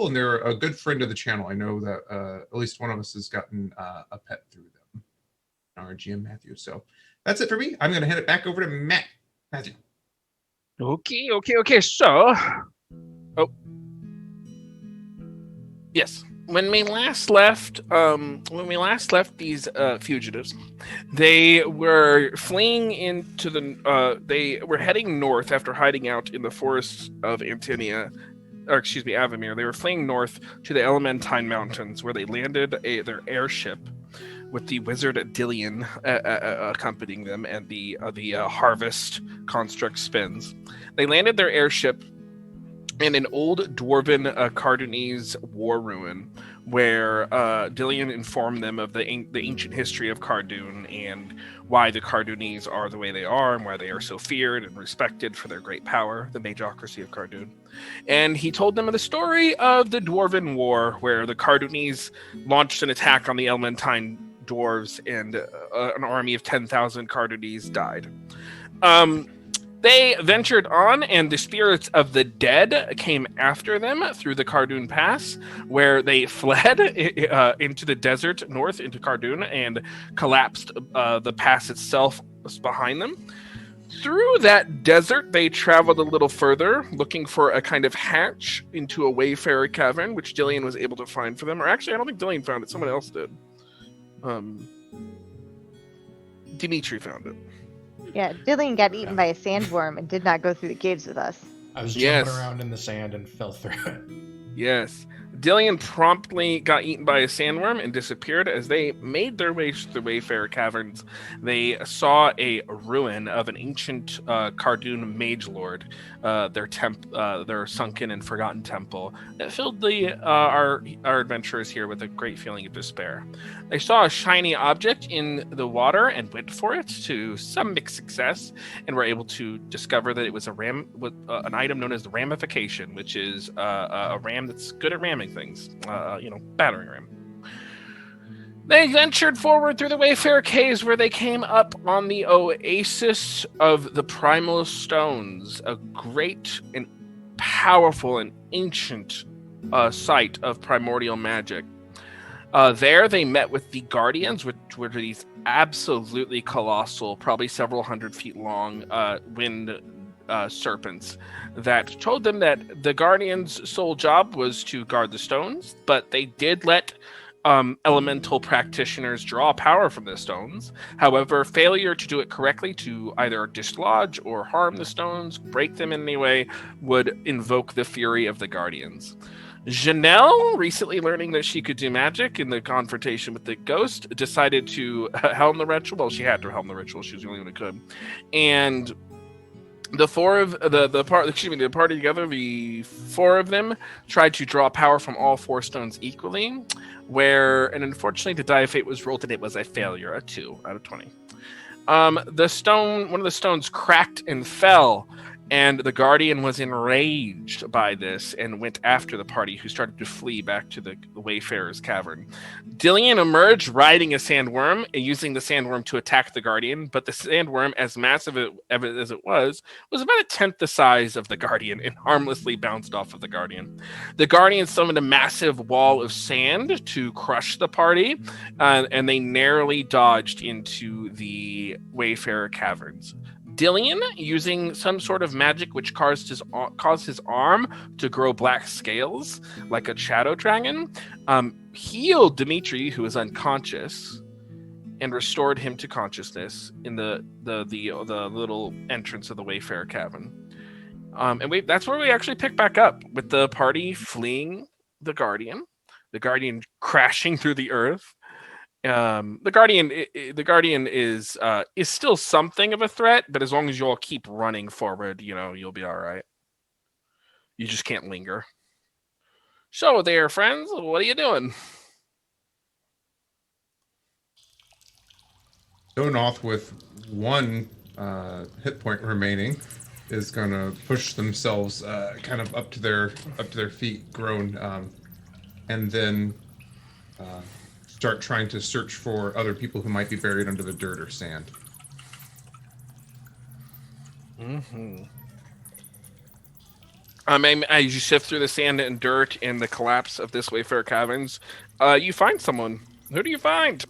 and they're a good friend of the channel. I know that at least one of us has gotten a pet through them, our GM Matthew. So that's it for me. I'm going to hand it back over to Matthew. Okay. So, oh, yes. When we last left these fugitives, they were fleeing into they were heading north after hiding out in the forests of Avamir. They were fleeing north to the Elementine Mountains, where they landed their airship with the wizard Dillian accompanying them and the harvest construct spins. They landed their airship in an old dwarven Kardunese war ruin, where Dillian informed them of the ancient history of Kardun and why the Kardunese are the way they are and why they are so feared and respected for their great power, the magocracy of Kardun. And he told them of the story of the Dwarven War, where the Kardunese launched an attack on the Elementine dwarves and an army of 10,000 Kardunese died. They ventured on, and the spirits of the dead came after them through the Kardun Pass, where they fled into the desert north into Kardun and collapsed the pass itself behind them. Through that desert, they traveled a little further, looking for a kind of hatch into a Wayfarer cavern, which Dillian was able to find for them. Or actually, I don't think Dillian found it; someone else did. Dimitri found it. Yeah, Dillian got eaten by a sandworm and did not go through the caves with us. I was jumping around in the sand and fell through it. Yes. Dillian promptly got eaten by a sandworm and disappeared. As they made their way through the Wayfarer caverns, they saw a ruin of an ancient Kardun mage lord, their sunken and forgotten temple. It filled our adventurers here with a great feeling of despair. They saw a shiny object in the water and went for it to some mixed success, and were able to discover that it was an item known as the ramification, which is a ram that's good at ramming things, battering ram. They ventured forward through the Wayfarer caves, where they came up on the oasis of the Primal Stones, a great and powerful and ancient site of primordial magic. There they met with the Guardians, which were these absolutely colossal, probably several hundred feet long wind serpents that told them that the Guardians' sole job was to guard the stones, but they did let elemental practitioners draw power from the stones. However, failure to do it correctly, to either dislodge or harm the stones, break them in any way, would invoke the fury of the Guardians. Janelle, recently learning that she could do magic in the confrontation with the ghost, decided to helm the ritual. Well, she had to helm the ritual. She was the only one who could. And the party together, the four of them tried to draw power from all four stones equally, and unfortunately the die of fate was rolled and it was a failure, a 2 out of 20. One of the stones cracked and fell, and the Guardian was enraged by this and went after the party, who started to flee back to the Wayfarer's cavern. Dillian emerged riding a sandworm and using the sandworm to attack the Guardian, but the sandworm, as massive as it was about a tenth the size of the Guardian and harmlessly bounced off of the Guardian. The Guardian summoned a massive wall of sand to crush the party, and they narrowly dodged into the Wayfarer caverns. Dillian, using some sort of magic which caused his arm to grow black scales like a shadow dragon, healed Dimitri, who was unconscious, and restored him to consciousness in the little entrance of the Wayfarer cavern. That's where we actually pick back up, with the party fleeing the Guardian crashing through the earth. The Guardian is still something of a threat, but as long as you all keep running forward, you'll be all right. You just can't linger. So there, friends, what are you doing? Donoth, with one hit point remaining, is going to push themselves kind of up to their feet, groan, and then start trying to search for other people who might be buried under the dirt or sand. Mm-hmm. As you sift through the sand and dirt in the collapse of this Wayfarer Caverns, you find someone. Who do you find?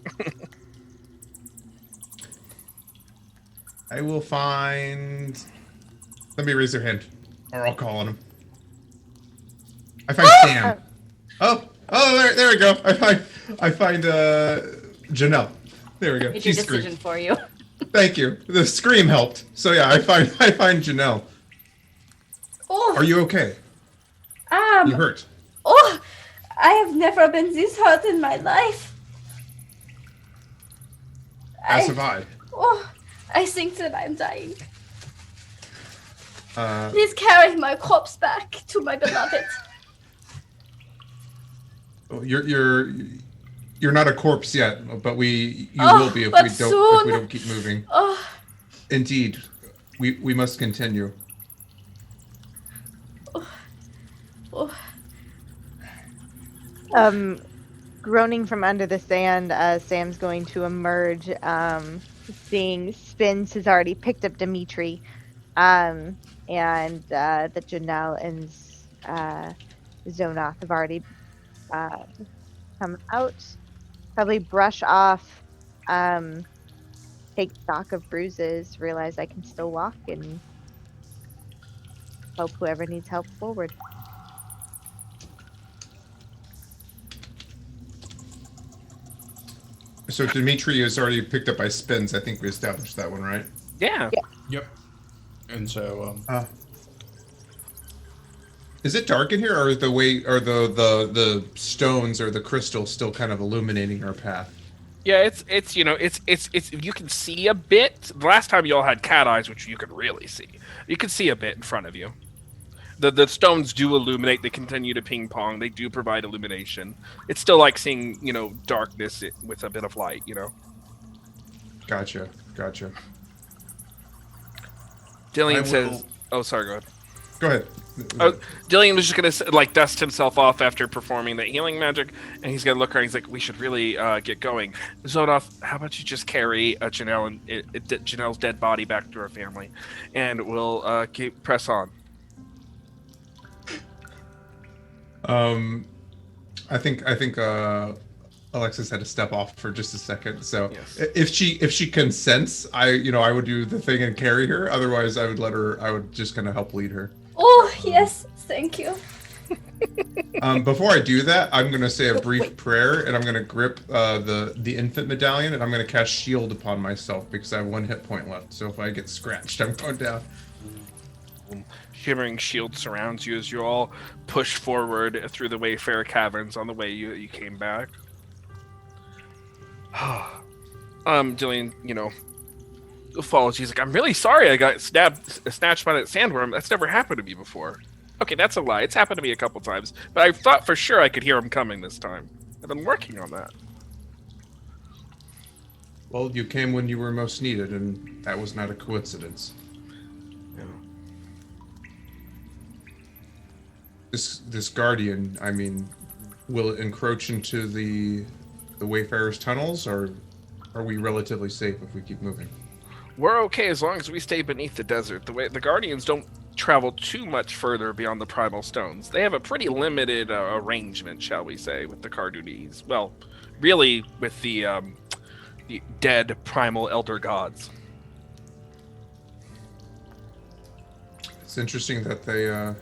I will find. Let me raise their hand, or I'll call on him. I find Sam. There we go. I find Janelle. There we go. Made She your decision screamed. for you. Thank you. The scream helped. So yeah, I find Janelle. Oh, Are you okay? You hurt? oh, I have never been this hurt in my life. As have I. Oh, I think that I'm dying. Uh, Please carry my corpse back to my beloved. you're not a corpse yet, but you Oh, will be if but we soon. don't keep moving. Oh, Indeed, we must continue. oh. Groaning from under the sand, Sam's going to emerge, seeing Spins has already picked up Dimitri, and that Janelle and Zonoth have already come out. Probably brush off, take stock of bruises, realize I can still walk, and help whoever needs help forward. So Dimitri is already picked up by Spins. I think we established that one, right? Yeah. Yep. And so, Is it dark in here, or the stones or the crystal still kind of illuminating our path? Yeah, it's you can see a bit. The last time you all had cat eyes, which you could really see. You can see a bit in front of you. The stones do illuminate. They continue to ping pong. They do provide illumination. It's still like seeing, darkness with a bit of light, Gotcha. Dillian I says, will- "Oh, sorry, go ahead." Go ahead. Oh, Dillian was just gonna dust himself off after performing that healing magic, and he's gonna look around. He's like, "We should really get going." Zodoff, how about you just carry Janelle's dead body back to her family, and we'll press on. I think Alexis had to step off for just a second. So Yes. if she consents, I would do the thing and carry her. Otherwise, I would just kind of help lead her. Oh, yes, thank you. Before I do that, I'm gonna say a brief prayer, and I'm gonna grip the infant medallion, and I'm gonna cast shield upon myself because I have 1 hit point left. So if I get scratched, I'm going down. Shimmering shield surrounds you as you all push forward through the Wayfarer Caverns on the way you came back. Jillian, follows. He's like, "I'm really sorry I got snatched by that sandworm. That's never happened to me before." Okay, that's a lie. It's happened to me a couple times, but I thought for sure I could hear him coming this time. I've been working on that. Well, you came when you were most needed, and that was not a coincidence. This guardian, will it encroach into the Wayfarer's tunnels, or are we relatively safe if we keep moving? We're okay as long as we stay beneath the desert. The Guardians don't travel too much further beyond the primal stones. They have a pretty limited arrangement, shall we say, with the Kardunis. Well, really, with the dead primal elder gods. It's interesting that they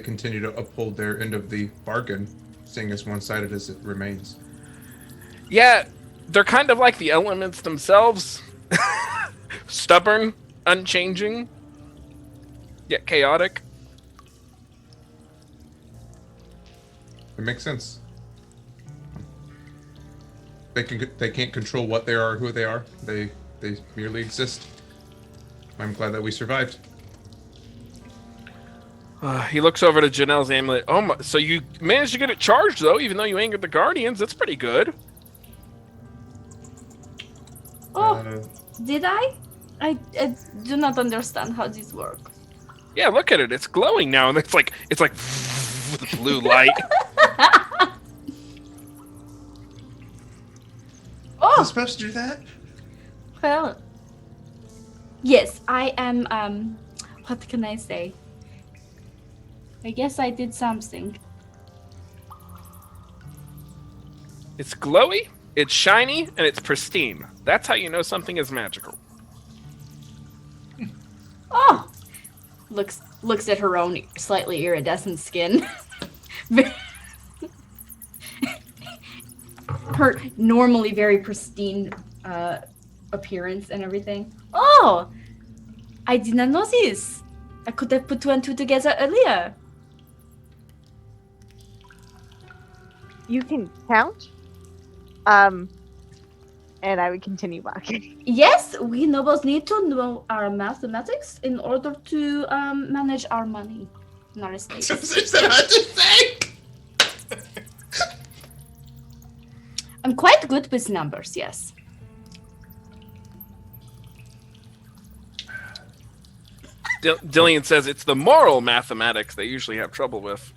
continue to uphold their end of the bargain, seeing as one-sided as it remains. Yeah, they're kind of like the elements themselves. Stubborn, unchanging, yet chaotic. It makes sense. They can't control what they are or who they are. They merely exist. I'm glad that we survived. He looks over to Janelle's amulet. Oh my, so you managed to get it charged, though, even though you angered the Guardians. That's pretty good. Oh, did I? I do not understand how this works. Yeah, look at it. It's glowing now, and it's like with blue light. Is Oh, it supposed to do that? well. Yes, I am, what can I say? I guess I did something. It's glowy, it's shiny, and it's pristine. That's how you know something is magical. Oh! Looks at her own slightly iridescent skin. Her normally very pristine appearance and everything. Oh! I did not know this. I could have put 2 and 2 together earlier. You can count. And I would continue walking. Yes, we nobles need to know our mathematics in order to manage our money in our estates. I'm quite good with numbers, yes. Dillian says it's the moral mathematics they usually have trouble with.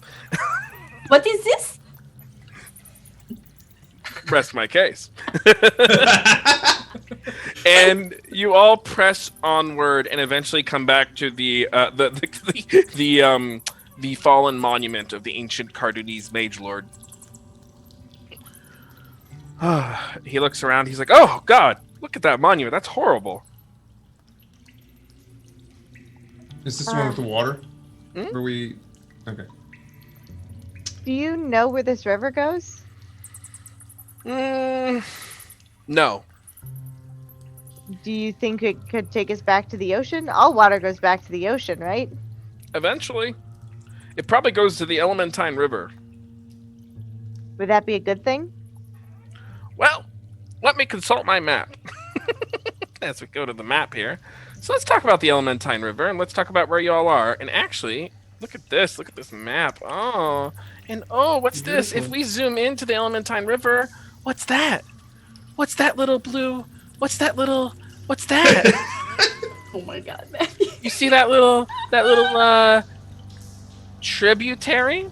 What is this? Rest my case. And you all press onward and eventually come back to the fallen monument of the ancient Kardunese mage lord. He looks around. He's like, "Oh God, look at that monument. That's horrible." Is this the one with the water? Where we? Okay. Do you know where this river goes? No. Do you think it could take us back to the ocean? All water goes back to the ocean, right? Eventually, it probably goes to the Elementine River. Would that be a good thing? Well, let me consult my map. As we go to the map here. So let's talk about the Elementine River, and let's talk about where you all are. And actually, look at this map. Oh, and what's this? If we zoom into the Elementine River, what's that? What's that little blue? What's that? Oh my God, man. You see that little tributary?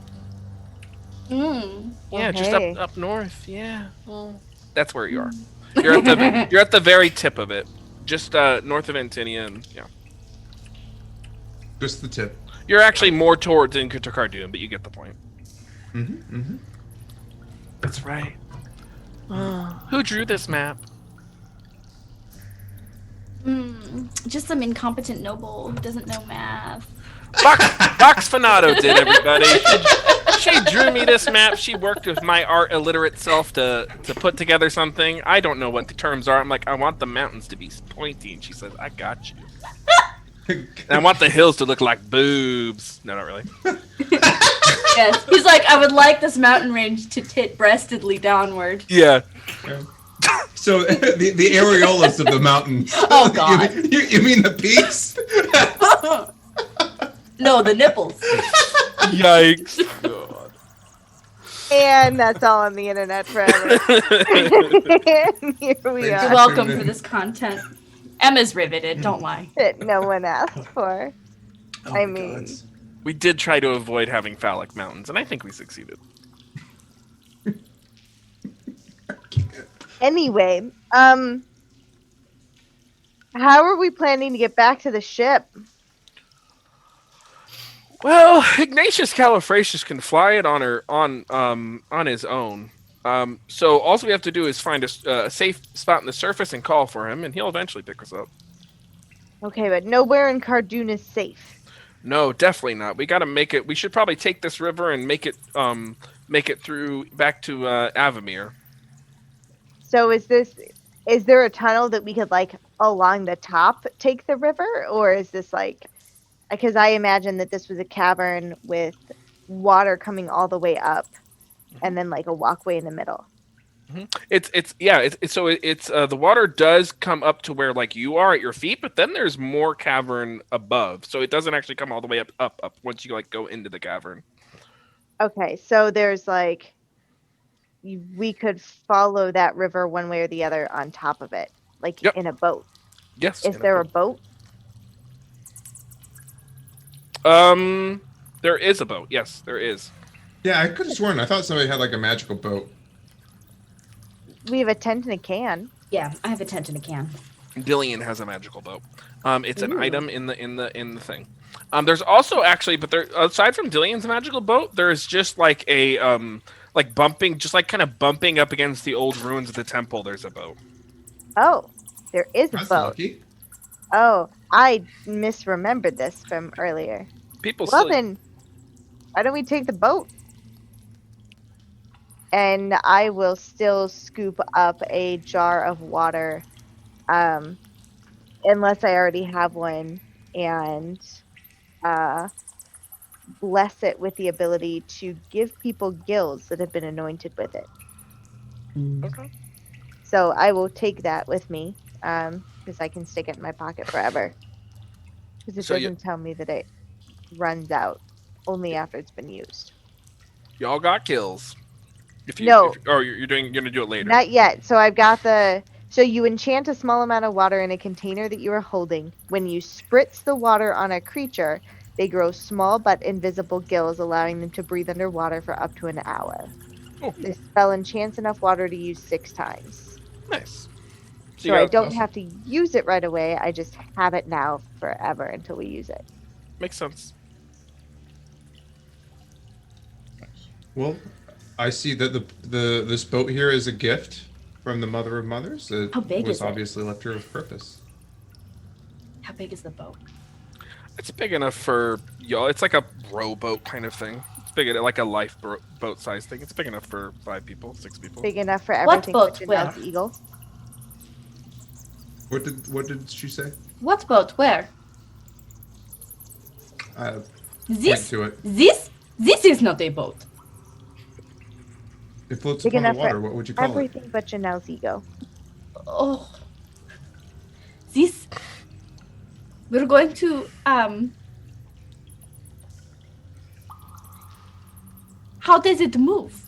Yeah, just Okay. up north. Yeah, well, that's where you are. You're at the very tip of it, just north of Antinia, and yeah. Just the tip. You're actually more towards Kardun, but you get the point. That's right. Who drew this map? Just some incompetent noble who doesn't know math. Vox Fanato did, everybody. She drew me this map. She worked with my art illiterate self to put together something. I don't know what the terms are. I'm like, I want the mountains to be pointy. And she says, I got you. And I want the hills to look like boobs. No, not really. Yes, he's like, I would like this mountain range to tit breastedly downward. Yeah. So the areolas of the mountains. Oh God. You mean the peaks? No, the nipples. Yikes. God. And that's all on the internet forever. And here we You're are. welcome for this content. Emma's riveted, don't lie. That no one asked for. Oh I my mean- God. We did try to avoid having phallic mountains, and I think we succeeded. Anyway, how are we planning to get back to the ship? Well, Ignatius Califracius can fly it on his own. So all we have to do is find a safe spot in the surface and call for him, and he'll eventually pick us up. Okay, but nowhere in Kardun is safe. No, definitely not. We got to make it. We should probably take this river and make it through back to Avamir. So is there a tunnel that we could like along the top take the river, or is this like, because I imagine that this was a cavern with water coming all the way up and then like a walkway in the middle. It's the water does come up to where like you are at your feet, but then there's more cavern above, so it doesn't actually come all the way up once you like go into the cavern. Okay, so there's like, we could follow that river one way or the other on top of it, like Yep. in a boat. Yes. Is there a boat? There is a boat. Yes, there is. Yeah, I could have sworn. I thought somebody had like a magical boat. We have a tent and a can. Yeah, I have a tent and a can. Dillian has a magical boat. It's an Ooh. item in the thing. There's also actually, but there aside from Dillian's magical boat, there's just like a like bumping, just like kind of bumping up against the old ruins of the temple. There's a boat. Oh, there is a That's boat. lucky. Oh, I misremembered this from earlier. People Well still. then, why don't we take the boat? And I will still scoop up a jar of water, unless I already have one, and bless it with the ability to give people gills that have been anointed with it. Okay. So I will take that with me, because I can stick it in my pocket forever. Because it So doesn't tell me that it runs out only after it's been used. Y'all got kills. If you, No. you're gonna do it later. Not yet. So I've got the. So you enchant a small amount of water in a container that you are holding. When you spritz the water on a creature, they grow small but invisible gills, allowing them to breathe underwater for up to an hour. Oh. This spell enchants enough water to use 6 times. Nice. So I don't awesome. have to use it right away. I just have it now forever until we use it. Makes sense. Well, I see that this boat here is a gift from the Mother of Mothers. It How big was is it? obviously left here with purpose. How big is the boat? It's big enough for y'all. It's like a rowboat kind of thing. It's big, like a lifeboat size thing. It's big enough for 5 people, 6 people. Big enough for What everything boat? but Where? Janelle's eagle. What did she say? What boat? Where? Point This? to it. This is not a boat. It floats Big upon the enough for water. What would you call Everything but Janelle's ego. Oh. This. We're going to, How does it move?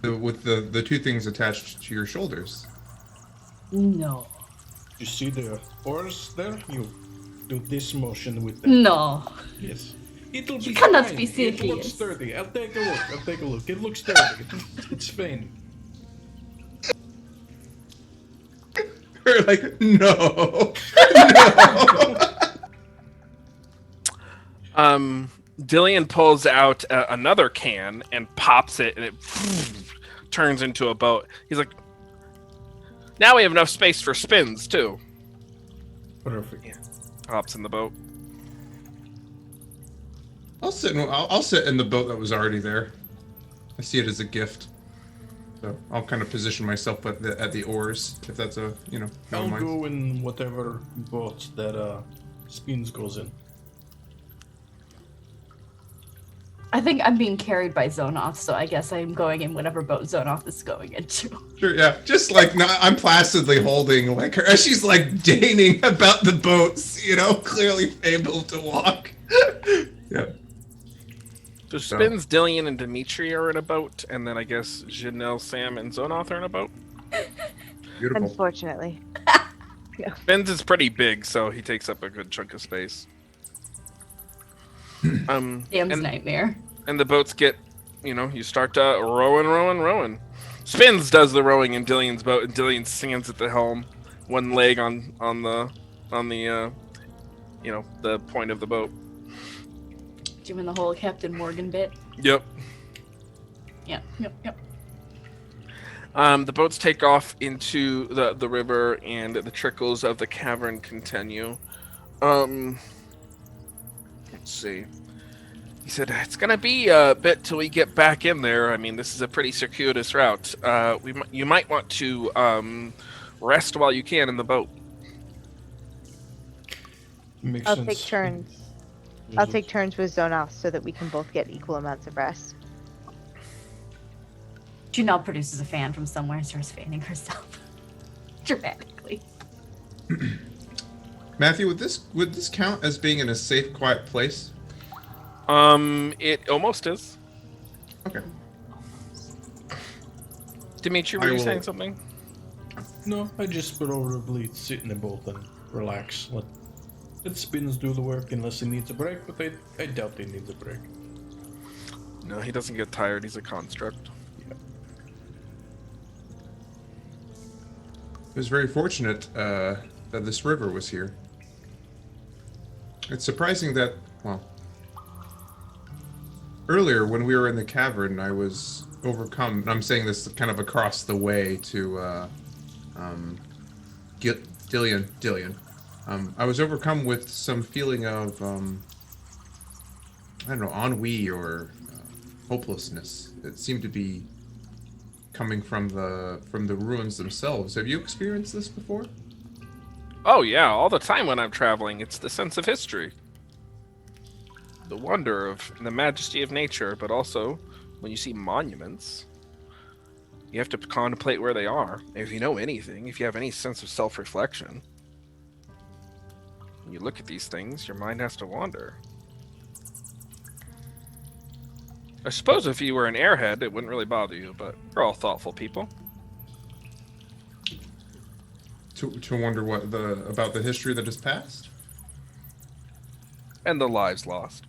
it? With the 2 things attached to your shoulders. No. You see the oars there? You do this motion with them. No. Yes. It'll be You cannot fine. be It looks serious. sturdy. I'll take a look. It looks sturdy. It's fine. We're like, no. Dillian pulls out another can and pops it, and it turns into a boat. He's like, "Now we have enough space for spins too." Perfect. Hops in the boat. I'll sit in the boat that was already there. I see it as a gift. So I'll kind of position myself at the oars, if that's a no I'll mind. go in whatever boat that Spins goes in. I think I'm being carried by Zonoff, so I guess I'm going in whatever boat Zonoff is going into. Sure, yeah. Just like I'm placidly holding like her as she's like deigning about the boats, clearly able to walk. Yeah. So Spins, Dillian, and Dimitri are in a boat, and then I guess Janelle, Sam, and Zonoth are in a boat. Beautiful. Unfortunately. Spins is pretty big, so he takes up a good chunk of space. Sam's and, nightmare. and the boats get, you start rowing. Spins does the rowing in Dillian's boat, and Dillian stands at the helm, one leg on the the point of the boat. Doing the whole Captain Morgan bit. Yep. Yep. The boats take off into the river, and the trickles of the cavern continue. Let's see. He said, "It's gonna be a bit till we get back in there. I mean, this is a pretty circuitous route. You might want to rest while you can in the boat." Makes I'll sense. take turns. I'll take turns with Zonoff so that we can both get equal amounts of rest. Janelle produces a fan from somewhere and starts fanning herself dramatically. Matthew, would this count as being in a safe, quiet place? It almost is. Okay. Dimitri, were I you will- saying something? No, I just probably sit in the boat and relax. Let Spins do the work unless he needs a break, but I doubt he needs a break. No, he doesn't get tired. He's a construct. It was very fortunate that this river was here. It's surprising that, well, earlier when we were in the cavern, I was overcome. And I'm saying this kind of across the way to Dillian. I was overcome with some feeling of I don't know, ennui or hopelessness. It seemed to be coming from the ruins themselves. Have you experienced this before? Oh yeah, all the time when I'm traveling, it's the sense of history. The wonder of the majesty of nature, but also when you see monuments, you have to contemplate where they are. If you know anything, if you have any sense of self-reflection, when you look at these things, your mind has to wander. I suppose if you were an airhead, it wouldn't really bother you, but we're all thoughtful people. To wonder about the history that has passed? And the lives lost.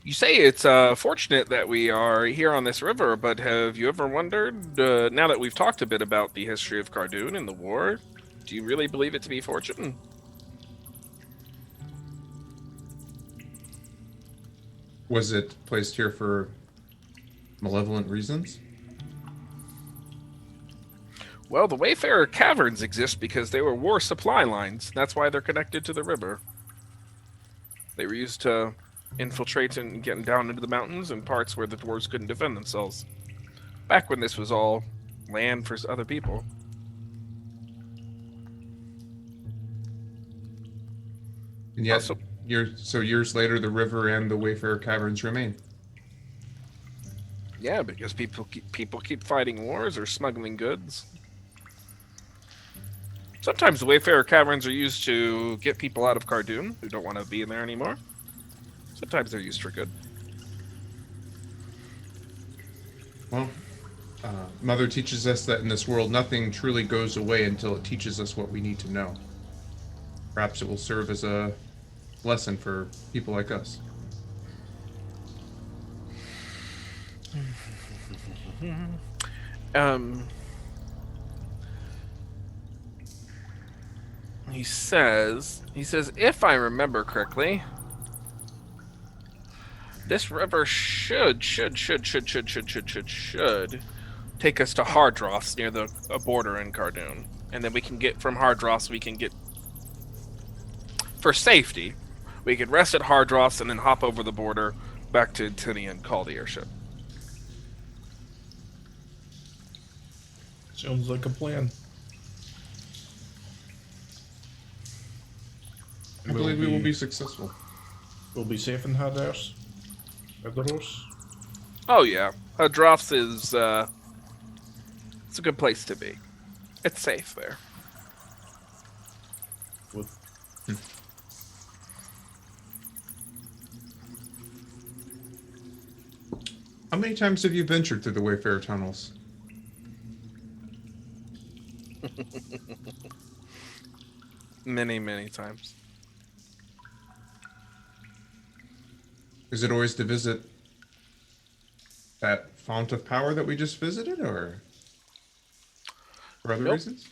You say it's fortunate that we are here on this river, but have you ever wondered, now that we've talked a bit about the history of Kardun and the war, do you really believe it to be fortune? Was it placed here for malevolent reasons? Well, the Wayfarer Caverns exist because they were war supply lines. That's why they're connected to the river. They were used to infiltrate and get down into the mountains and parts where the dwarves couldn't defend themselves. Back when this was all land for other people. And yet, Also, years later, the river and the Wayfarer Caverns remain. yeah, because people keep fighting wars or smuggling goods. Sometimes the Wayfarer Caverns are used to get people out of Kardun who don't want to be in there anymore. Sometimes they're used for good. Well, Mother teaches us that in this world, nothing truly goes away until it teaches us what we need to know. Perhaps it will serve as a lesson for people like us. He says, if I remember correctly, this river should take us to Hardross near the border in Kardun. And then we can get from Hardross, for safety, we could rest at Hardross and then hop over the border back to Tinian and call the airship. Sounds like a plan. I believe we will be successful. We'll be safe in Hadaros. Oh yeah, Hardross is it's a good place to be. It's safe there. Good. How many times have you ventured through the Wayfarer tunnels? Many times. Is it always to visit that font of power that we just visited, or for other Nope. reasons?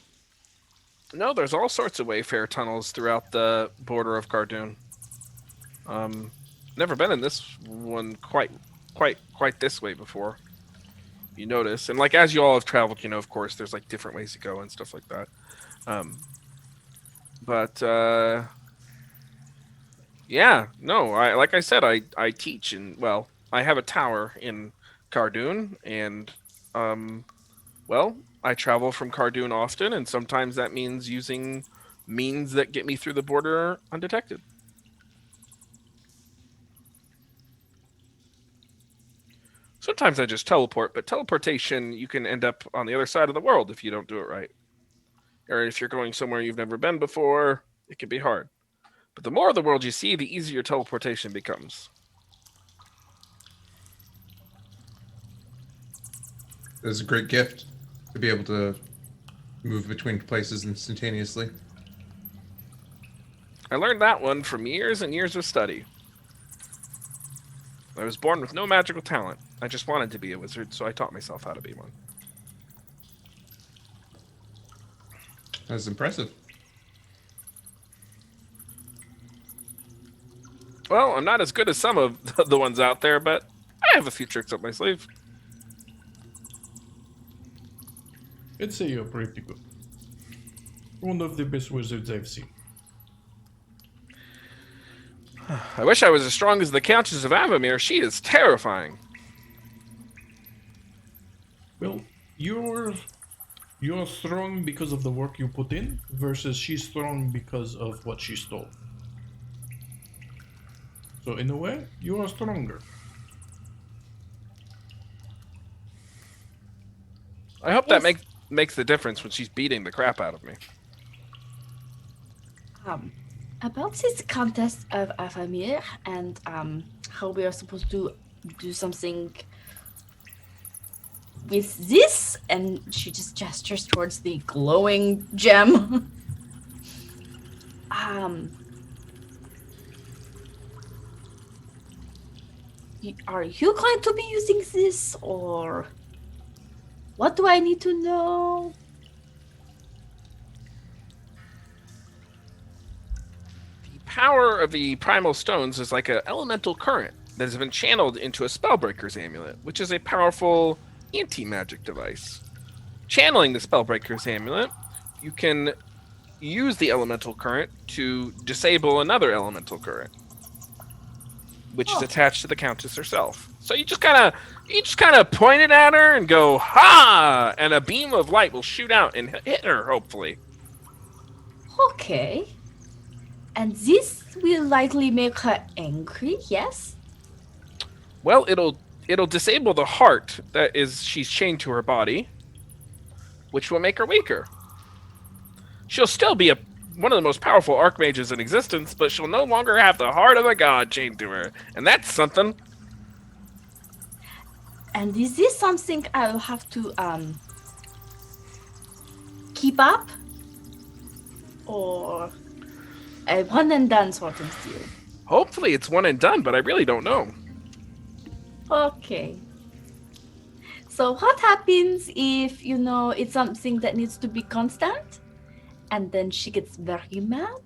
No, there's all sorts of Wayfarer tunnels throughout the border of Kardun. Never been in this one quite this way before. You notice, and like as you all have traveled, you know, of course, there's like different ways to go and stuff like that. Yeah, no, like I said, I teach, and well, I have a tower in Kardun, and well, I travel from Kardun often, and sometimes that means using means that get me through the border undetected. Sometimes I just teleport, but teleportation, you can end up on the other side of the world if you don't do it right. Or if you're going somewhere you've never been before, it can be hard. But the more of the world you see, the easier teleportation becomes. It's a great gift to be able to move between places instantaneously. I learned that one from years and years of study. I was born with no magical talent. I just wanted to be a wizard, so I taught myself how to be one. That's impressive. Well, I'm not as good as some of the ones out there, but I have a few tricks up my sleeve. I'd say you're pretty good. One of the best wizards I've seen. I wish I was as strong as the Countess of Avamere. She is terrifying. Well, you're strong because of the work you put in, versus she's strong because of what she stole. So in a way, you are stronger. I hope that makes the difference when she's beating the crap out of me. About this contest of Afamir and how we are supposed to do something with this, and she just gestures towards the glowing gem. Are you going to be using this, or what do I need to know? The power of the primal stones is like an elemental current that has been channeled into a spellbreaker's amulet, which is a powerful anti-magic device. Channeling the spellbreaker's amulet, you can use the elemental current to disable another elemental current, which is attached to the Countess herself. So you just kind of point it at her and go, ha! And a beam of light will shoot out and hit her, hopefully. Okay. And this will likely make her angry, yes? Well, it'll disable the heart that she's chained to her body, which will make her weaker. She'll still be one of the most powerful archmages in existence, but she'll no longer have the heart of a god chained to her. And that's something. And is this something I'll have to keep up? Or a one and done sort of deal? Hopefully it's one and done, but I really don't know. Okay. So what happens if, it's something that needs to be constant? And then she gets very mad?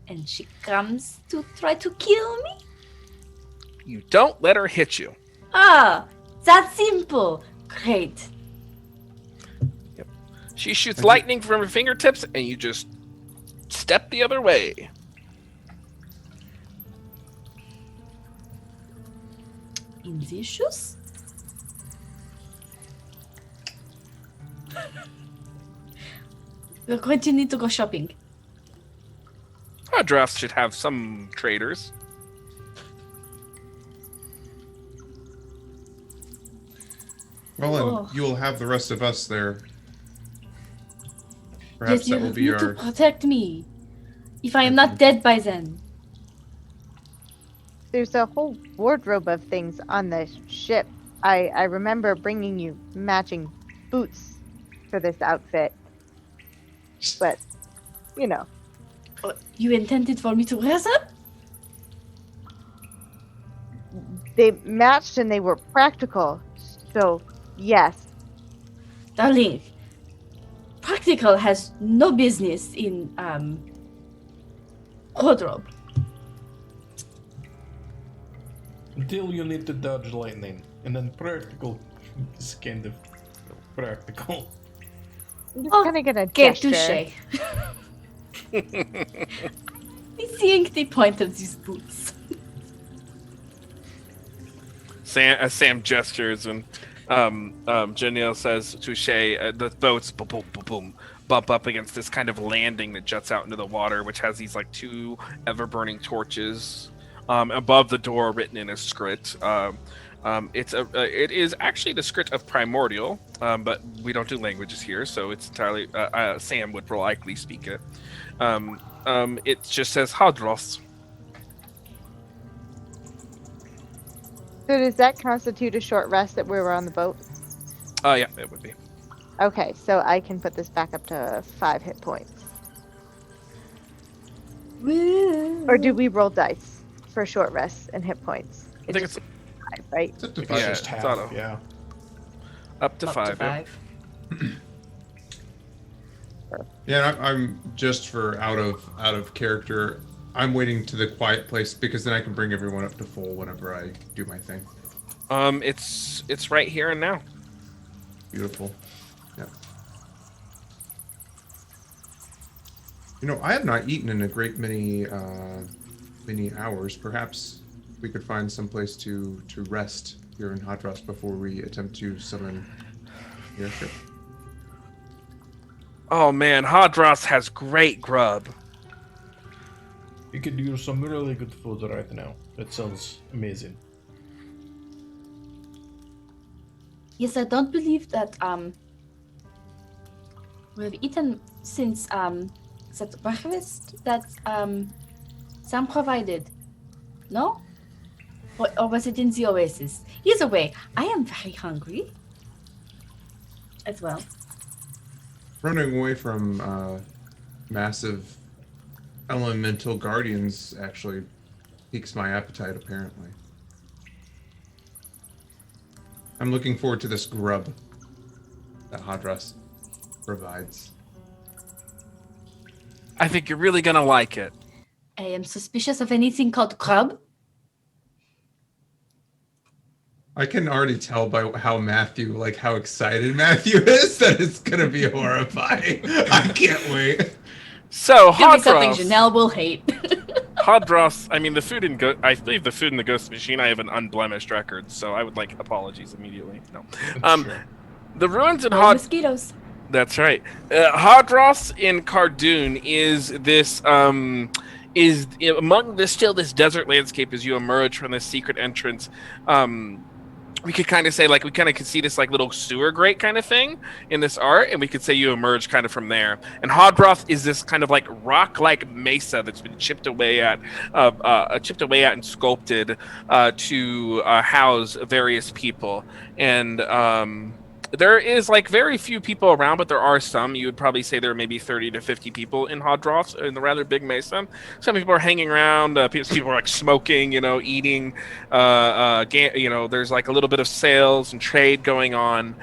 And she comes to try to kill me? You don't let her hit you. Ah, that's simple. Great. Yep. She shoots lightning from her fingertips, and you just step the other way. In these shoes? We're going to need to go shopping. Our drafts should have some traders. Well, and Oh. you will have the rest of us there. Perhaps Yes, you that will be need to our. protect me. If I am not dead by then. There's a whole wardrobe of things on the ship. I remember bringing you matching boots for this outfit. But, You intended for me to wear them? they matched and they were practical. So, yes. Darling, practical has no business in wardrobe. Until you need to dodge lightning, and then practical is kind of practical. I'm just Oh, gonna get a Okay, gesture. touche. I'm seeing the point of these boots. Sam gestures and Janelle says to Shay, the boats boom, boom, boom, boom, bump up against this kind of landing that juts out into the water, which has these like two ever-burning torches above the door, written in a script. It is actually the script of Primordial, but we don't do languages here, so it's entirely Sam would likely speak it. It just says Hadros. So does that constitute a short rest that we were on the boat? Yeah, it would be. Okay, so I can put this back up to 5 hit points. Or do we roll dice for short rests and hit points? I think it's 5, right? It's up to It's 5. Yeah, just it's half, auto. yeah. Up to Up 5. to Yep. 5. Yeah, I'm just for out of character. I'm waiting to the quiet place because then I can bring everyone up to full whenever I do my thing. It's right here and now. Beautiful. Yeah. You know, I have not eaten in a great many hours. Perhaps we could find some place to rest here in Hadras before we attempt to summon the airship. Oh man, Hadras has great grub. You could use some really good food right now. That sounds amazing. Yes, I don't believe that we've eaten since that breakfast that Sam provided. No? Or was it in the oasis? Either way, I am very hungry. As well. Running away from massive elemental guardians actually piques my appetite, apparently. I'm looking forward to this grub that Hadras provides. I think you're really gonna like it. I am suspicious of anything called crab. I can already tell by how how excited Matthew is that it's gonna be horrifying. I can't wait. So Give me something Hadras. Janelle will hate. Hadras. I mean, I believe the food in the Ghost Machine. I have an unblemished record, so I would like apologies immediately. No. Sure. The ruins in No mosquitoes. That's right. Hadras in Kardun is this is among this desert landscape as you emerge from this secret entrance. We could kind of say we could see this little sewer grate kind of thing in this art, and we could say you emerge kind of from there. And Hadroth is this kind of rock-like mesa that's been chipped away at and sculpted to house various people. And there is very few people around, but there are some. You would probably say there are maybe 30 to 50 people in Hadroth in the rather big mesa. Some people are hanging around. People are smoking, eating. There's a little bit of sales and trade going on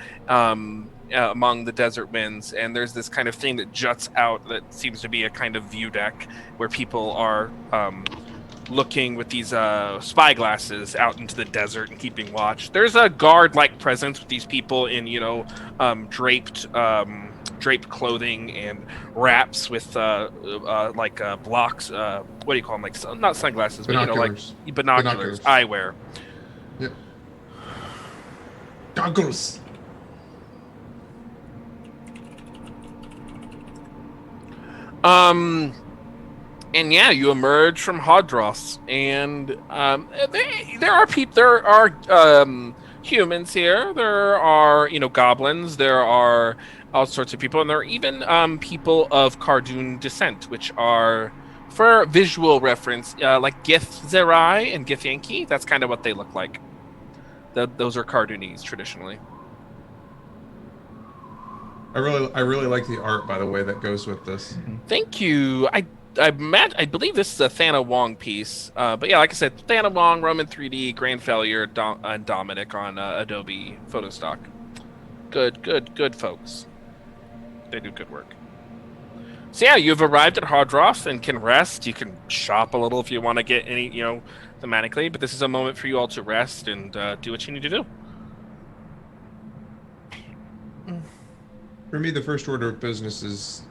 among the desert winds. And there's this kind of thing that juts out that seems to be a kind of view deck where people are looking with these spy glasses out into the desert and keeping watch. There's a guard-like presence with these people in, draped clothing and wraps with blocks. What do you call them? Not sunglasses, Binoculars. but binoculars, eyewear. Yep. Goggles. And yeah, you emerge from Hadros, and there are humans here. There are goblins. There are all sorts of people, and there are even people of Kardun descent, which are, for visual reference, like Gith Zerai and Gith Yankee. That's kind of what they look like. Those are Kardunese traditionally. I really like the art, by the way, that goes with this. Thank you. I believe this is a Thana Wong piece, but yeah, like I said, Thana Wong, Roman 3D, Grand Failure, and Dominic on Adobe Photostock. Good folks. They do good work. So yeah, you've arrived at Hadroth and can rest. You can shop a little if you want to get any, thematically, but this is a moment for you all to rest and do what you need to do. For me, the first order of business is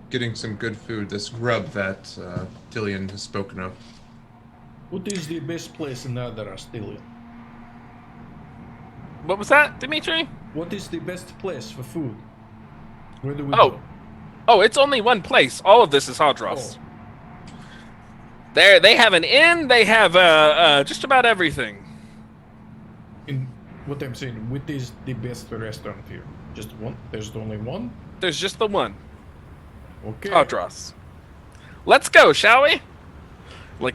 getting some good food, this grub that Dillian has spoken of. What is the best place in Hadras, Dillian? What was that, Dimitri? What is the best place for food? Where do we Oh. go? Oh, it's only one place. All of this is Hadros. Oh. They have an inn. They have just about everything. In what I'm saying, what is the best restaurant here? Just one? There's only one? There's just the one. Okay. Hadros. Let's go, shall we?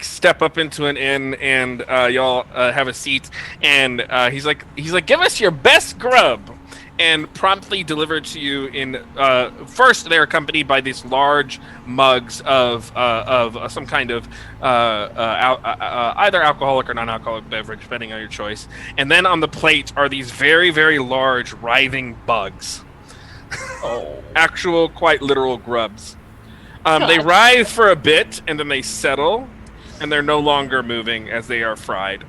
Step up into an inn, and y'all have a seat. And he's like, give us your best grub. and promptly delivered to you in first they're accompanied by these large mugs of some kind of either alcoholic or non-alcoholic beverage depending on your choice, and then on the plate are these very very large writhing bugs. Oh. Actual quite literal grubs. They God. writhe for a bit and then they settle and they're no longer moving as they are fried.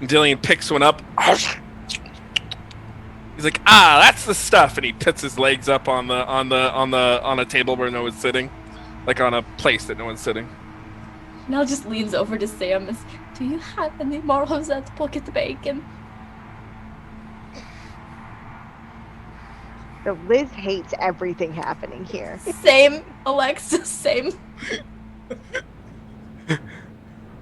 Dillian picks one up. He's like, that's the stuff, and he puts his legs up on a table where no one's sitting, like on a place that no one's sitting. Now just leans over to Sam and says, do you have any more of that pocket bacon? So Liz hates everything happening here. Same, Alexis, same.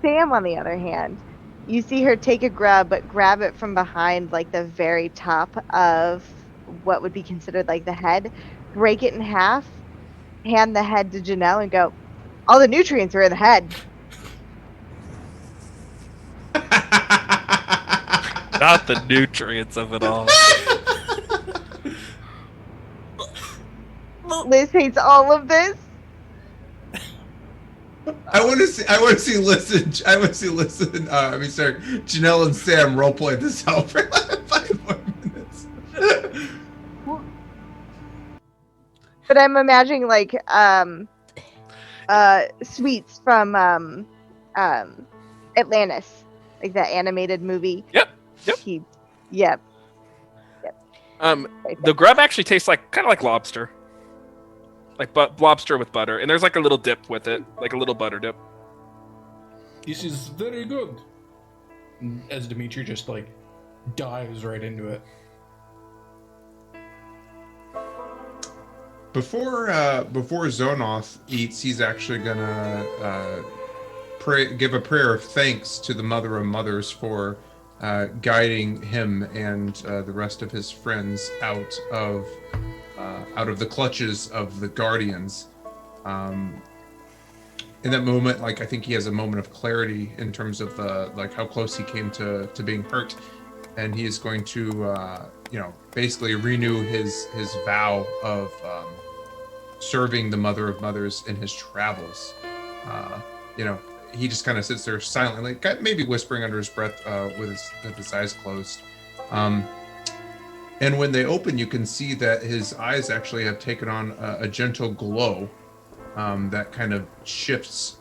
Sam, on the other hand, you see her take a grub, but grab it from behind, like the very top of what would be considered like the head, break it in half, hand the head to Janelle, and go, all the nutrients are in the head. Not the nutrients of it all. Liz hates all of this. I want to see. I want to see. Listen. I want to see. Listen. Janelle and Sam roleplay this out for like 5 more minutes. But I'm imagining like sweets from Atlantis, like that animated movie. Yep. Yep. The grub actually tastes like kind of like lobster, like lobster with butter, and there's like a little dip with it, like a little butter dip. This is very good. As Dimitri just like dives right into it. Before Zonoth eats, he's actually gonna give a prayer of thanks to the Mother of Mothers for guiding him and the rest of his friends out of the clutches of the Guardians. In that moment, like I think he has a moment of clarity in terms of like how close he came to being hurt, and he is going to basically renew his vow of serving the Mother of Mothers in his travels. He just kind of sits there silently, like maybe whispering under his breath with his eyes closed. And when they open, you can see that his eyes actually have taken on a gentle glow that kind of shifts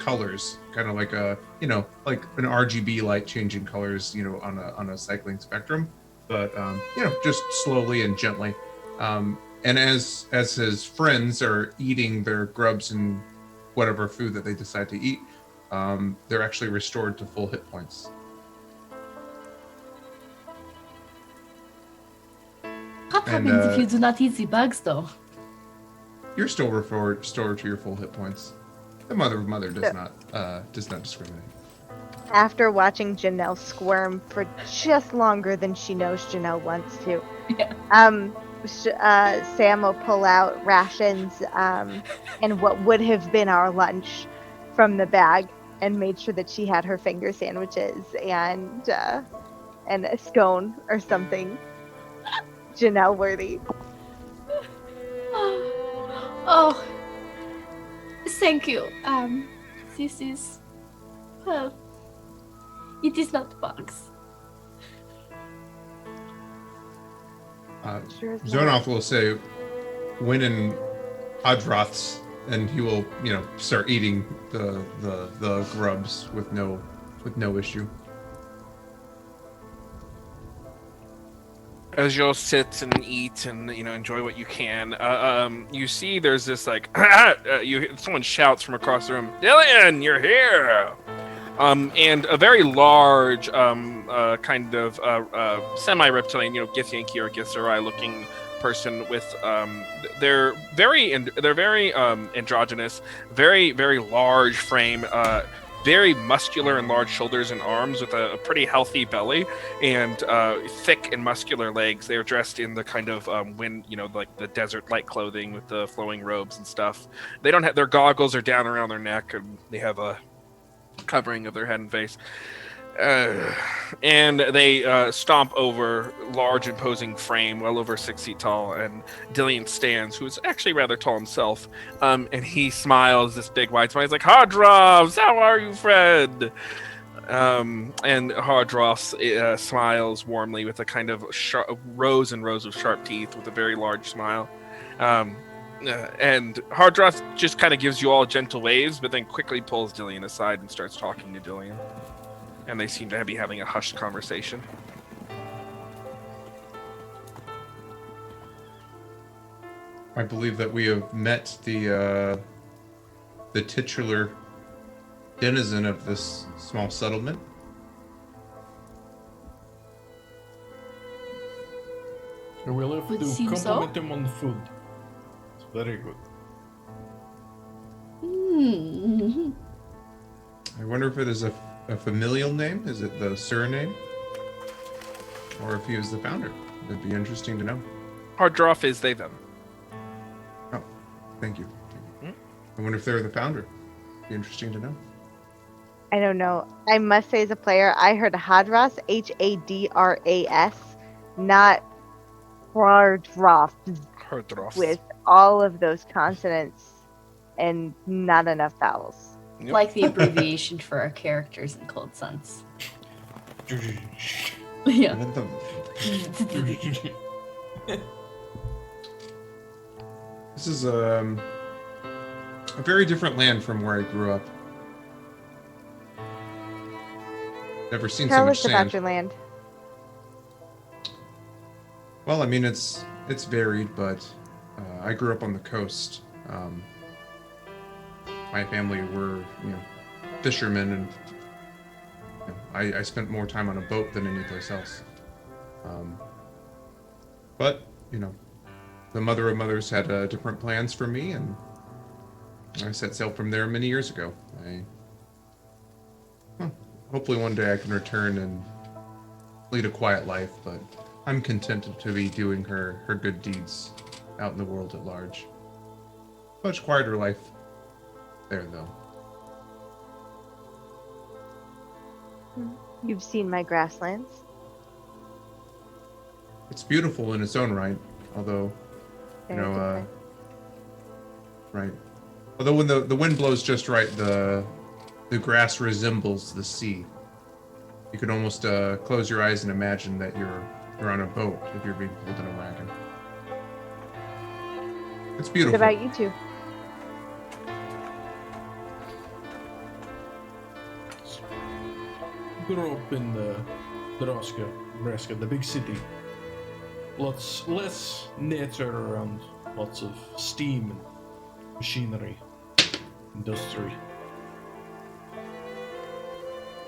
colors, kind of like like an RGB light changing colors, on a cycling spectrum, but just slowly and gently. And as his friends are eating their grubs and whatever food that they decide to eat, they're actually restored to full hit points. What happens if you do not eat the bugs, though? You're still restored to your full hit points. The Mother of Mother does not discriminate. After watching Janelle squirm for just longer than she knows Janelle wants to, Sam will pull out rations and what would have been our lunch from the bag, and made sure that she had her finger sandwiches and a scone or something Janelle worthy. Oh, thank you. This is, well, it is not bugs. Sure is not. Zonoff will say, "When in Adroth's," and he will, start eating the grubs with no issue. As you'll sit and eat and enjoy what you can, you see there's this like someone shouts from across the room, "Dillian, you're here!" And a very large kind of semi-reptilian, Githyanki or Githzerai looking person with they're very androgynous, very very large frame, very muscular and large shoulders and arms with a pretty healthy belly and thick and muscular legs. They're dressed in the kind of like the desert like clothing with the flowing robes and stuff. They don't have their goggles are down around their neck, and they have a covering of their head and face. And they stomp over large imposing frame, well over 6 feet tall, and Dillian stands, who is actually rather tall himself, and he smiles this big wide smile. He's like, Hardross, how are you, friend? And Hardross smiles warmly with a kind of rows and rows of sharp teeth with a very large smile. And Hardross just kind of gives you all gentle waves, but then quickly pulls Dillian aside and starts talking to Dillian. And they seem to be having a hushed conversation. I believe that we have met the titular denizen of this small settlement. We'll have Would to seem so. compliment him on the food. It's very good. Hmm. I wonder if it is a familial name. Is it the surname? Or if he was the founder. It'd be interesting to know. Hardroff is they them. Oh, thank you. I wonder if they're the founder. Be interesting to know. I don't know. I must say, as a player, I heard Hadras, Hadras, not Hardroff, Hardroff. with all of those consonants and not enough vowels. Yep. Like the abbreviation for our characters in Cold Suns. Yeah. This is a very different land from where I grew up. Never seen so Tell much us sand. about your land. Well, I mean, it's varied, but I grew up on the coast. My family were, fishermen, and I spent more time on a boat than any place else. But the mother of mothers had different plans for me, and I set sail from there many years ago. Hopefully one day I can return and lead a quiet life, but I'm content to be doing her good deeds out in the world at large. Much quieter life there, though. You've seen my grasslands. It's beautiful in its own right, although, Very different. right. Although when the wind blows just right, the grass resembles the sea. You can almost close your eyes and imagine that you're on a boat if you're being pulled in a wagon. It's beautiful. What about you two? Grew up in Nebraska, the big city. Lots less nature around, lots of steam and machinery, industry.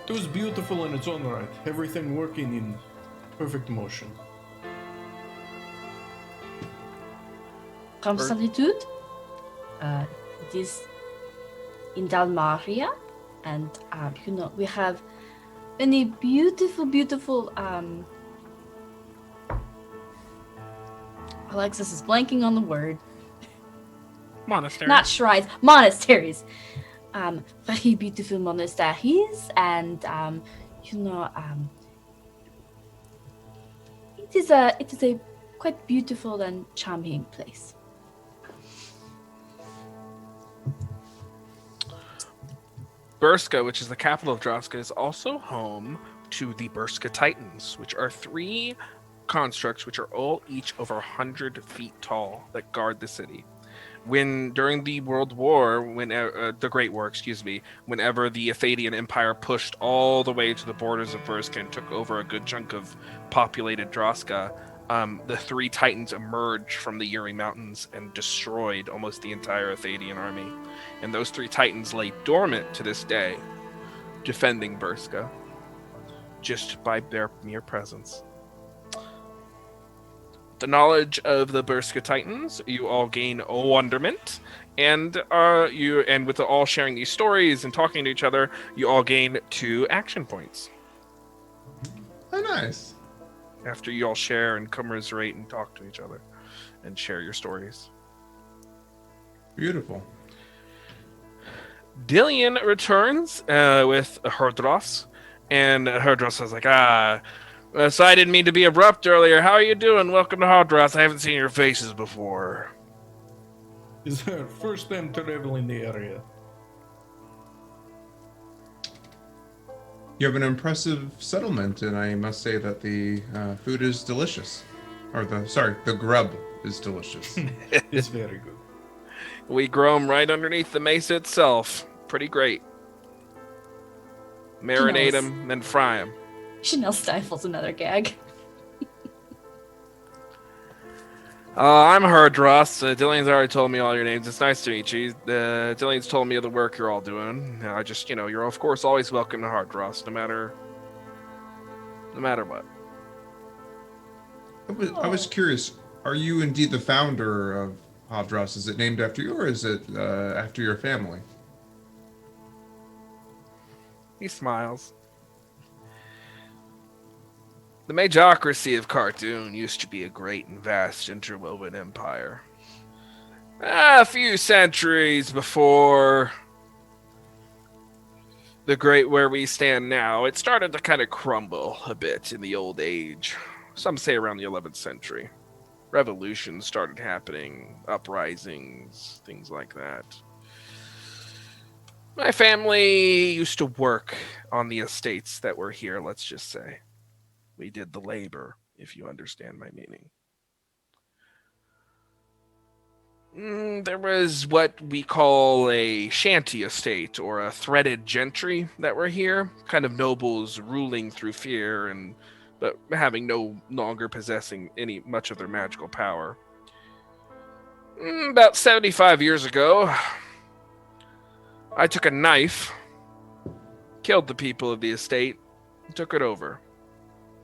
It was beautiful in its own right, everything working in perfect motion. From Solitude, it is in Dalmaria, and we have many beautiful. Alexis is blanking on the word. Monastery. Not shrines, monasteries. Very beautiful monasteries, and it is a quite beautiful and charming place. Burska, which is the capital of Droska, is also home to the Burska Titans, which are 3 constructs which are all each over 100 feet tall that guard the city. During the World War, the Great War, whenever the Athadian Empire pushed all the way to the borders of Burska and took over a good chunk of populated Droska, the 3 Titans emerged from the Uri Mountains and destroyed almost the entire Athadian army. And those 3 Titans lay dormant to this day, defending Burska, just by their mere presence. The knowledge of the Burska Titans, you all gain wonderment, and with all sharing these stories and talking to each other, you all gain 2 action points. Oh, nice. After you all share and commiserate and talk to each other and share your stories. Beautiful. Dillian returns with Hardross, And Herdros was like, so I didn't mean to be abrupt earlier. How are you doing? Welcome to Hardroth. I haven't seen your faces before. It's our first time traveling in the area. You have an impressive settlement, and I must say that the food is delicious. The grub is delicious. It's very good. We grow them right underneath the mesa itself. Pretty great. Marinate them, then fry them. Chanel stifles another gag. I'm Herdros. Dillian's already told me all your names. It's nice to meet you. Dillian's told me of the work you're all doing. I just, you're of course always welcome to Herdros, no matter what. I was curious. Are you indeed the founder of Hardross? Is it named after you, or is it after your family? He smiles. The magocracy of Kardun used to be a great and vast interwoven empire. A few centuries before the great where we stand now, it started to kind of crumble a bit in the old age. Some say around the 11th century. Revolutions started happening, uprisings, things like that. My family used to work on the estates that were here, let's just say. We did the labor, if you understand my meaning. There was what we call a shanty estate, or a threaded gentry that were here. Kind of nobles ruling through fear, but having no longer possessing much of their magical power. About 75 years ago, I took a knife, killed the people of the estate, and took it over,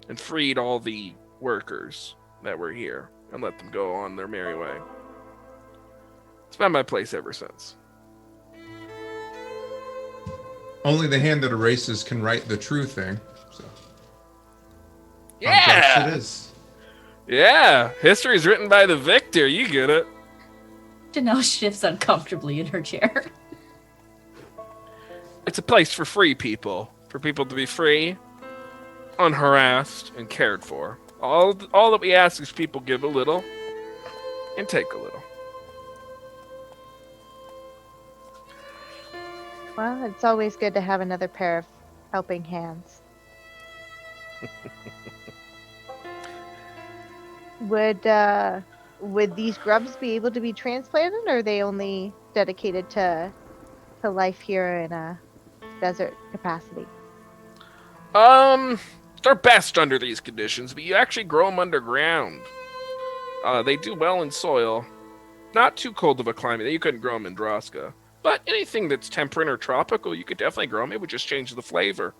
and freed all the workers that were here, and let them go on their merry way. It's been my place ever since. Only the hand that erases can write the true thing. So. Yeah! It is. Yeah! History's written by the victor, you get it. Janelle shifts uncomfortably in her chair. It's a place for free people. For people to be free, unharassed, and cared for. All that we ask is people give a little and take a little. Well, it's always good to have another pair of helping hands. Would these grubs be able to be transplanted, or are they only dedicated to life here in a desert capacity? They're best under these conditions, but you actually grow them underground. They do well in soil. Not too cold of a climate. You couldn't grow them in Droska. But anything that's temperate or tropical, you could definitely grow them. It would just change the flavor.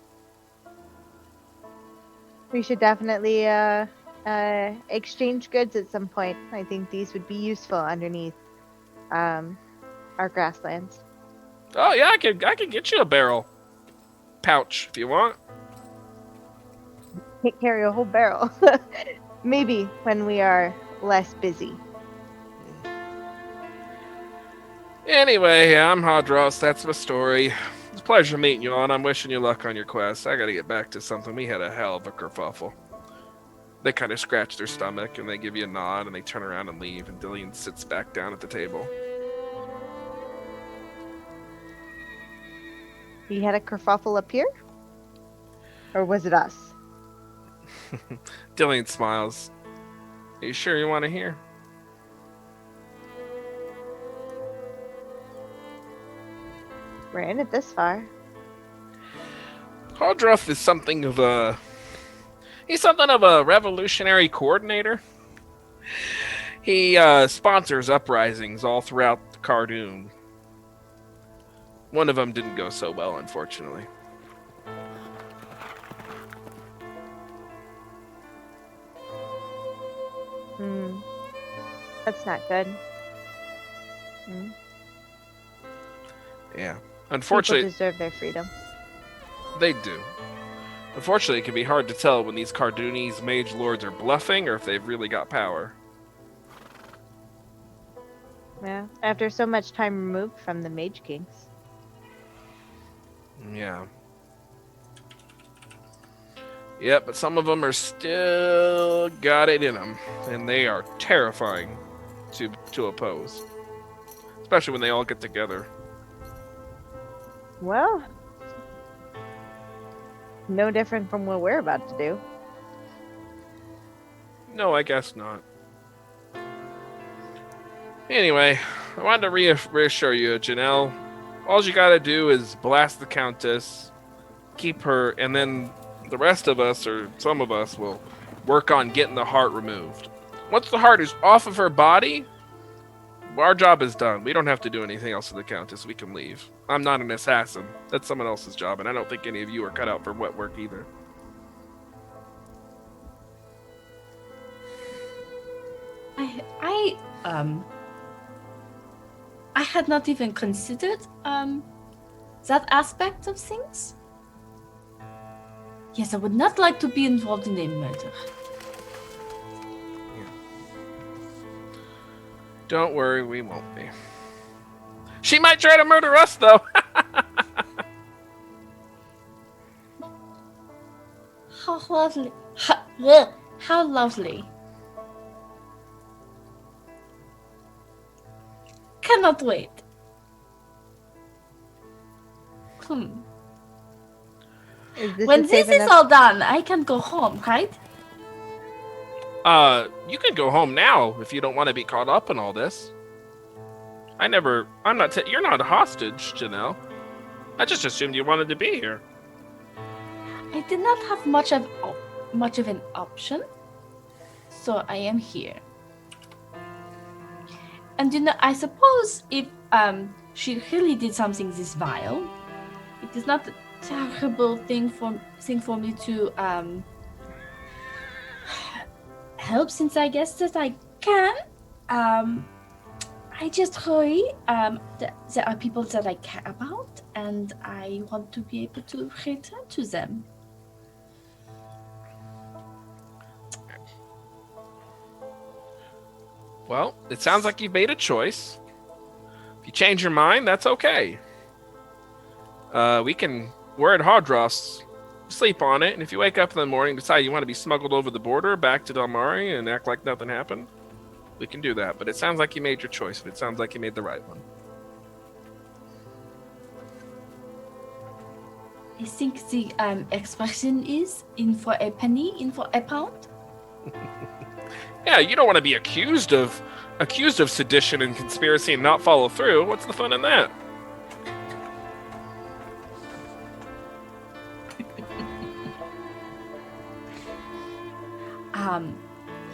We should definitely exchange goods at some point. I think these would be useful underneath our grasslands. Oh yeah, I could get you a barrel pouch if you want. Can't carry a whole barrel. Maybe when we are less busy. Anyway, I'm Hardross. That's my story. It's a pleasure meeting you all, and I'm wishing you luck on your quest. I gotta get back to something. We had a hell of a kerfuffle. They kind of scratch their stomach, and they give you a nod, and they turn around and leave, and Dillian sits back down at the table. You had a kerfuffle up here? Or was it us? Dillian smiles. Are you sure you want to hear? We're in it this far. Hardroth is something of a... He's something of a revolutionary coordinator. He sponsors uprisings all throughout Kardun. One of them didn't go so well, unfortunately. That's not good. Yeah. Unfortunately, people deserve their freedom. They do. Unfortunately, it can be hard to tell when these Kardunese mage lords are bluffing or if they've really got power. Yeah, after so much time removed from the Mage Kings. Yeah. Yep, but some of them are still got it in them, and they are terrifying to oppose, especially when they all get together. Well, no different from what we're about to do. No, I guess not. Anyway, I wanted to reassure you, Janelle. All you gotta do is blast the Countess, keep her, and then the rest of us, or some of us, will work on getting the heart removed. Once the heart is off of her body, our job is done. We don't have to do anything else to the Countess. We can leave. I'm not an assassin. That's someone else's job, and I don't think any of you are cut out for wet work either. I had not even considered that aspect of things. Yes, I would not like to be involved in a murder. Don't worry, we won't be. She might try to murder us, though. How lovely. How lovely. Cannot wait. When this is all done, I can go home, right? You can go home now if you don't want to be caught up in all this. You're not a hostage, Janelle. I just assumed you wanted to be here. I did not have much of an option, so I am here. And I suppose if she really did something this vile, it is not a terrible thing for me to help, since I guess that I can. I just worry that there are people that I care about, and I want to be able to return to them. Well, it sounds like you've made a choice. If you change your mind, that's okay. We're at Hardross. Sleep on it, and if you wake up in the morning and decide you want to be smuggled over the border back to Dalmaria and act like nothing happened, we can do that. But it sounds like you made your choice, and it sounds like you made the right one. I think the expression is in for a penny, in for a pound. Yeah, you don't want to be accused of sedition and conspiracy and not follow through. What's the fun in that?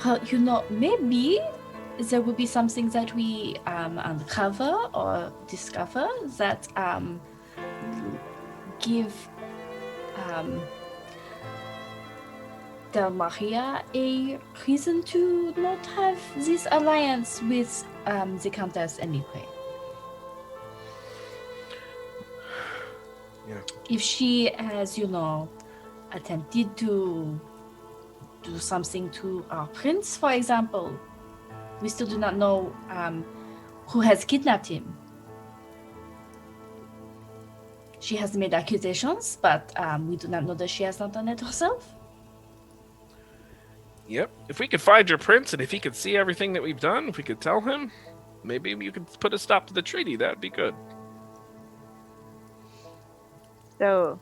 Well, maybe there will be something that we uncover or discover that give Dalmaria a reason to not have this alliance with the Countess anyway. Yeah. If she has, attempted to do something to our prince, for example, we still do not know who has kidnapped him. She has made accusations, but we do not know that she has not done it herself. Yep. If we could find your prince, and if he could see everything that we've done, if we could tell him, maybe you could put a stop to the treaty. That'd be good. So,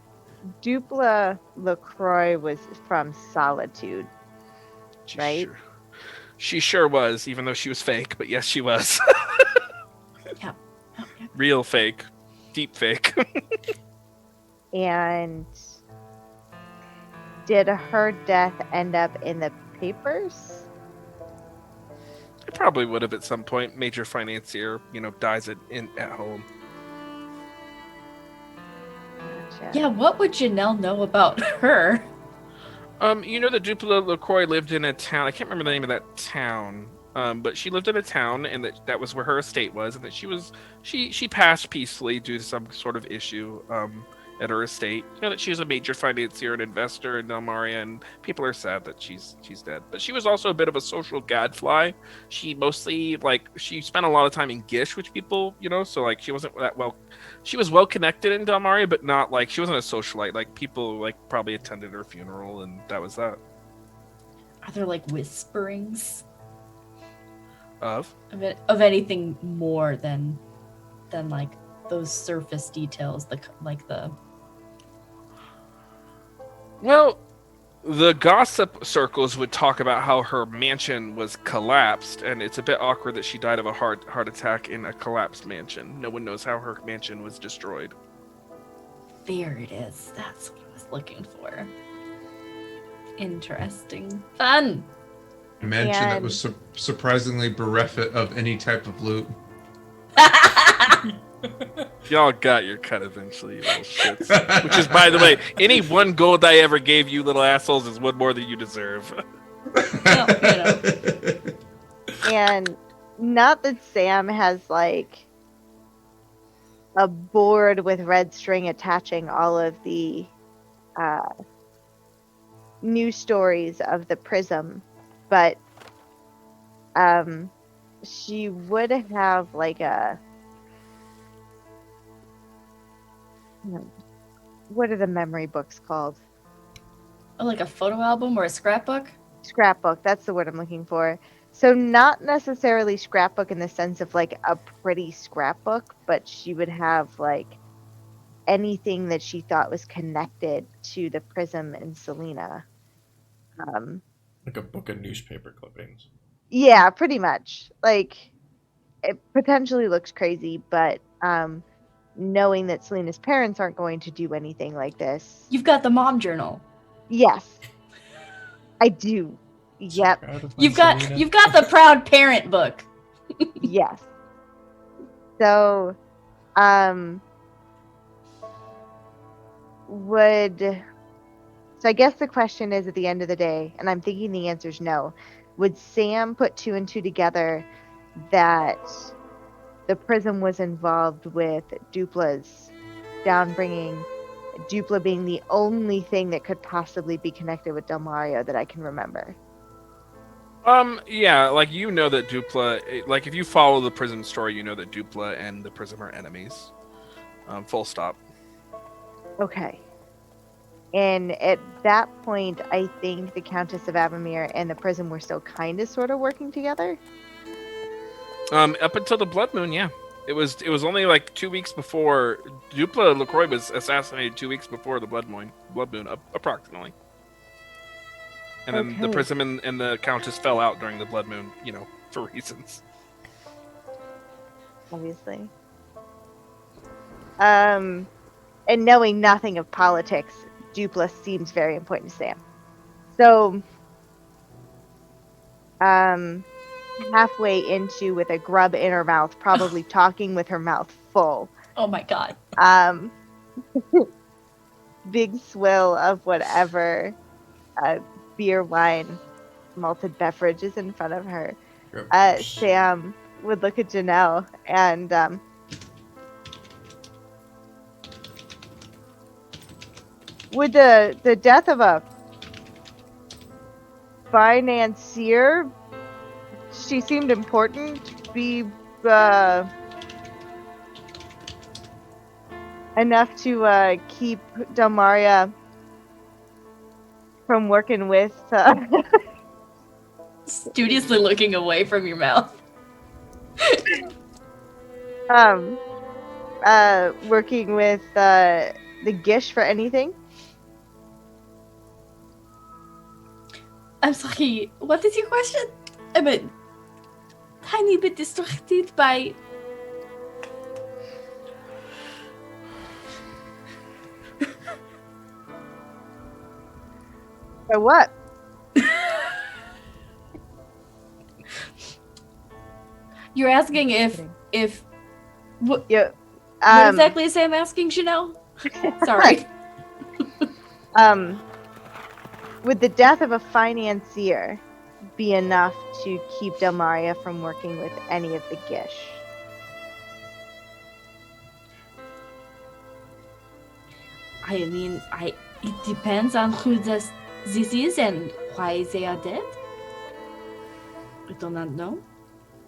Dupla LaCroix was from Solitude, right? She sure was, even though she was fake. But yes, she was. Yeah. Real fake. Deep fake. And did her death end up in the papers? It probably would have at some point. Major financier, dies at home. Gotcha. Yeah, what would Janelle know about her? That Dupla LaCroix lived in a town. I can't remember the name of that town. But she lived in a town, and that was where her estate was, and that she passed peacefully due to some sort of issue. at her estate. You know that she was a major financier and investor in Dalmaria, and people are sad that she's dead. But she was also a bit of a social gadfly. She mostly she spent a lot of time in Gish with people, so like she wasn't that well. She was well connected in Dalmaria, but not like she wasn't a socialite. Like people probably attended her funeral, and that was that. Are there like whisperings Of of anything more than like those surface details, the Well, the gossip circles would talk about how her mansion was collapsed, and it's a bit awkward that she died of a heart attack in a collapsed mansion. No one knows how her mansion was destroyed. There it is. That's what I was looking for. Interesting. Fun. A mansion that was surprisingly bereft of any type of loot. Y'all got your cut eventually, you little shits. Which is, by the way, any 1 gold I ever gave you little assholes is 1 more than you deserve. Well, And not that Sam has like a board with red string attaching all of the news stories of the prism, but she would have like a what are the memory books called? Oh, like a photo album or a scrapbook? Scrapbook, that's the word I'm looking for. So not necessarily scrapbook in the sense of like a pretty scrapbook, but she would have like anything that she thought was connected to the prism in Selena. Like a book of newspaper clippings. Yeah, pretty much. Like, it potentially looks crazy, but knowing that Selena's parents aren't going to do anything like this. You've got the mom journal. Yes, I do. Yep. You've got the proud parent book. Yes. So, so I guess the question is at the end of the day, and I'm thinking the answer is no. Would Sam put 2 and 2 together that the prism was involved with Dupla's downbringing, Dupla being the only thing that could possibly be connected with Dalmaria that I can remember? Yeah, like that Dupla, like if you follow the prism story, you know that Dupla and the prism are enemies. Full stop. Okay. And at that point, I think the Countess of Avamere and the prism were still kind of sort of working together. Up until the Blood Moon, yeah. It was only like 2 weeks before Dupla LaCroix was assassinated. 2 weeks before the Blood Moon, approximately. And then the prism and the Countess fell out during the Blood Moon, for reasons. Obviously. And knowing nothing of politics, Dupla seems very important to Sam. So, halfway into, with a grub in her mouth, probably talking with her mouth full. Oh my god. Big swill of whatever beer, wine, malted beverage is in front of her. Sam would look at Janelle and would the death of a financier, she seemed important, be enough to keep Dalmaria from working with Studiously looking away from your mouth. working with the Gish for anything? I'm sorry, what is your question? I'm a tiny bit distracted by... By what? You're asking if what, Yeah. what exactly is Sam asking, Chanel? Sorry. Would the death of a financier be enough to keep Dalmaria from working with any of the Gish? I mean, it depends on who this is and why they are dead. I do not know.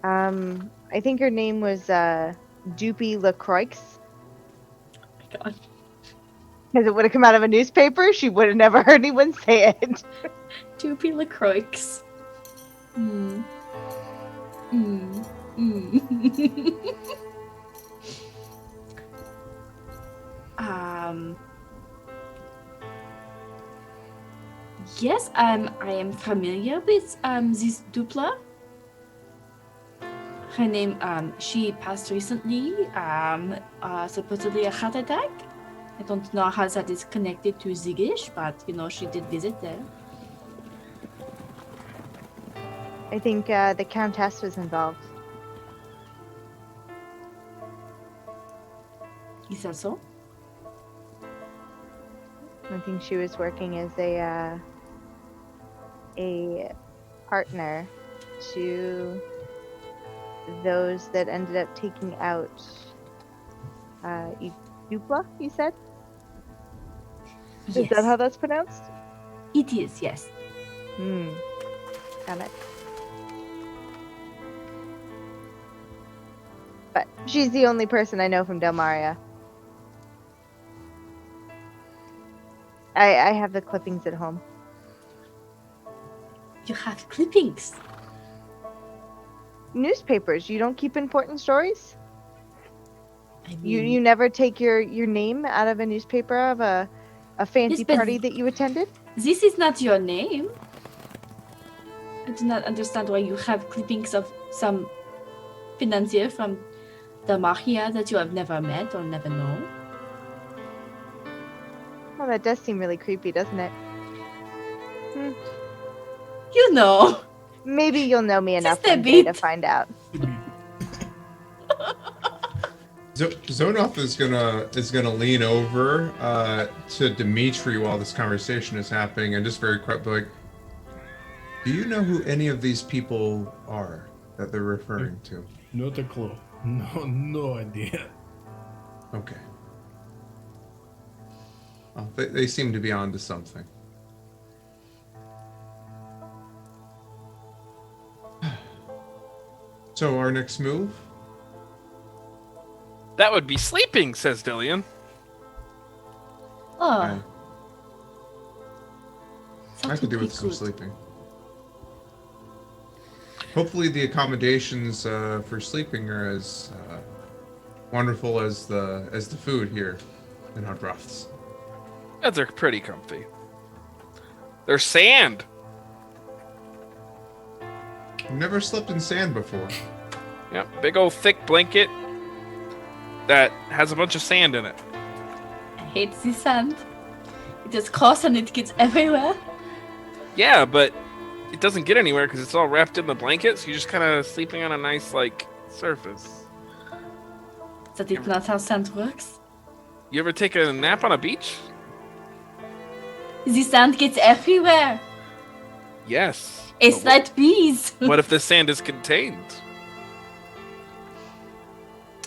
I think her name was Dupy LaCroix. God. Because it would have come out of a newspaper, she would have never heard anyone say it. Dupy LaCroix. Hmm. Hmm. Hmm. Yes, I am familiar with this Dupla. Her name, she passed recently, supposedly a heart attack. I don't know how that is connected to Zigish, but she did visit there. I think the Countess was involved. Is that so? I think she was working as a partner to those that ended up taking out Dupla, you said? Yes. Is that how that's pronounced? It is, yes. Got it. But she's the only person I know from Dalmaria. I have the clippings at home. You have clippings. Newspapers. You don't keep important stories? I mean, You never take your name out of a newspaper of a fancy Yes, but- party that you attended? this is not your name. I do not understand why you have clippings of some financier from Dalmaria that you have never met or never known. Well, that does seem really creepy, doesn't it? You know. Maybe you'll know me enough Just a one day to bit. find out. Zonoth is gonna lean over to Dimitri while this conversation is happening and just very quickly like, do you know who any of these people are that they're referring to? Not a clue. No idea. Okay. Well, they seem to be onto something. So our next move? That would be sleeping, says Dillian. Oh, I that could do would be with some good. sleeping. Hopefully the accommodations for sleeping are as wonderful as the food here in Hardroths. Yeah, they're pretty comfy. They're sand. I've never slept in sand before. Yep, big old thick blanket that has a bunch of sand in it. I hate the sand. It is coarse and it gets everywhere. Yeah, but it doesn't get anywhere because it's all wrapped in the blanket, so you're just kind of sleeping on a nice, surface. That is not how sand works. You ever take a nap on a beach? The sand gets everywhere. Yes. It's But like bees. what if the sand is contained?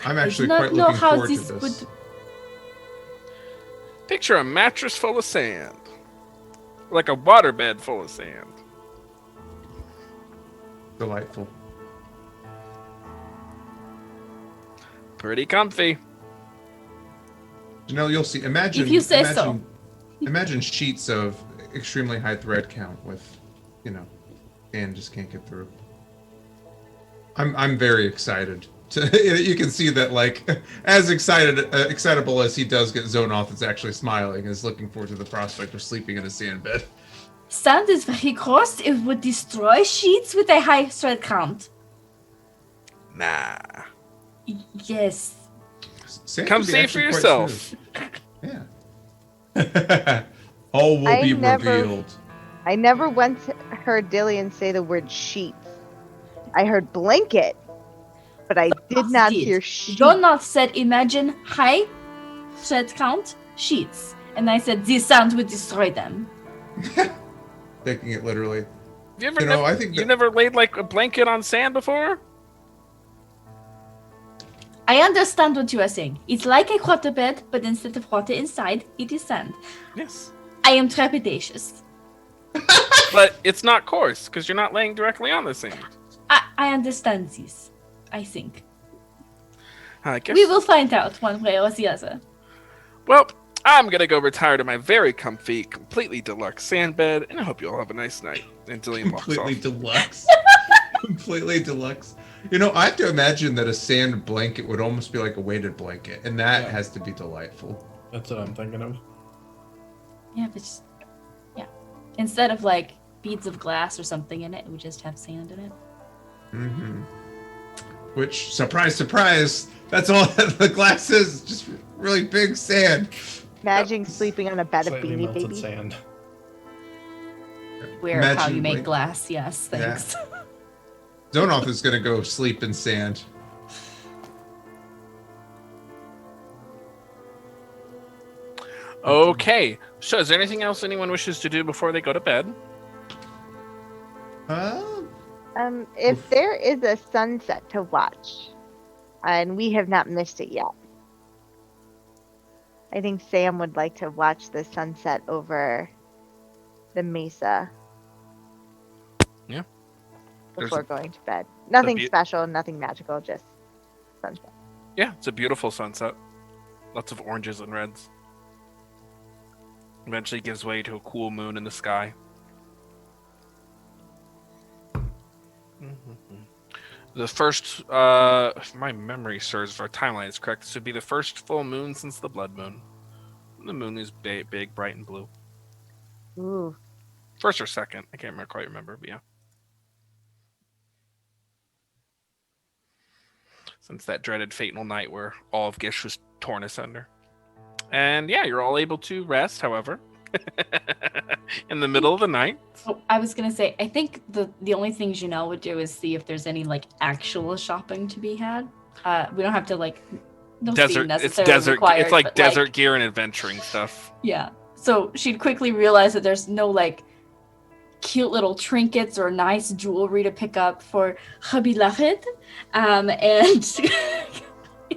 I'm I do actually not quite know looking how forward to this this. would. Picture a mattress full of sand. Like a waterbed full of sand. Delightful. Pretty comfy. Janelle, you'll see. Imagine If you say so. Imagine sheets of extremely high thread count with, and just can't get through. I'm very excited. You can see that, as excitable as he does get Zonoth, is actually smiling, is looking forward to the prospect of sleeping in a sand bed. Sand is very coarse. It would destroy sheets with a high thread count. Nah. Yes. Sand Come can be see it actually for quite yourself. smooth. Yeah. All will be revealed. I never once heard Dillian say the word sheets. I heard blanket, but I did not hear sheet. Jonath said, imagine high thread count sheets. And I said, this sand would destroy them. Taking it literally. You ever I think you never laid a blanket on sand before? I understand what you are saying. It's like a waterbed, but instead of water inside, it is sand. Yes. I am trepidatious. But it's not coarse because you're not laying directly on the sand. I understand this. I think. I guess. We will find out one way or the other. Well, I'm gonna go retire to my very comfy, completely deluxe sand bed, and I hope you all have a nice night. And Dillian walks off. Completely deluxe. Completely deluxe. You know, I have to imagine that a sand blanket would almost be like a weighted blanket, and that has to be delightful. That's what I'm thinking of. Yeah, but just, yeah. Instead of like beads of glass or something in it, we just have sand in it. Mm-hmm. Which, surprise, surprise, that's all the glass is. Just really big sand. Imagine sleeping on a bed of Slightly Beanie melted Babies. sand. Where how Imagine, you make like- glass? Yes, thanks. Zonoff is gonna go sleep in sand. Okay. So, is there anything else anyone wishes to do before they go to bed? If Oof. there is a sunset to watch, and we have not missed it yet, I think Sam would like to watch the sunset over the mesa. Yeah. There's Before going to bed. Nothing beau- special, nothing magical, just sunset. Yeah, it's a beautiful sunset. Lots of oranges and reds. Eventually gives way to a cool moon in the sky. The first, if my memory serves, if our timeline is correct, this would be the first full moon since the blood moon. The moon is big, bright, and blue. Ooh. First or second, I can't quite remember, but yeah. Since that dreaded fatal night where all of Gish was torn asunder. And yeah, you're all able to rest, however, in the middle of the night. Oh, I was gonna say, I think the only thing Janelle would do is see if there's any like actual shopping to be had. We don't have to like no scene Desert, it's necessarily desert, required, it's like but, desert gear and adventuring stuff. Yeah. So she'd quickly realize that there's no like cute little trinkets or nice jewelry to pick up for hubby Lafid, and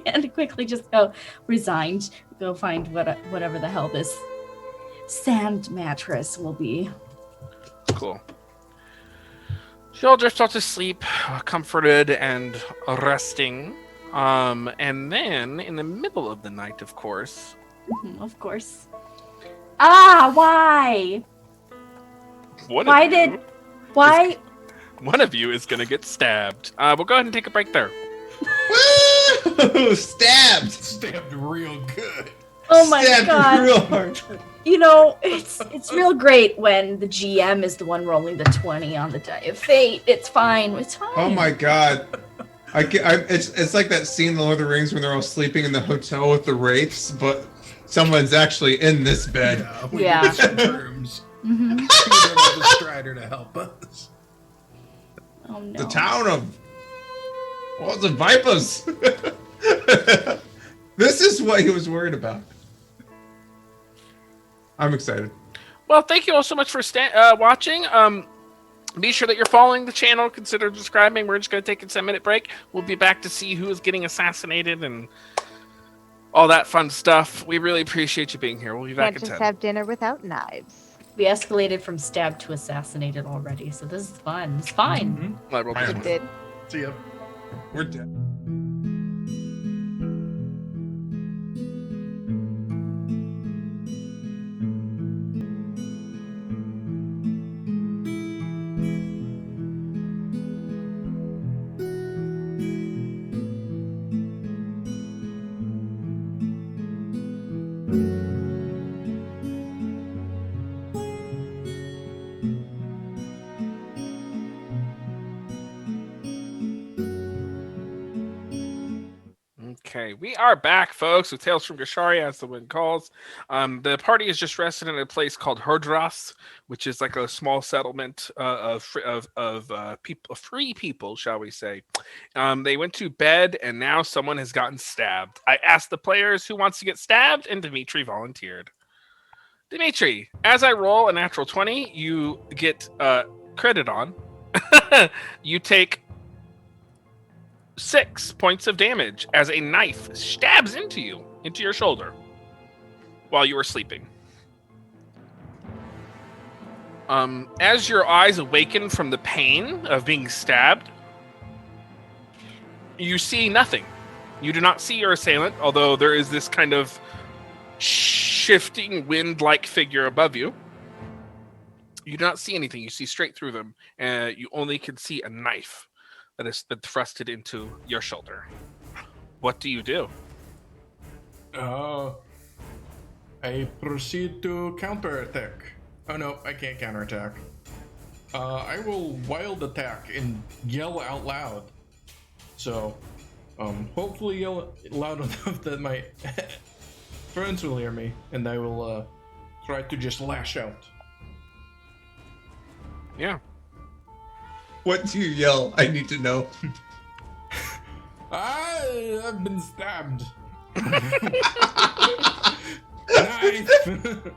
and quickly just go resigned, go find whatever the hell this sand mattress will be. Cool. She all drifts off to sleep, comforted and resting. And then in the middle of the night, of course. Of course. Ah, why? One of you is gonna get stabbed. We'll go ahead and take a break there. Woo! Stabbed! Stabbed real good. Oh my Stabbed god. real hard. You know, it's real great when the GM is the one rolling the 20 on the die of fate. It's fine. It's fine. Oh my god. It's like that scene in The Lord of the Rings when they're all sleeping in the hotel with the wraiths, but someone's actually in this bed. We Yeah. need some terms. Mhm. We don't have the Strider to help us. Oh no. The town of all the vipers. This is what he was worried about. I'm excited. Well, thank you all so much for watching. Be sure that you're following the channel. Consider subscribing. We're just going to take a 10-minute break. We'll be back to see who is getting assassinated and all that fun stuff. We really appreciate you being here. We'll be back Can't in just 10. have dinner without knives. We escalated from stabbed to assassinated already, so this is fun. It's fine. I rolled this It one. did. See ya. We're dead. Okay, we are back, folks, with Tales from Gashari, as the wind calls. The party is just resting in a place called Herdras, which is like a small settlement of free people, shall we say. They went to bed, and now someone has gotten stabbed. I asked the players who wants to get stabbed, and Dimitri volunteered. Dimitri, as I roll a natural 20, you get credit on. You take 6 points of damage as a knife stabs into your shoulder, while you are sleeping. As your eyes awaken from the pain of being stabbed, you see nothing. You do not see your assailant, although there is this kind of shifting wind-like figure above you. You do not see anything. You see straight through them. You only can see a knife that has been thrusted into your shoulder. What do you do? I proceed to counterattack. Oh no, I can't counterattack. I will wild attack and yell out loud. So, hopefully yell loud enough that my friends will hear me, and I will try to just lash out. Yeah. What do you yell? I need to know. I've been stabbed. Knife.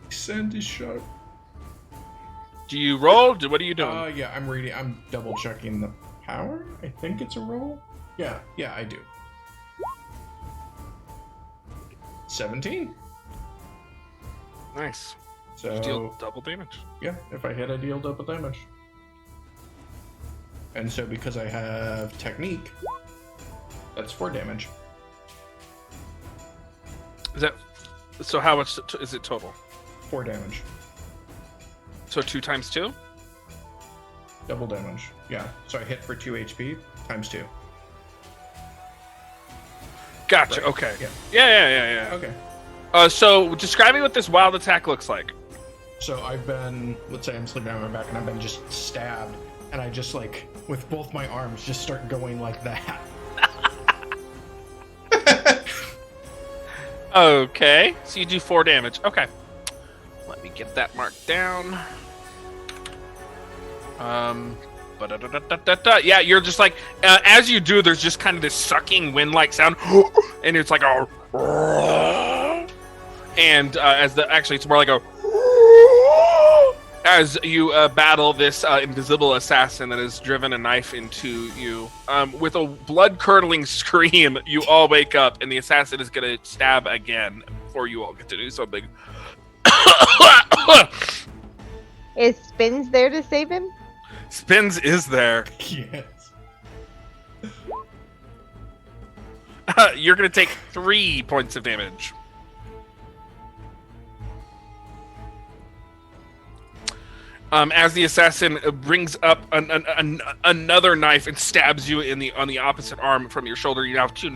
Sand is sharp. Do you roll? What are you doing? Yeah, I'm reading. I'm double checking the power. I think it's a roll. Yeah, I do. 17. Nice. So You deal double damage. yeah, if I hit, I deal double damage. And so because I have technique, that's 4 damage. Is that so? How much is it total? 4 damage. So 2 times 2? Double damage. Yeah. So I hit for 2 HP times 2. Gotcha. Right. Okay. Yeah. Yeah. Okay. So describe me what this wild attack looks like. So I've been, let's say I'm sleeping on my back and I've been just stabbed, and I just like, with both my arms, just start going like that. Okay. So you do 4 damage. Okay. Let me get that marked down. Yeah, you're just like, as you do, there's just kind of this sucking wind-like sound, and it's like a, and actually it's more like a, as you battle this invisible assassin that has driven a knife into you. With a blood-curdling scream, you all wake up, and the assassin is going to stab again before you all get to do something. Is Spins there to save him? Spins is there. Yes. You're going to take 3 points of damage. As the assassin brings up another knife and stabs you on the opposite arm from your shoulder, you now have 2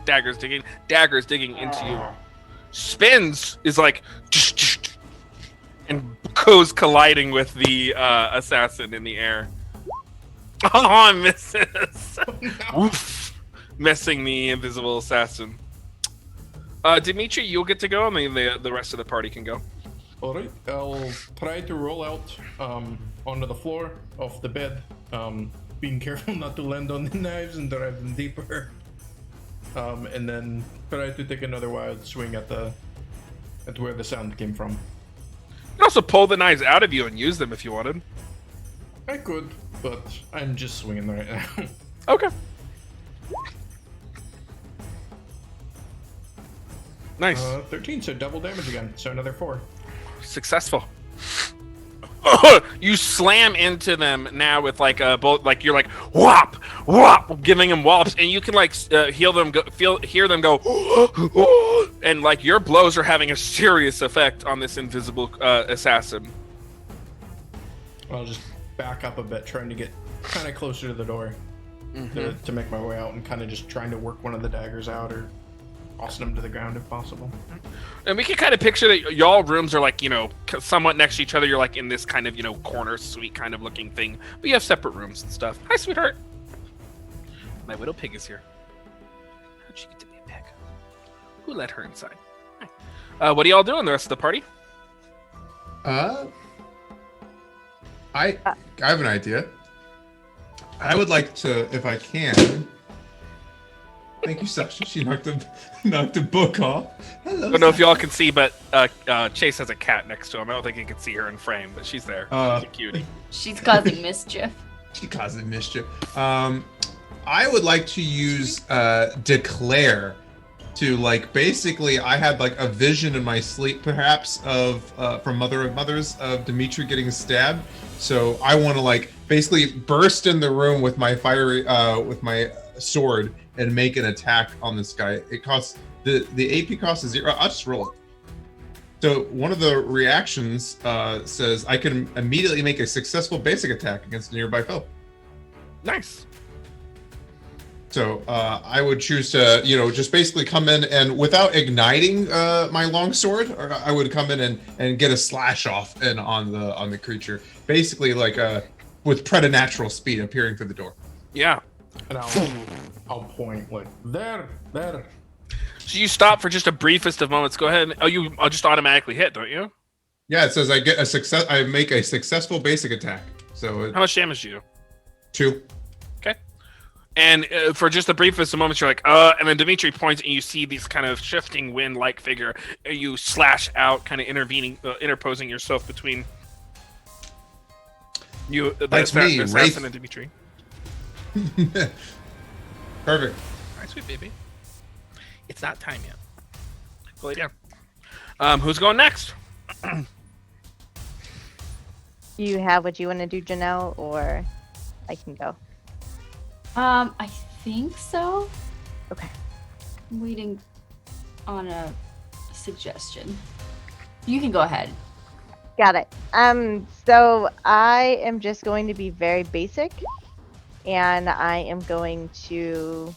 daggers digging into you. Spins is like and goes colliding with the assassin in the air. Oh, misses. Oof. Missing the invisible assassin. Dimitri, you'll get to go, and the rest of the party can go. Alright, I'll try to roll out onto the floor of the bed, being careful not to land on the knives and drive them deeper. And then try to take another wild swing at where the sound came from. You can also pull the knives out of you and use them if you wanted. I could, but I'm just swinging right now. Okay. Nice. 13, so double damage again, so another 4. Successful. You slam into them now with like a bolt, like you're like whop whop, giving them whops, and you can like hear them go, and like your blows are having a serious effect on this invisible assassin. I'll just back up a bit, trying to get kind of closer to the door to make my way out, and kind of just trying to work one of the daggers out or tossing them to the ground if possible. And we can kind of picture that y'all rooms are like, somewhat next to each other. You're like in this kind of, corner suite kind of looking thing. But you have separate rooms and stuff. Hi, sweetheart. My widow pig is here. How'd she get to be a pig? Who let her inside? Hi. What are y'all doing the rest of the party? I have an idea. I would like to, if I can. Thank you, Sasha. She knocked the book off. Hello. I don't know if y'all can see, but Chase has a cat next to him. I don't think he can see her in frame, but she's there. She's a cutie. She's causing mischief. She causing mischief. I would like to use declare to like basically I had like a vision in my sleep perhaps of from Mother of Mothers of Dimitri getting stabbed. So I want to like basically burst in the room with my fiery with my sword and make an attack on this guy. It costs the AP cost is 0. I'll just roll it. So one of the reactions says I can immediately make a successful basic attack against a nearby foe. Nice. So I would choose to, just basically come in and without igniting my longsword, I would come in and get a slash off in on the creature, basically like with preternatural speed appearing through the door. Yeah. And I'll point like there. So you stop for just a briefest of moments. Go ahead. I'll just automatically hit, don't you? Yeah, it says I get a success. I make a successful basic attack. So How much damage do you do? 2. Okay. And for just the briefest of moments, you're like, and then Dimitri points and you see this kind of shifting wind-like figure. You slash out, kind of interposing yourself between you, the assassin, and Dimitri. Perfect. All right, sweet baby. It's not time yet. Go lay down. Who's going next? Do you have what you want to do, Janelle, or I can go? I think so. Okay. I'm waiting on a suggestion. You can go ahead. Got it. So I am just going to be very basic, and I am going to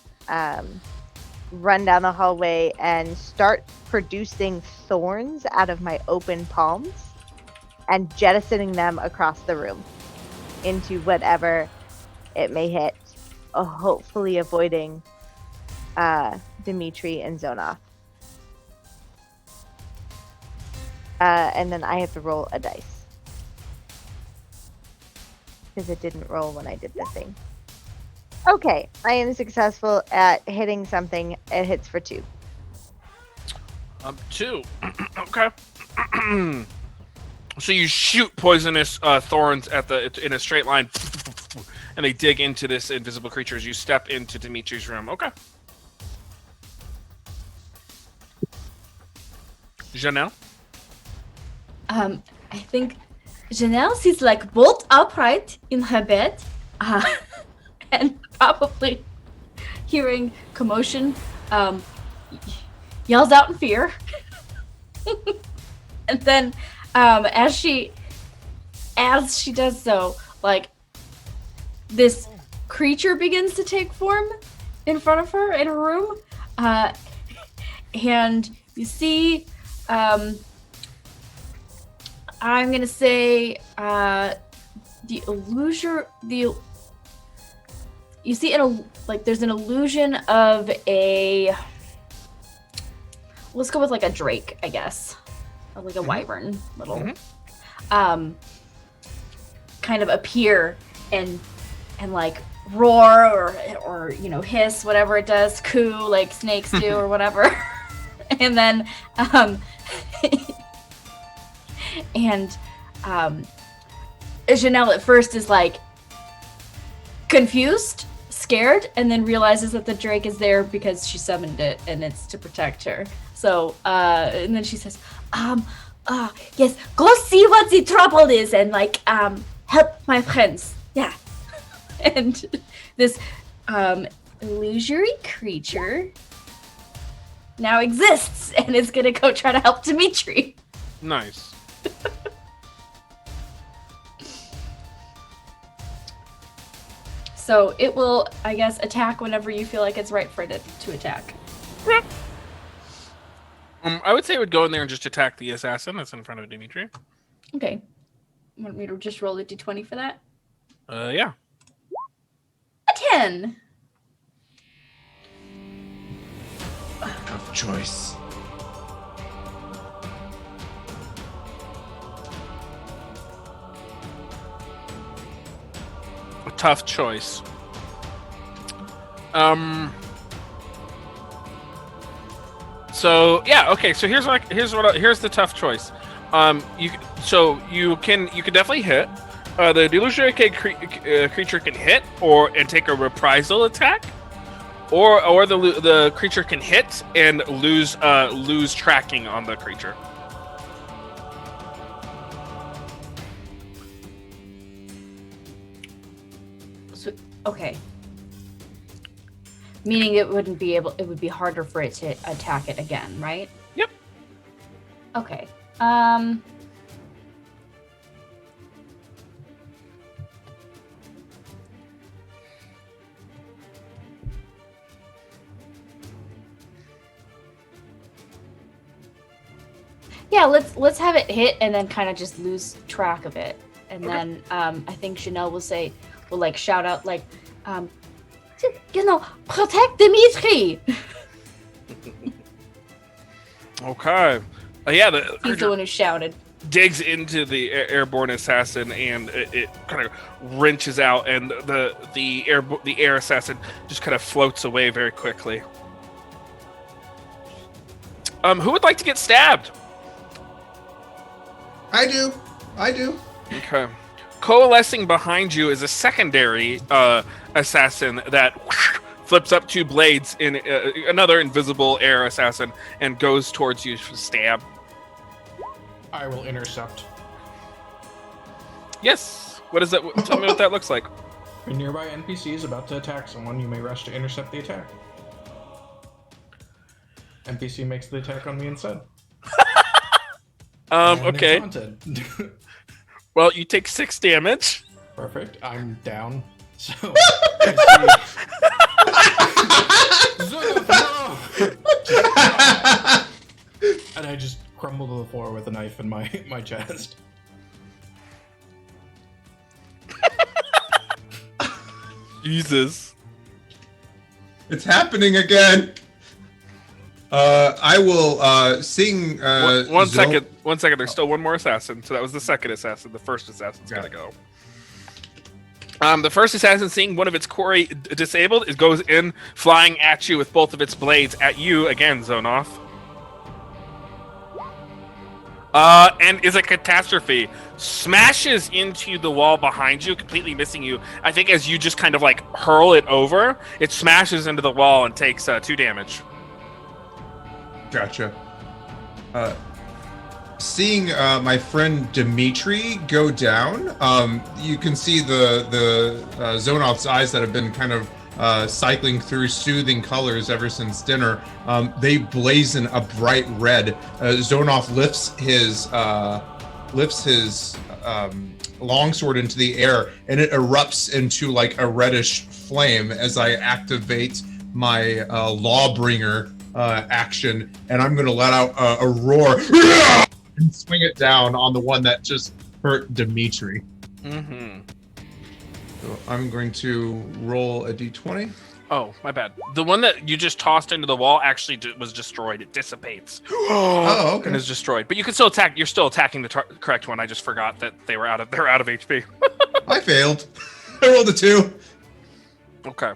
run down the hallway and start producing thorns out of my open palms and jettisoning them across the room into whatever it may hit, hopefully avoiding Dimitri and Zonov. And then I have to roll a dice because it didn't roll when I did the thing. Okay, I am successful at hitting something. It hits for 2. 2. Okay. So you shoot poisonous thorns in a straight line, and they dig into this invisible creature as you step into Dimitri's room. Okay. Janelle? I think Janelle is like bolt upright in her bed, and probably hearing commotion, yells out in fear. And then as she does so, like this creature begins to take form in front of her in her room, and you see I'm gonna say the illusion. You see there's an illusion of a. Let's go with like a drake, I guess, or like a wyvern, little, kind of appear and like roar or hiss, whatever it does, coo like snakes do or whatever, and then Janelle at first is like confused, scared, and then realizes that the drake is there because she summoned it and it's to protect her. So and then she says, yes, go see what the trouble is and like help my friends. Yeah. And this illusory creature now exists and is gonna go try to help Dimitri. Nice. So it will, I guess, attack whenever you feel like it's right for it to attack. I would say it would go in there and just attack the assassin that's in front of Dimitri. Okay. Want me to just roll a d20 for that? Yeah. A 10. Tough choice. A tough choice. So yeah, okay. So here's the tough choice. You can definitely hit. The illusionary creature can hit and take a reprisal attack, or the creature can hit and lose tracking on the creature. So, okay. Meaning it would be harder for it to attack it again, right? Yep. Okay. Yeah, let's have it hit and then kind of just lose track of it, and then I think Chanel will shout out protect Dimitri. Okay. Yeah, the He's the creature one who shouted. digs into the airborne assassin, and it kind of wrenches out, and the air assassin just kind of floats away very quickly. Who would like to get stabbed? I do. Okay. Coalescing behind you is a secondary assassin that flips up 2 blades in another invisible air assassin and goes towards you to stab. I will intercept. Yes. What is that? Tell me what that looks like. A nearby NPC is about to attack someone. You may rush to intercept the attack. NPC makes the attack on me instead. And Okay. it's haunted. Well, you take 6 damage. Perfect. I'm down. So. And I just crumble to the floor with a knife in my chest. Jesus. It's happening again. I will sing. One second. There's still one more assassin. So that was the second assassin. The first assassin's gotta go. The first assassin, seeing one of its quarry disabled, it goes in, flying at you with both of its blades at you again, Zonoff. And is a catastrophe. Smashes into the wall behind you, completely missing you. I think as you just kind of hurl it over, it smashes into the wall and takes 2 damage. Gotcha. Seeing my friend Dimitri go down, you can see the Zonoff's eyes that have been kind of cycling through soothing colors ever since dinner. They blazon a bright red. Zonoff lifts his longsword into the air, and it erupts into a reddish flame as I activate my Lawbringer action, and I'm going to let out a roar and swing it down on the one that just hurt Dimitri. Mm-hmm. So I'm going to roll a d20. Oh, my bad. The one that you just tossed into the wall actually was destroyed. It dissipates. Oh, okay. And is destroyed. But you can still attack. You're still attacking the correct one. I just forgot that they're out of HP. I failed. I rolled a 2. Okay.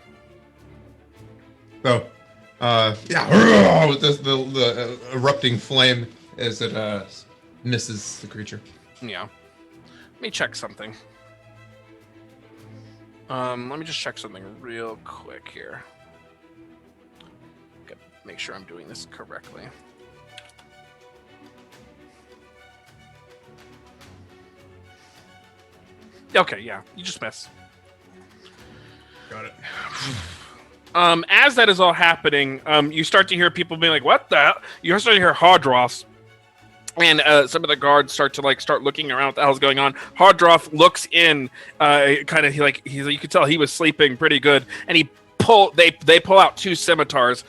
So, yeah, with the erupting flame as it misses the creature. Yeah. Let me check something. Let me just check something real quick here. Okay, make sure I'm doing this correctly. Okay, yeah, you just miss. Got it. As that is all happening, you start to hear people being like, "What the hell?" You start to hear Hardroth, and some of the guards start looking around what the hell's going on. Hardroth looks in, kind of you could tell he was sleeping pretty good, and they pull out 2 scimitars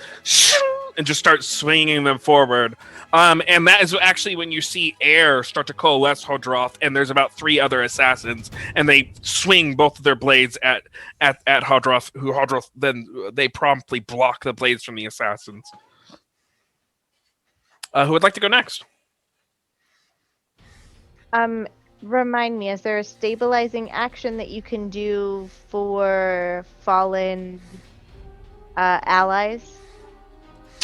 and just start swinging them forward. And that is actually when you see air start to coalesce Hardroth, and there's about 3 other assassins, and they swing both of their blades at Hardroth, then they promptly block the blades from the assassins. Who would like to go next? Remind me, is there a stabilizing action that you can do for fallen allies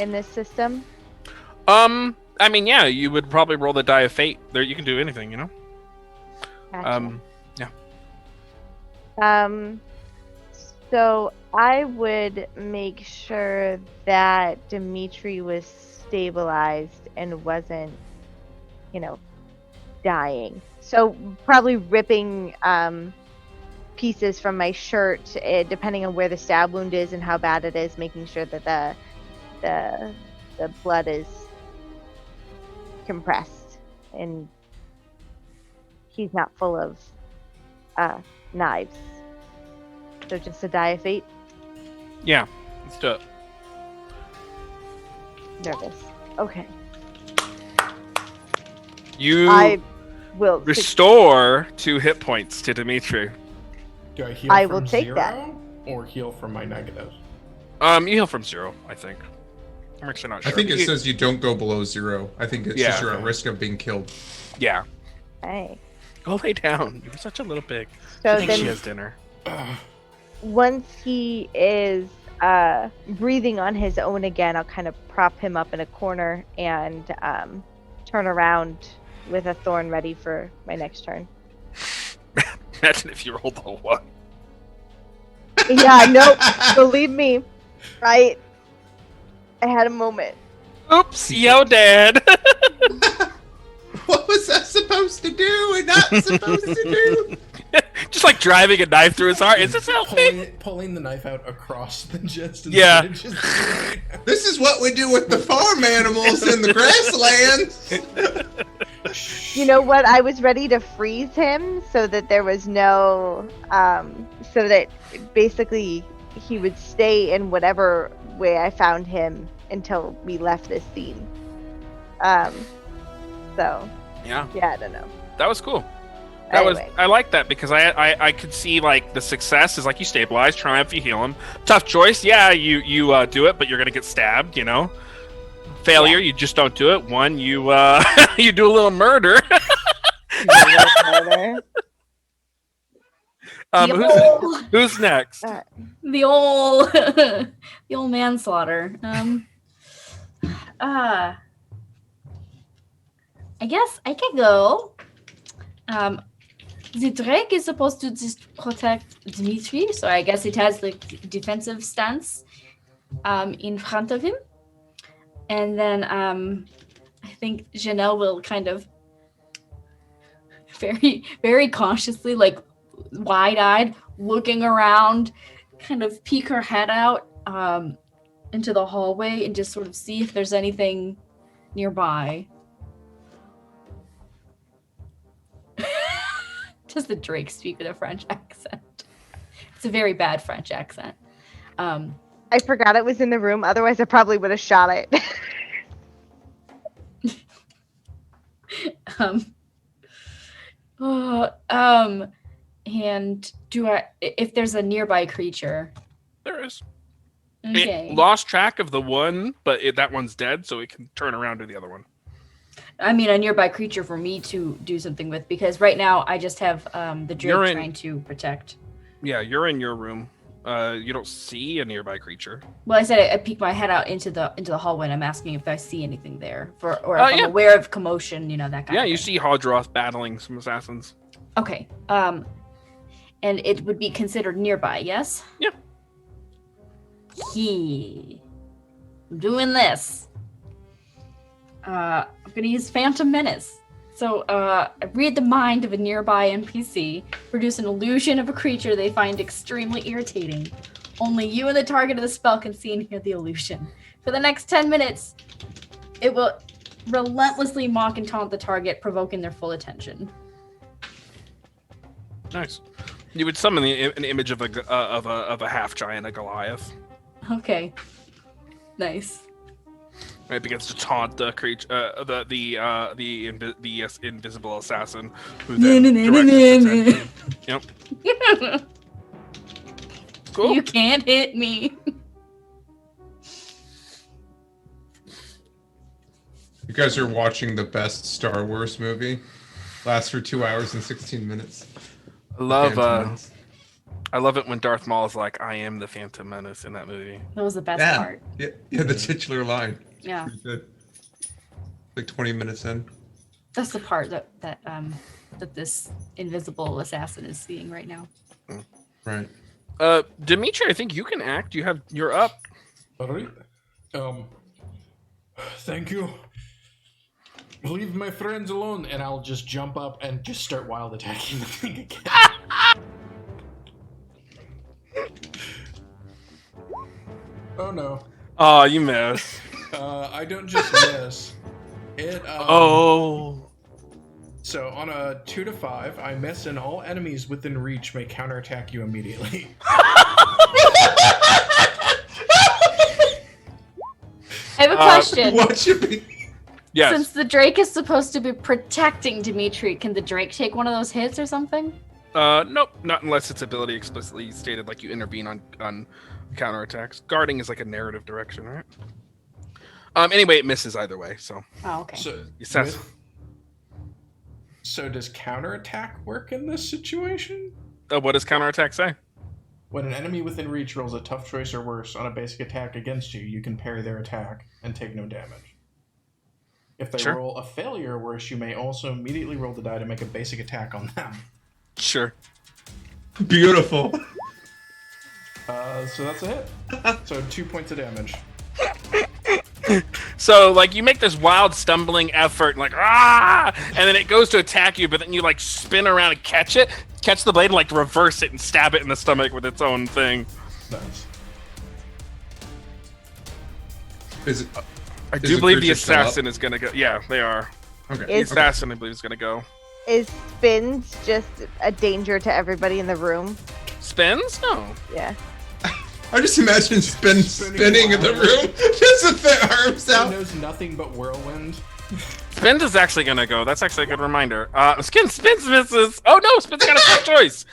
in this system? I mean, yeah, you would probably roll the die of fate. There, you can do anything, you know. Gotcha. Yeah. Um, so I would make sure that Dimitri was stabilized and wasn't, dying. So probably ripping pieces from my shirt, depending on where the stab wound is and how bad it is, making sure that the blood is compressed and he's not full of knives. So just a die of fate. Yeah, let's do it. Nervous. Okay. You I will. restore 2 hit points to Dimitri. Do I heal I from will take 0 that. or heal from my negatives? You heal from 0, I think. I'm actually not sure. I think it says you don't go below 0. I think it's just you're at risk of being killed. Yeah. Hey. Go lay down. You're such a little pig. So I think she then, has dinner. once he is breathing on his own again, I'll kind of prop him up in a corner and turn around with a thorn ready for my next turn. Imagine if you rolled a 1. Yeah, nope. Believe me, I had a moment. Oops, yo, Dad. What was that supposed to do and not supposed to do? Just like driving a knife through his heart. Is this helping? Pulling the knife out across the chest. And Yeah. This is what we do with the farm animals in the grasslands. You know what? I was ready to freeze him so that there was no, so that basically he would stay in whatever way I found him until we left this scene. So Yeah, I don't know. that was cool. That Anyway. was I like that because I could see like the success is like you stabilize, triumph, you heal him. Tough choice, yeah, you do it, but you're gonna get stabbed, Failure, you just don't do it. 1, you you do a little murder. Who's next? The old the old manslaughter. I guess I can go. The Drake is supposed to just protect Dmitri, so I guess it has like defensive stance in front of him. And then I think Janelle will kind of very, very cautiously, like wide-eyed, looking around, kind of peek her head out into the hallway and just sort of see if there's anything nearby. Does the Drake speak with a French accent? It's a very bad French accent. I forgot it was in the room. Otherwise, I probably would have shot it. And if there's a nearby creature? There is. Okay. It lost track of the one, but that one's dead, so it can turn around to the other one. I mean, a nearby creature for me to do something with, because right now I just have the Drake trying to protect. Yeah, you're in your room. You don't see a nearby creature. Well, I said I peek my head out into the hallway, and I'm asking if I see anything there, or if I'm yeah. aware of commotion, that kind of thing. Yeah, you see Hodroth battling some assassins. Okay. And it would be considered nearby, yes? Yeah. I'm doing this. I'm gonna use Phantom Menace. So, read the mind of a nearby NPC, produce an illusion of a creature they find extremely irritating. Only you and the target of the spell can see and hear the illusion. For the next 10 minutes, it will relentlessly mock and taunt the target, provoking their full attention. Nice. You would summon an image of a half giant, a Goliath. Okay. Nice. It begins to taunt the creature, the invisible assassin, who then directs its attention. Yep. Cool. You can't hit me. You guys are watching the best Star Wars movie. Lasts for 2 hours and 16 minutes. I love it when Darth Maul is like, "I am the Phantom Menace" in that movie. That was the best part. Yeah, the titular line. Yeah. Pretty good. Like 20 minutes in. That's the part that this invisible assassin is seeing right now. Right. Dimitri, I think you can act. You're up. All right. Thank you. Leave my friends alone, and I'll just jump up and just start wild attacking the thing again. Oh no. Oh, you missed. I don't just miss. It. Oh. So on a 2 to 5, I miss, and all enemies within reach may counterattack you immediately. I have a question. What should be? Yes. Since the Drake is supposed to be protecting Dimitri, can the Drake take one of those hits or something? Nope, not unless its ability explicitly stated, like you intervene on counterattacks. Guarding is like a narrative direction, right? Anyway, it misses either way. So. Oh, okay. So does counterattack work in this situation? What does counterattack say? When an enemy within reach rolls a tough choice or worse on a basic attack against you, you can parry their attack and take no damage. If they roll a failure or worse, you may also immediately roll the die to make a basic attack on them. Sure. Beautiful. So that's a hit. So 2 points of damage. So, like, you make this wild stumbling effort, like, and then it goes to attack you, but then you, like, spin around and catch the blade, and, like, reverse it and stab it in the stomach with its own thing. Nice. Is it? I do believe the assassin is going to go. Yeah, they are. Okay. The assassin, I believe, is going to go. Is Spins just a danger to everybody in the room? Spins? No. Yeah. I just imagine spinning in the room, just with their arms He out. knows nothing but whirlwind. Spins is actually going to go. That's actually a good reminder. Spins misses. Oh, no, Spins got a tough choice.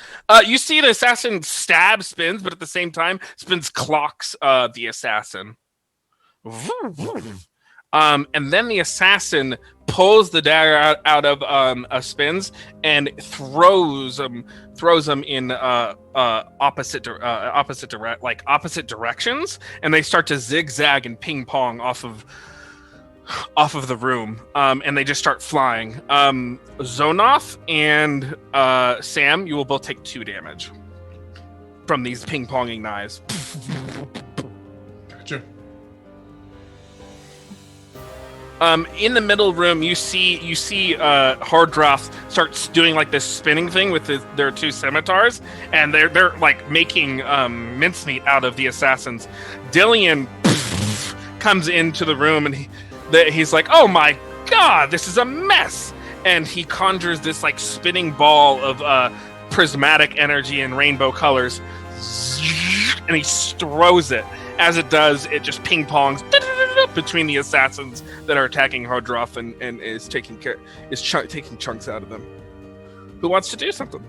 You see the assassin stab Spins, but at the same time, Spins clocks the assassin. And then the assassin pulls the dagger out of Spins and throws him in opposite directions, and they start to zigzag and ping pong off of the room, and they just start flying. Zonoth and Sam, you will both take 2 damage from these ping ponging knives. Gotcha. In the middle room, you see Hardroth starts doing like this spinning thing with their 2 scimitars, and they're like making mincemeat out of the assassins. Dillian comes into the room, and he's like, "Oh my god, this is a mess!" And he conjures this like spinning ball of prismatic energy and rainbow colors, and he throws it. As it does, it just ping pongs between the assassins that are attacking Hardroth and is taking chunks out of them. Who wants to do something?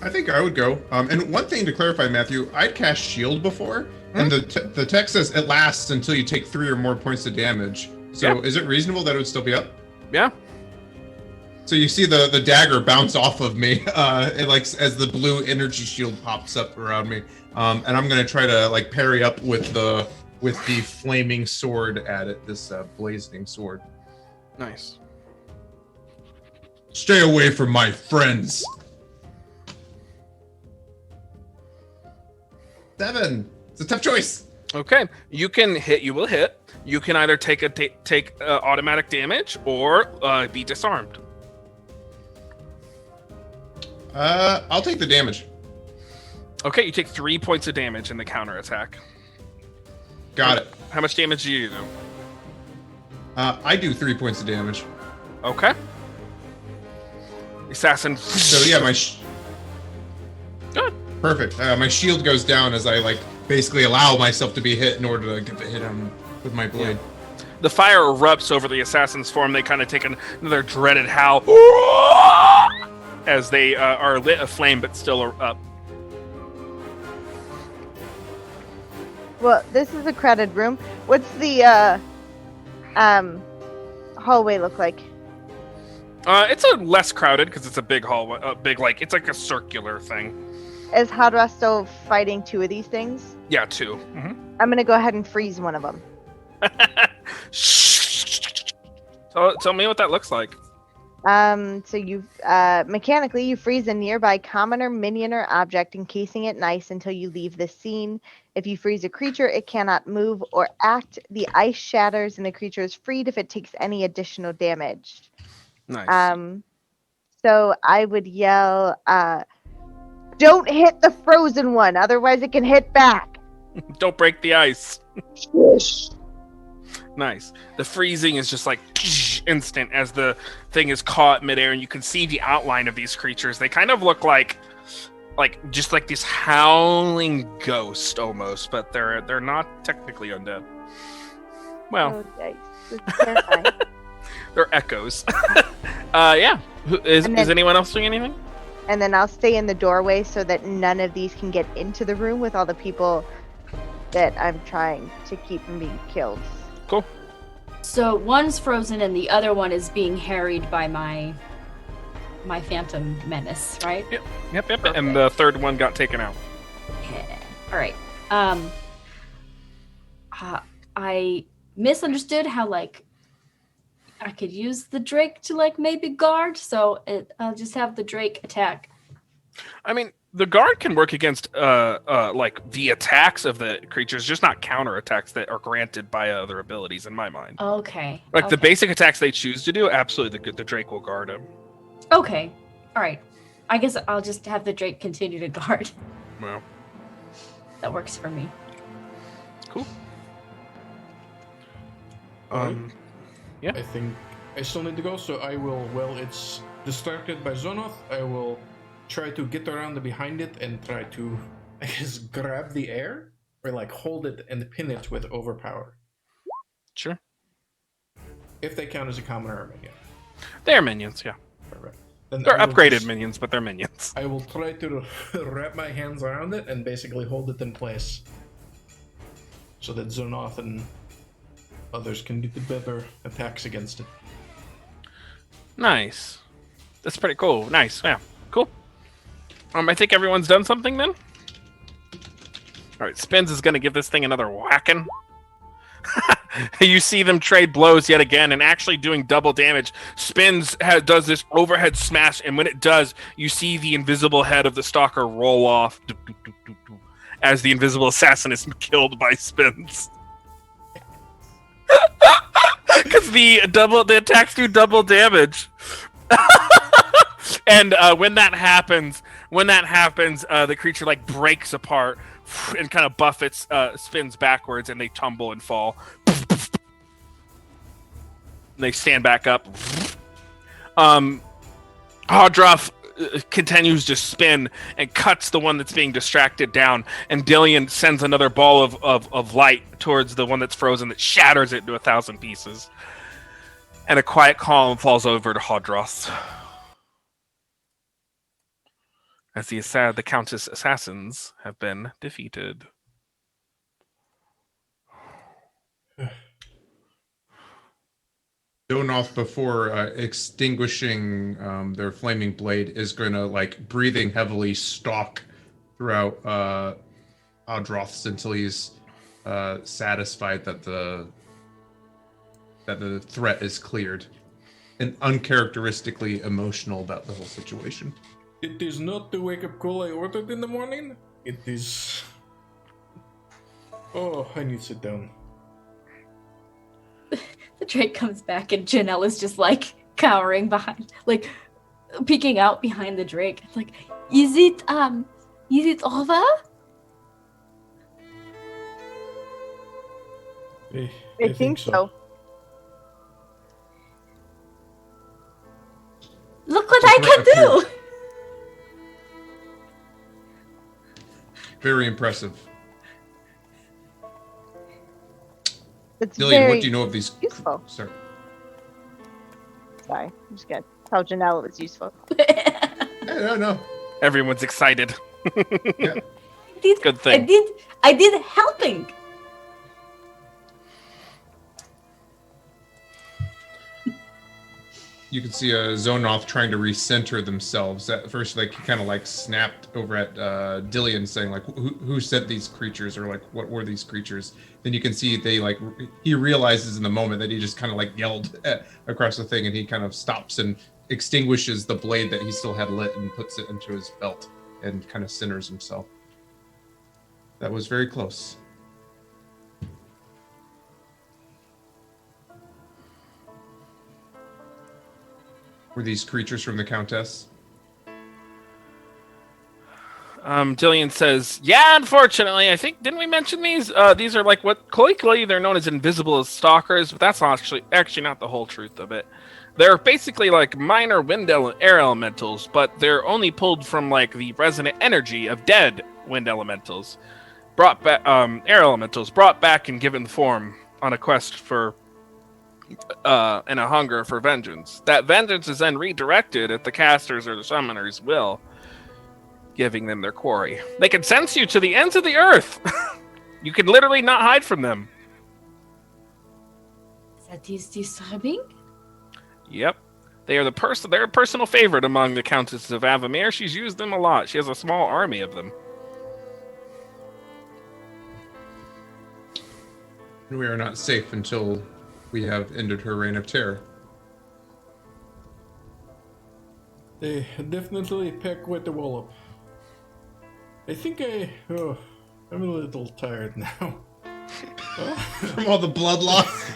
I think I would go. And one thing to clarify, Matthew, I'd cast Shield before, and the text says it lasts until you take 3 or more points of damage. So is it reasonable that it would still be up? Yeah. So you see the dagger bounce off of me, as the blue energy shield pops up around me, and I'm gonna try to like parry up with the flaming sword at it, this blazing sword. Nice. Stay away from my friends. 7. It's a tough choice. Okay, you can hit. You will hit. You can either take automatic damage or be disarmed. I'll take the damage. Okay, you take 3 points of damage in the counterattack. Got it. How much damage do you do? I do 3 points of damage. Okay. Assassin. So yeah, Good. Perfect. My shield goes down as I like basically allow myself to be hit in order to get the hit on with my blade. The fire erupts over the assassin's form. They kind of take another dreaded howl as they are lit aflame but still are up. Well, this is a crowded room. What's the hallway look like? It's a less crowded because it's a big hallway. It's like a circular thing. Is Hadra still fighting 2 of these things? Yeah, 2. Mm-hmm. I'm gonna go ahead and freeze one of them. Tell me what that looks like. So you mechanically you freeze a nearby commoner, minion, or object, encasing it in ice until you leave the scene. If you freeze a creature, it cannot move or act. The ice shatters and the creature is freed if it takes any additional damage. Nice. So I would yell, "Don't hit the frozen one, otherwise it can hit back." Don't break the ice. Shush. Nice. The freezing is just like instant as the thing is caught midair, and you can see the outline of these creatures. They kind of look like just like this howling ghost almost, but they're not technically undead. Well, Oh, yikes. It's terrifying. they're echoes. Yeah. Is And then- anyone else doing anything? And then I'll stay in the doorway so that none of these can get into the room with all the people that I'm trying to keep from being killed. Cool. So one's frozen and the other one is being harried by my phantom menace, right? Yep. And the third one got taken out. Yeah. All right. I misunderstood how like I could use the Drake to like maybe guard, so I'll just have the Drake attack. I mean, the guard can work against like the attacks of the creatures, just not counter attacks that are granted by other abilities in my mind. Okay. Like the okay. basic attacks they choose to do, absolutely the Drake will guard him. Okay. All right. I guess I'll just have the Drake continue to guard. Well, That works for me. cool. I think I still need to go, so I will, well, it's distracted by Zonoth, I will try to get around behind it and try to, I guess, grab the air, or like hold it and pin it with overpower. Sure. If they count as a commoner or minion. They're minions, yeah. Alright. Then They're I will upgraded just- minions, but they're minions. I will try to wrap my hands around it and basically hold it in place. So that Zonoth and others can do the better attacks against it. Nice. That's pretty cool. Nice. Yeah. Cool. I think everyone's done something then. All right. Spins is going to give this thing another whacking. You see them trade blows yet again, and actually doing double damage. Spins does this overhead smash, and when it does, you see the invisible head of the stalker roll off as the invisible assassin is killed by Spins. Because the attacks do double damage. And when that happens, the creature like breaks apart and kind of buffets Spins backwards, and they tumble and fall. And they stand back up. Hodroff continues to spin and cuts the one that's being distracted down, and Dillion sends another ball of light towards the one that's frozen that shatters it into 1,000 pieces. And a quiet calm falls over to Hodroth. As the Countess assassins have been defeated. Donoff, before extinguishing their flaming blade, is going to, like, breathing heavily, stalk throughout Aldroth's until he's satisfied that the threat is cleared, and uncharacteristically emotional about the whole situation. It is not the wake-up call I ordered in the morning. It is... Oh, I need to sit down. The Drake comes back and Janelle is just like cowering behind, like peeking out behind the Drake. It's like, is it over? I think so. Look what Just I can right do! Very impressive. It's Dillion, very what do you know of these? useful. Sorry. Sorry, I'm just gonna tell Janelle it was useful. No. Everyone's excited. Good thing. I did helping. You can see Zonoth trying to recenter themselves. At first, like, he kind of like snapped over at Dillion, saying like, "Who sent these creatures?" or like, "What were these creatures?" Then you can see he realizes in the moment that he just kind of like yelled across the thing, and he kind of stops and extinguishes the blade that he still had lit and puts it into his belt and kind of centers himself. That was very close. Were these creatures from the Countess? Dillian says, yeah, unfortunately, I think, didn't we mention these? These are like what, colloquially, they're known as invisible as stalkers, but that's actually not the whole truth of it. They're basically like minor air elementals, but they're only pulled from like the resonant energy of dead wind elementals. Air elementals brought back and given form on a quest for and a hunger for vengeance. That vengeance is then redirected at the casters or the summoner's will, giving them their quarry. They can sense you to the ends of the earth. You can literally not hide from them. That is disturbing. Yep. They're a personal favorite among the Countess of Avamere. She's used them a lot. She has a small army of them. We are not safe until we have ended her reign of terror. They definitely peck with the wallop. I think I'm a little tired now. From all the blood loss.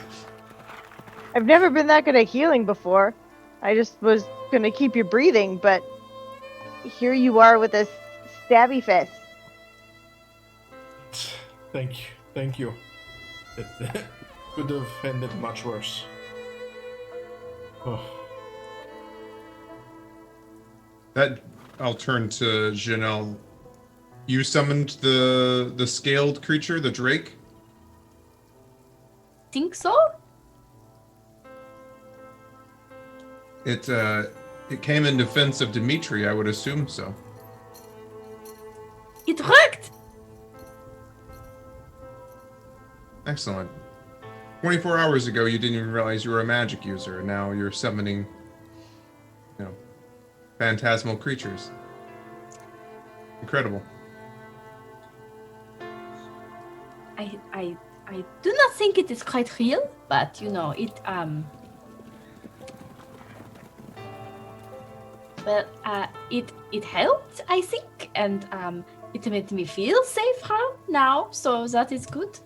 I've never been that good at healing before. I just was gonna keep you breathing, but here you are with a stabby fist. Thank you. It could have ended much worse. Oh. That I'll turn to Janelle. You summoned the scaled creature, the drake? Think so? It came in defense of Dimitri, I would assume so. It worked! Excellent. 24 hours ago, you didn't even realize you were a magic user, and now you're summoning, phantasmal creatures. Incredible. I do not think it is quite real, but it helped, I think, and it made me feel safer now, so that is good.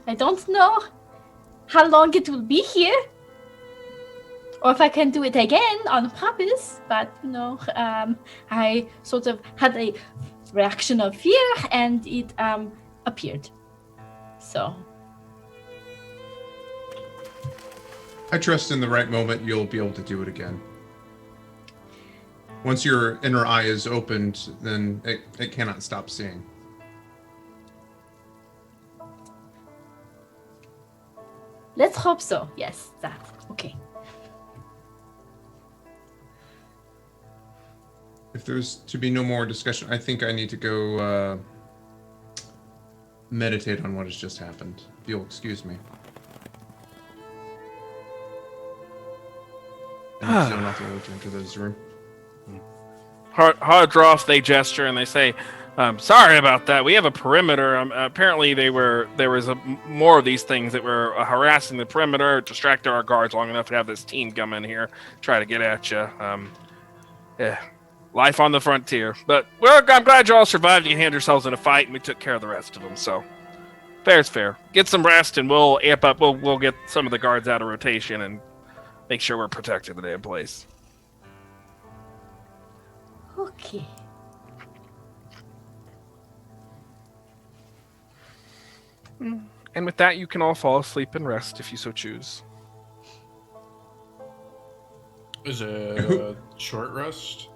I don't know how long it will be here, or if I can do it again on purpose, but I sort of had a reaction of fear and it appeared. So I trust in the right moment you'll be able to do it again. Once your inner eye is opened, then it cannot stop seeing. let's hope so. Yes, that. Okay. If there's to be no more discussion, I think I need to go meditate on what has just happened. If you'll excuse me. And so not to enter this room. Hardroff, they gesture and they say, sorry about that. We have a perimeter. Apparently there was more of these things that were harassing the perimeter, distracted our guards long enough to have this team come in here, try to get at you. Yeah. Life on the frontier. But well, I'm glad you all survived. You hand yourselves in a fight, and we took care of the rest of them. So fair's fair. Get some rest, and we'll amp up. We'll get some of the guards out of rotation and make sure we're protecting the damn place. Okay. And with that, you can all fall asleep and rest if you so choose. Is it a short rest?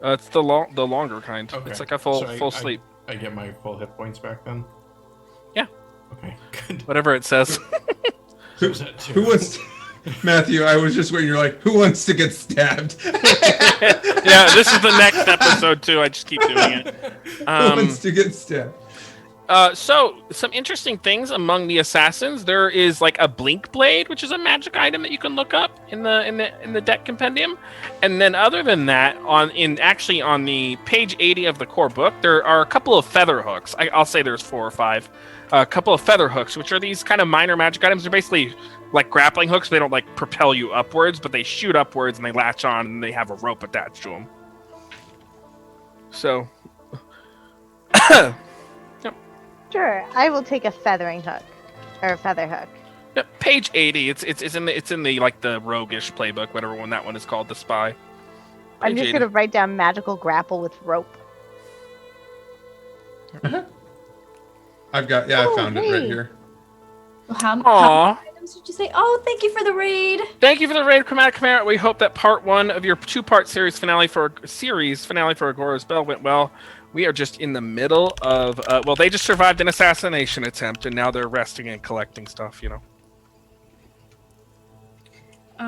It's the longer kind. Okay. It's like a full So sleep. I get my full hit points back then? Yeah. Okay, good. Whatever it says. Who wants to, Matthew, I was just waiting, you're like, who wants to get stabbed? Yeah, this is the next episode too. I just keep doing it. Who wants to get stabbed? So some interesting things among the assassins. There is like a blink blade, which is a magic item that you can look up in the deck compendium. And then other than that, on the page 80 of the core book, there are a couple of feather hooks. I'll say there's 4 or 5. A couple of feather hooks, which are these kind of minor magic items. They're basically like grappling hooks. They don't like propel you upwards, but they shoot upwards and they latch on and they have a rope attached to them. So, Sure, I will take a feathering hook or a feather hook. page 80. It's in the like the roguish playbook, whatever one that one is called, the spy. I'm Page just 80. gonna write down magical grapple with rope. I found it right hey. here. How many Aw. items did you say? Oh, thank you for the raid. Thank you for the raid, Chromatic Chimera. We hope that part 1 of your 2-part series finale for Agora's Bell went well. We are just in the middle of well, they just survived an assassination attempt, and now they're resting and collecting stuff. You know.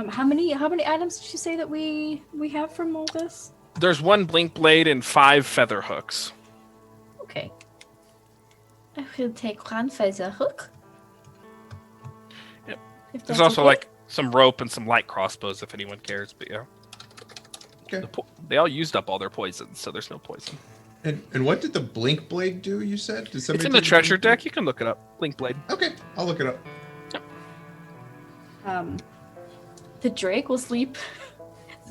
How many items did you say that we have from all this? There's 1 blink blade and 5 feather hooks. Okay. I will take 1 feather hook. Yep. If There's that's also okay. like some rope and some light crossbows if anyone cares. But yeah, Okay. they all used up all their poisons, so there's no poison. And what did the blink blade do? You said? Did It's somebody in the take treasure blink blade? deck. You can look it up. Blink blade. Okay, I'll look it up. The Drake will sleep.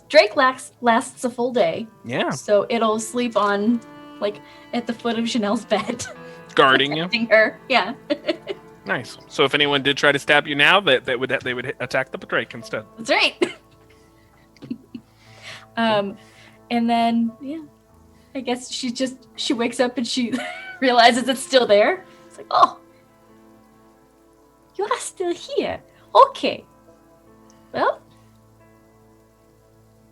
Drake lasts a full day, Yeah, so it'll sleep on, like, at the foot of Chanel's bed, guarding you. protecting her. Yeah, Nice. So if anyone did try to stab you now, they would attack the Drake instead. that's right. And then I guess she wakes up and she realizes it's still there. It's like, oh, you are still here. Okay. Well,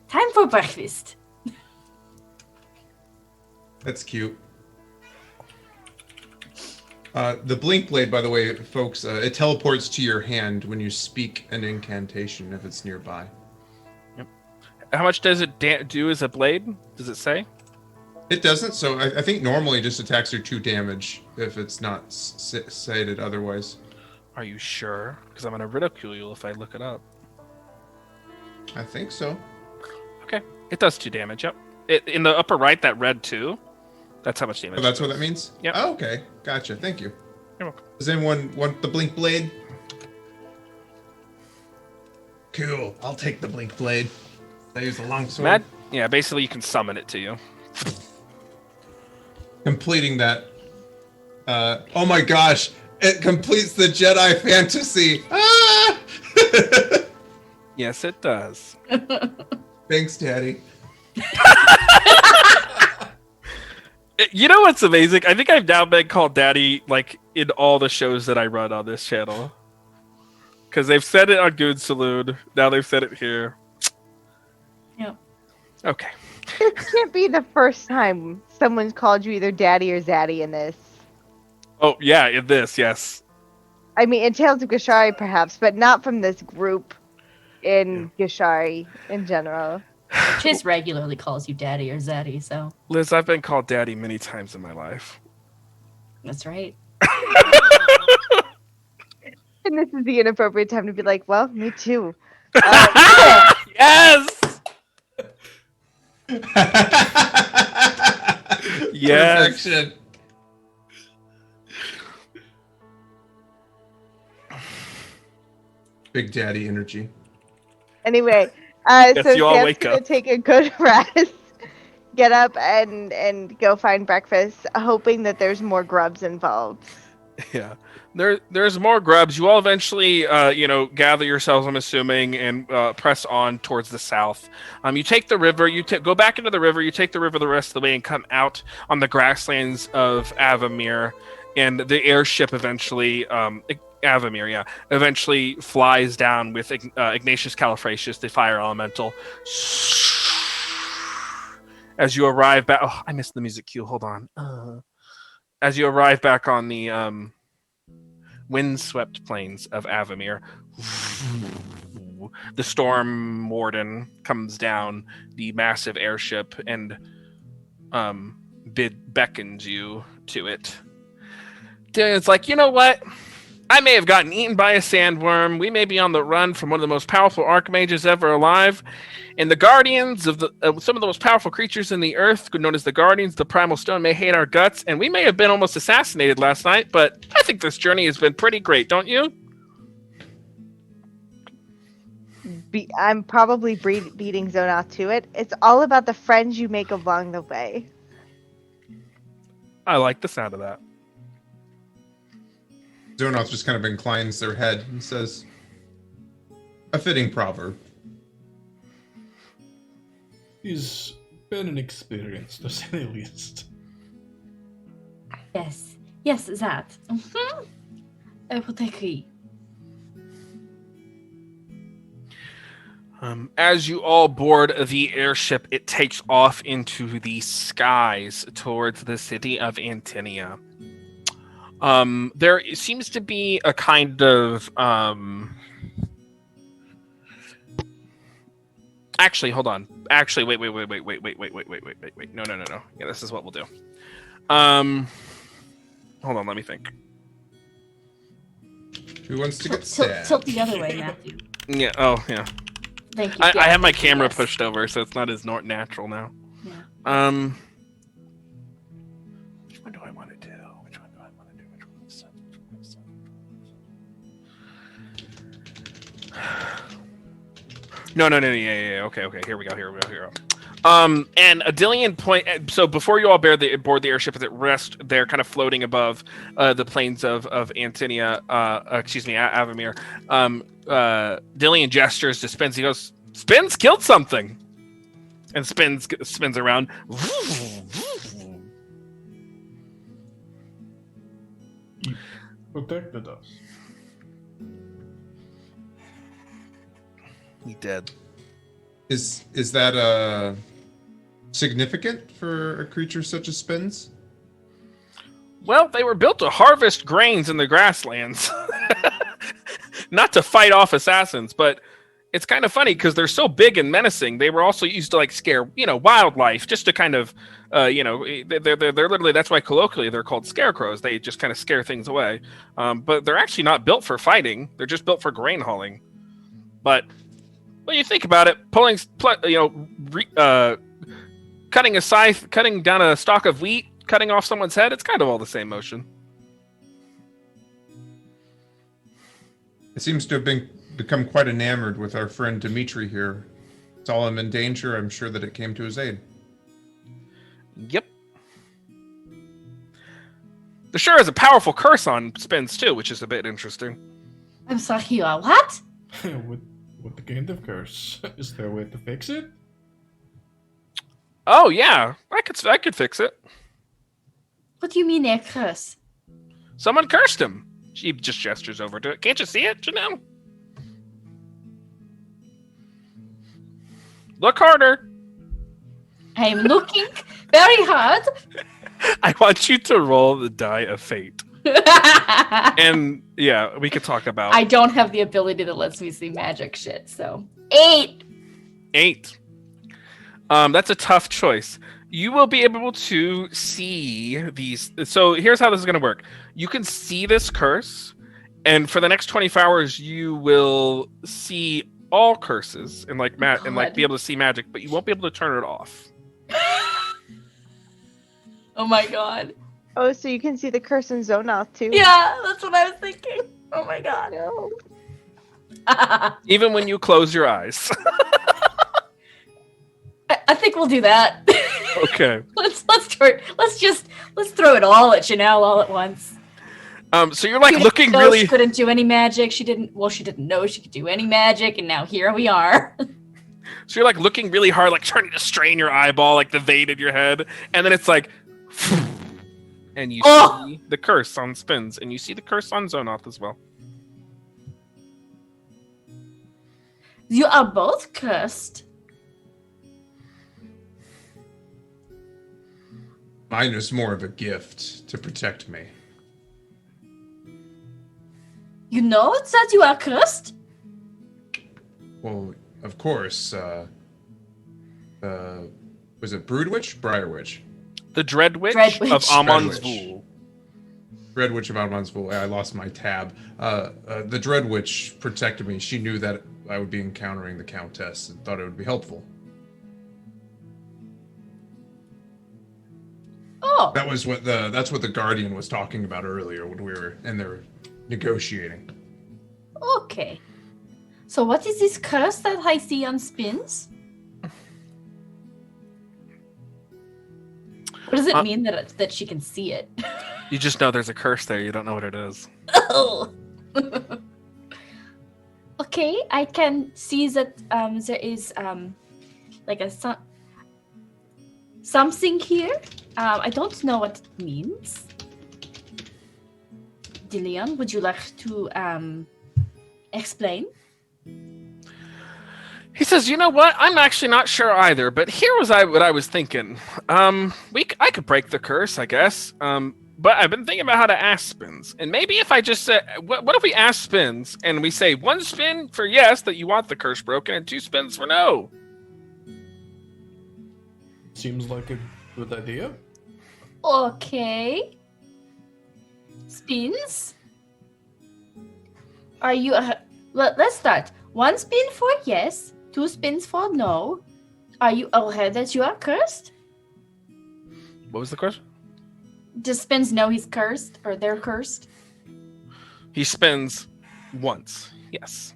time for breakfast. That's cute. The blink blade, by the way, folks, it teleports to your hand when you speak an incantation if it's nearby. How much does it do as a blade? Does it say? It doesn't, so I think normally it just attacks your 2 damage if it's not stated otherwise. Are you sure? Because I'm gonna ridicule you if I look it up. I think so. Okay, it does 2 damage. Yep. In the upper right, that red 2. That's how much damage. Oh, that's it what does. that means? Yep. Oh, okay. Gotcha. Thank you. You're welcome. Does anyone want the blink blade? Cool. I'll take the blink blade. I use the longsword. Yeah, basically you can summon it to you. Completing that. Oh my gosh. It completes the Jedi fantasy. Ah! Yes, it does. Thanks, Daddy. You know what's amazing? I think I've now been called Daddy like in all the shows that I run on this channel. Because they've said it on Goon Saloon. Now they've said it here. Yep. Okay. This can't be the first time someone's called you either daddy or zaddy in this. Oh, yeah, in this, yes. I mean, in Tales of Gishari, perhaps, but not from this group in Gishari in general. Chiz regularly calls you daddy or zaddy, so Liz, I've been called Daddy many times in my life. that's right. And this is the inappropriate time to be like, well, me too. Yes! Yes. Perfection. Big Daddy energy. Anyway, Yes, so you all Sam's wake gonna up. take a good rest, get up, and go find breakfast, hoping that there's more grubs involved. Yeah. There's more grubs. You all eventually, gather yourselves, I'm assuming, and press on towards the south. You take the river. Go back into the river. You take the river the rest of the way and come out on the grasslands of Avamir, and the airship eventually, eventually flies down with Ignatius Califracius, the fire elemental. As you arrive back, oh, I missed the music cue. Hold on. As you arrive back on the windswept plains of Avamir, the storm warden comes down the massive airship and beckons you to it. It's like, you know what? I may have gotten eaten by a sandworm. We may be on the run from one of the most powerful archmages ever alive. And the guardians of some of the most powerful creatures in the earth, known as the guardians, the primal stone, may hate our guts. And we may have been almost assassinated last night, but I think this journey has been pretty great, don't you? I'm probably beating Zonath to it. It's all about the friends you make along the way. I like the sound of that. Zonoth just kind of inclines their head and says, "A fitting proverb." He's been an experience, to say the least. Yes, that. I would agree. As you all board the airship, it takes off into the skies towards the city of Antinia. There seems to be a kind of Actually, hold on. Actually, wait. No. Yeah, this is what we'll do. Hold on, let me think. Who wants to get stabbed? Tilt the other way, Matthew. Yeah. Oh, yeah. Thank you. I have my camera Yes. pushed over, so it's not as natural now. Yeah. Which one do I want to do? Which one is No. Yeah. Okay. Here we go. And Adilian point. So before you all board the airship, as it rests, they're kind of floating above the plains of Antinia. Avamir. Dillian gestures to Spins. He goes, "Spins killed something," and spins around. He protected us. He dead. Is that significant for a creature such as Spins? Well, they were built to harvest grains in the grasslands, not to fight off assassins. But it's kind of funny because they're so big and menacing. They were also used to like scare, wildlife, just to kind of, they're literally, that's why colloquially they're called scarecrows. They just kind of scare things away. But they're actually not built for fighting. They're just built for grain hauling. But when you think about it, cutting a scythe, cutting down a stalk of wheat, cutting off someone's head, it's kind of all the same motion. It seems to have become quite enamored with our friend Dimitri here. Saw him in danger, I'm sure that it came to his aid. Yep. There sure is a powerful curse on Spins too, which is a bit interesting. I'm sorry, you are what? What the kind of curse? Is there a way to fix it? Oh yeah, I could fix it. What do you mean, a curse? Someone cursed him. She just gestures over to it. Can't you see it, Janelle? Look harder. I'm looking very hard. I want you to roll the die of fate. And yeah, we could talk about I don't have the ability that lets me see magic shit, so 8. 8. That's a tough choice. You will be able to see these. So here's how this is going to work. You can see this curse, and for the next 24 hours, you will see all curses and be able to see magic, but you won't be able to turn it off. Oh my god. Oh, so you can see the curse in Zonoth too? Yeah, that's what I was thinking. Oh my god. No. Even when you close your eyes. I think we'll do that. Okay. let's throw it all at Janelle all at once. So you're like She looking didn't know really. She couldn't do any magic. She didn't know she could do any magic, and now here we are. So you're like looking really hard, like trying to strain your eyeball, like the vein in your head, and then it's like, and you see the curse on Spins, and you see the curse on Zonoth as well. You are both cursed. Mine was more of a gift to protect me. You know that you are cursed? Well, of course, was it Broodwitch? Briarwitch. The Dread Witch Dread of Witch. Amon's Dread Witch. Vool. Dread Witch of Almansville. I lost my tab. The Dread Witch protected me. She knew that I would be encountering the Countess and thought it would be helpful. Oh. That's what the Guardian was talking about earlier when we were in there negotiating. Okay. So what is this curse that I see on Spins? What does it mean that she can see it? You just know there's a curse there. You don't know what it is. Oh. Okay, I can see that there is like a something here. I don't know what it means. Dillion, would you like to explain? He says, "You know what? I'm actually not sure either. But here was what I was thinking. I could break the curse, I guess. But I've been thinking about how to ask Spins, and maybe if I just said, what if we ask Spins and we say 1 spin for yes that you want the curse broken, and 2 spins for no." Seems like a good idea. Okay. Spins? Are you... well, let's start. 1 spin for yes, 2 spins for no. Are you aware that you are cursed? What was the question? Does Spins know he's cursed, or they're cursed? He spins once. Yes.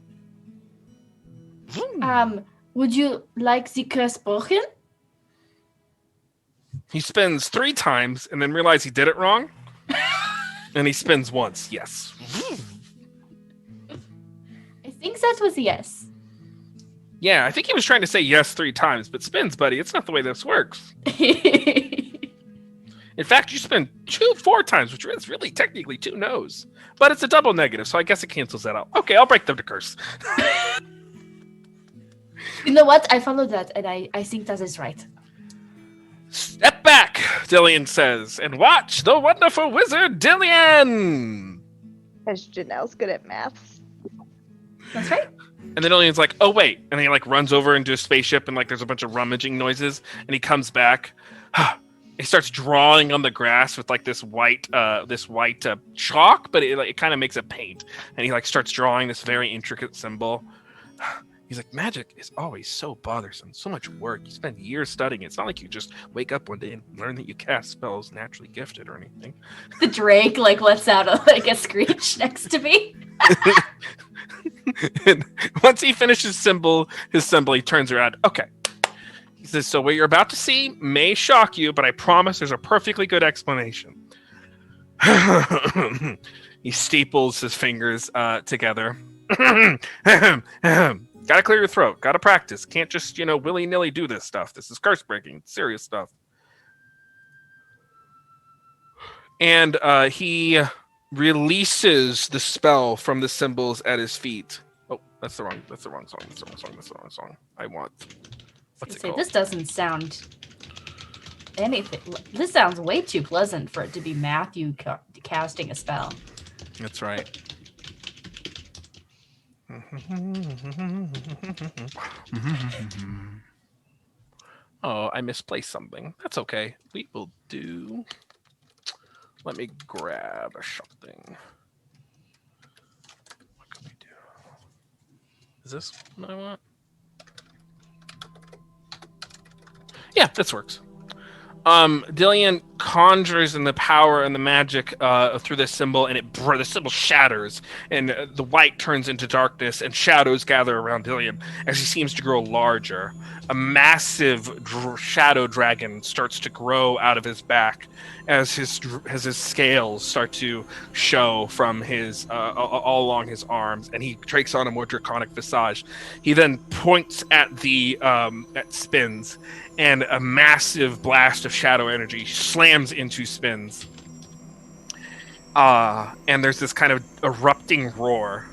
Would you like the curse broken? He spins 3 times and then realizes he did it wrong. And he spins once. Yes. I think that was yes. Yeah, I think he was trying to say yes 3 times, but Spins, buddy, it's not the way this works. In fact, you spin 4 times, which is really technically 2 no's. But it's a double negative, so I guess it cancels that out. Okay, I'll break them to curse. You know what? I follow that, and I think that is right. Step back, Dillion says, and watch the wonderful wizard Dillion! Because Janelle's good at maths. That's right. And then Dillion's like, oh, wait. And he, runs over into a spaceship, and, there's a bunch of rummaging noises, and he comes back. He starts drawing on the grass with this white chalk, but it kind of makes a paint, and he starts drawing this very intricate symbol. He's like, magic is always so bothersome, so much work. You spend years studying it. It's not like you just wake up one day and learn that you cast spells naturally gifted or anything. The Drake lets out a screech next to me. And once he finishes his symbol, he turns around. Okay. He says, so what you're about to see may shock you, but I promise there's a perfectly good explanation. He steeples his fingers together. Gotta clear your throat. Gotta practice. Can't just, willy-nilly do this stuff. This is curse breaking. Serious stuff. And he releases the spell from the symbols at his feet. Oh, that's the wrong song. I want... What's it called? This doesn't sound anything. This sounds way too pleasant for it to be Matthew casting a spell. That's right. Oh, I misplaced something. That's okay. We will do... Let me grab something. What can we do? Is this what I want? Yeah, this works. Dillion conjures in the power and the magic through this symbol, and the symbol shatters, and the white turns into darkness, and shadows gather around Dillion as he seems to grow larger. A massive shadow dragon starts to grow out of his back as his scales start to show from his all along his arms, and he takes on a more draconic visage. He then points at at Spins, and a massive blast of shadow energy slams into Spins. And there's this kind of erupting roar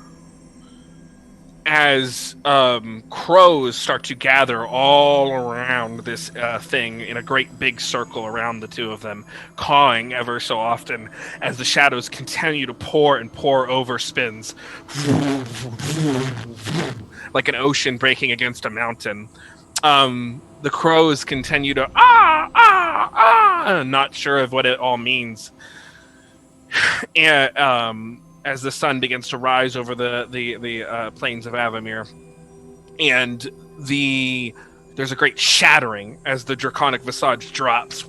as crows start to gather all around this thing in a great big circle around the two of them, cawing ever so often as the shadows continue to pour and pour over Spins. Like an ocean breaking against a mountain. The crows continue to not sure of what it all means. And as the sun begins to rise over the plains of Avamir, and there's a great shattering as the draconic visage drops,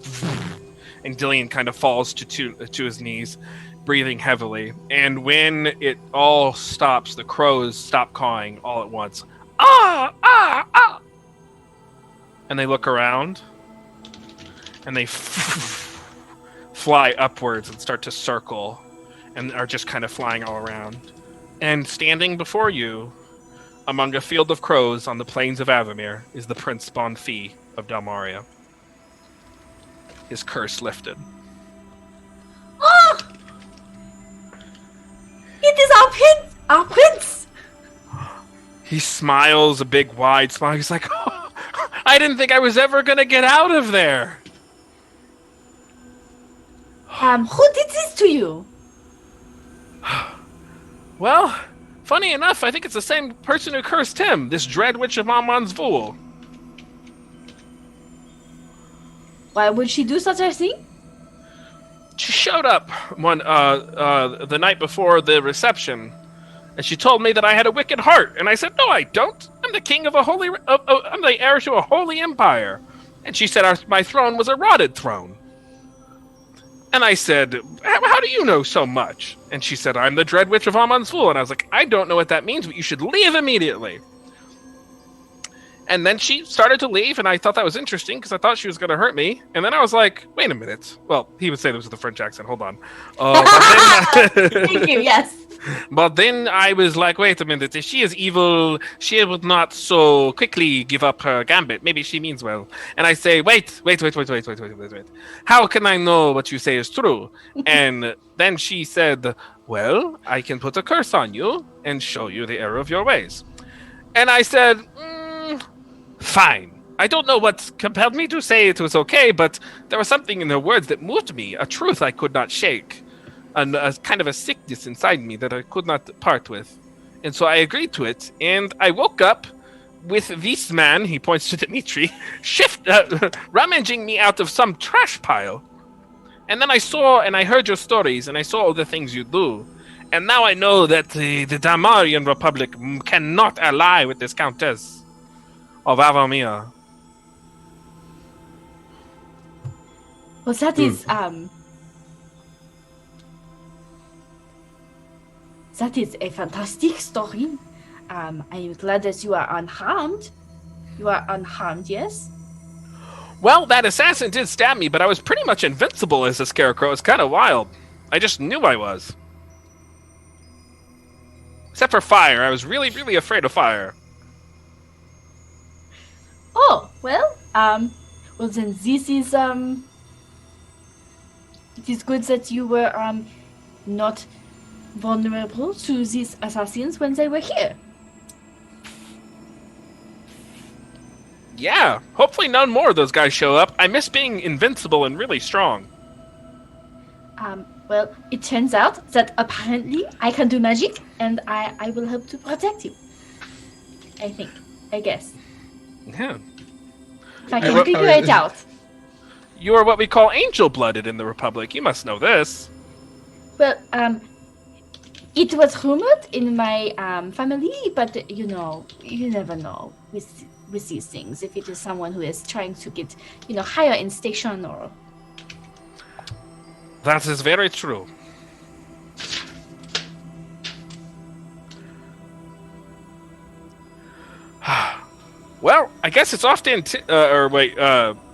and Dillion kind of falls to his knees, breathing heavily. And when it all stops, the crows stop cawing all at once. Ah! Ah! Ah! And they look around, and they fly upwards and start to circle, and are just kind of flying all around. And standing before you, among a field of crows on the plains of Avamir, is the Prince Bonfils of Dalmaria. His curse lifted. Oh! It is our prince! Our prince! He smiles a big, wide smile. He's like, oh, I didn't think I was ever going to get out of there. Who did this to you? Well, funny enough, I think it's the same person who cursed him, this dread witch of Ammon's Fool. Why would she do such a thing? She showed up the night before the reception, and she told me that I had a wicked heart. And I said, no, I don't. I'm the king of I'm the heir to a holy empire. And she said my throne was a rotted throne. And I said, how do you know so much? And she said, I'm the dread witch of Ammon's Fool. And I was like, I don't know what that means, but you should leave immediately. And then she started to leave, and I thought that was interesting because I thought she was going to hurt me. And then I was like, wait a minute. Well, he would say this with a French accent. Hold on. Thank you, yes. But then I was like, wait a minute. If she is evil, she would not so quickly give up her gambit. Maybe she means well. And I say, wait. How can I know what you say is true? And then she said, well, I can put a curse on you and show you the error of your ways. And I said, fine. I don't know what compelled me to say it was okay, but there was something in her words that moved me, a truth I could not shake, a kind of a sickness inside me that I could not part with. And so I agreed to it, and I woke up with this man, he points to Dimitri, rummaging me out of some trash pile. And then I saw and I heard your stories, and I saw all the things you do. And now I know that the Dalmarian Republic cannot ally with this Countess of Avamir. Well, that is a fantastic story. I'm glad that you are unharmed. You are unharmed, yes? Well, that assassin did stab me, but I was pretty much invincible as a scarecrow. It's kind of wild. I just knew I was. Except for fire. I was really, really afraid of fire. Oh, well, then this is, it is good that you were, not vulnerable to these assassins when they were here. Yeah, hopefully none more of those guys show up. I miss being invincible and really strong. Well, it turns out that apparently I can do magic, and I will help to protect you. I guess. Yeah. If I can figure it out. You are what we call angel-blooded in the Republic. You must know this. Well, it was rumored in my family, but you never know with these things. If it is someone who is trying to get, higher in station or... That is very true. Well, I guess it's off to...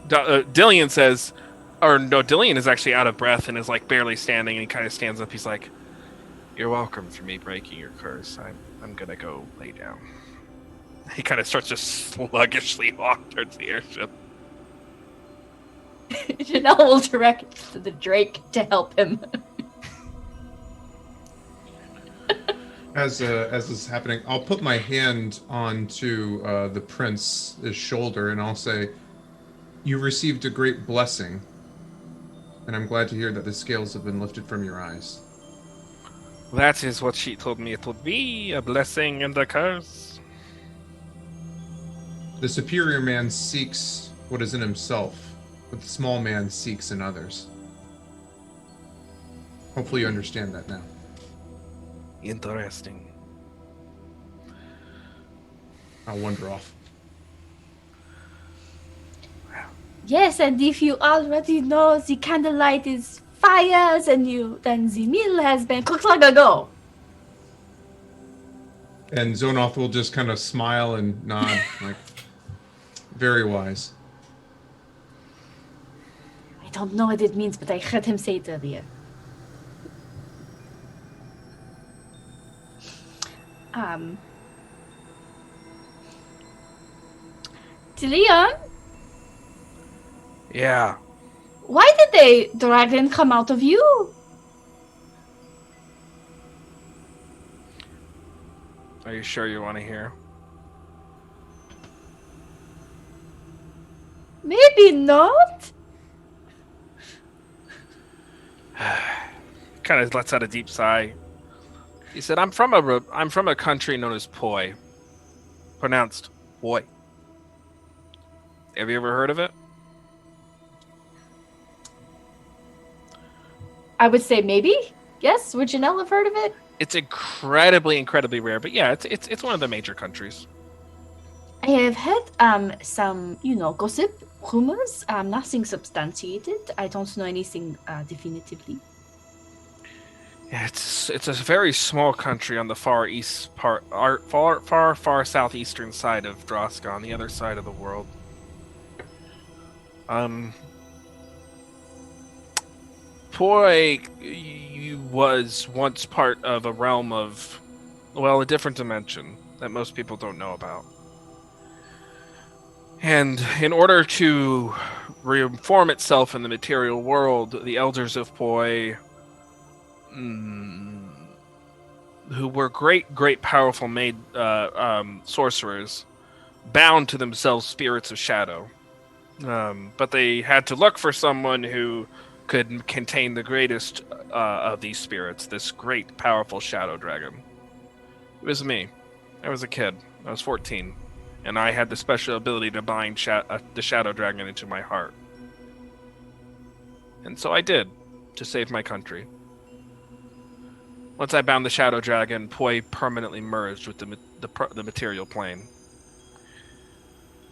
Dillian says... Or no, Dillian is actually out of breath and is like barely standing, and he kind of stands up. He's like, you're welcome for me breaking your curse. I'm gonna go lay down. He kind of starts to sluggishly walk towards the airship. Janelle will direct to the Drake to help him. As this is happening, I'll put my hand onto the prince's shoulder and I'll say, "You received a great blessing, and I'm glad to hear that the scales have been lifted from your eyes." That is what she told me it would be, a blessing and a curse. The superior man seeks what is in himself, but the small man seeks in others. Hopefully you understand that now. Interesting. I'll wander off. Yes, and if you already know, the candlelight is fires, and then the meal has been cooked long ago. And Zonoth will just kind of smile and nod, like, very wise. I don't know what it means, but I heard him say it earlier. Leon, Yeah. why did the dragon come out of you? Are you sure you want to hear? Maybe not. Kind of lets out a deep sigh. He said, I'm from a country known as Poi. Pronounced Poi. Have you ever heard of it? I would say maybe. Yes, would Janelle have heard of it? It's incredibly rare, but yeah, it's one of the major countries. I have heard some, gossip, rumors. Nothing substantiated. I don't know anything definitively. Yeah, it's a very small country on the far east part, far southeastern side of Droska, on the other side of the world. Poi was once part of a realm of, well, a different dimension that most people don't know about. And in order to reform itself in the material world, the elders of Poi, who were great powerful sorcerers, bound to themselves spirits of shadow. But they had to look for someone who could contain the greatest of these spirits, this great, powerful shadow dragon. It was me. I was a kid. I was 14. And I had the special ability to bind the shadow dragon into my heart. And so I did, to save my country. Once I bound the shadow dragon, Poi permanently merged with the material plane.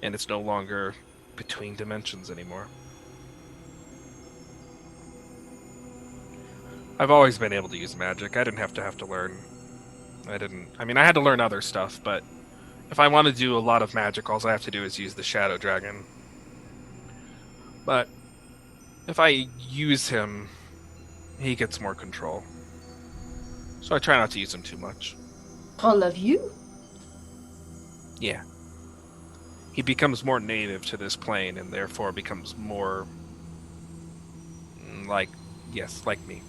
And it's no longer between dimensions anymore. I've always been able to use magic. I didn't have to learn. I had to learn other stuff, but if I want to do a lot of magic, all I have to do is use the shadow dragon. But if I use him, he gets more control. So I try not to use him too much. All of you? Yeah. He becomes more native to this plane and therefore becomes more like me.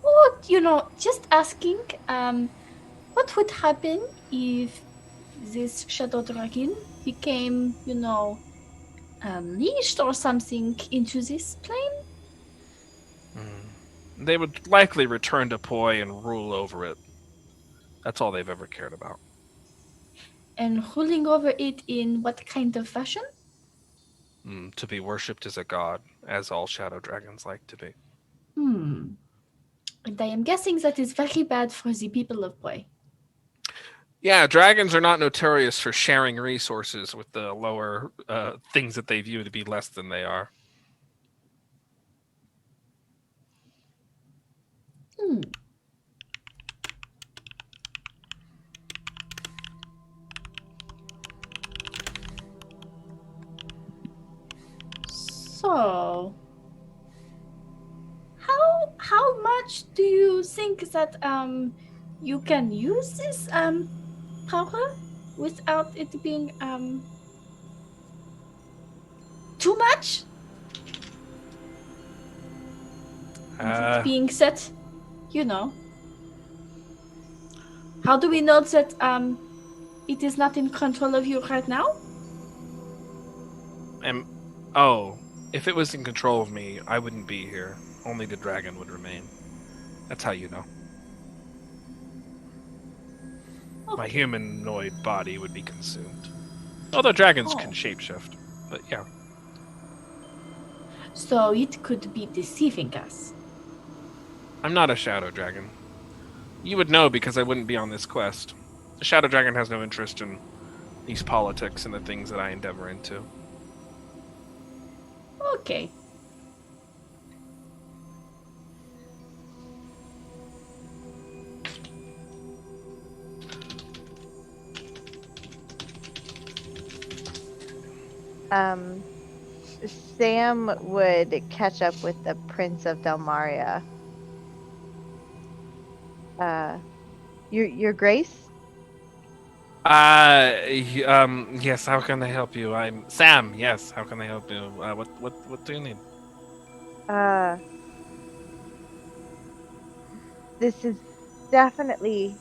Well, just asking, what would happen if this shadow dragon became, unleashed or something into this plane? They would likely return to Poi and rule over it. That's all they've ever cared about. And ruling over it in what kind of fashion? To be worshipped as a god, as all shadow dragons like to be. And I am guessing that is very bad for the people of Poi. Yeah, dragons are not notorious for sharing resources with the lower things that they view to be less than they are. So, how much do you think that you can use this power without it being too much? With it being set, How do we know that it is not in control of you right now? If it was in control of me, I wouldn't be here. Only the dragon would remain. That's how you know. Okay. My humanoid body would be consumed. Although dragons can shapeshift, but yeah. So it could be deceiving us. I'm not a shadow dragon. You would know because I wouldn't be on this quest. The shadow dragon has no interest in these politics and the things that I endeavor into. Okay. Um, Sam would catch up with the Prince of Dalmaria. Your Grace? Yes. How can I help you? I'm Sam. Yes. How can I help you? What do you need? Uh, this is definitely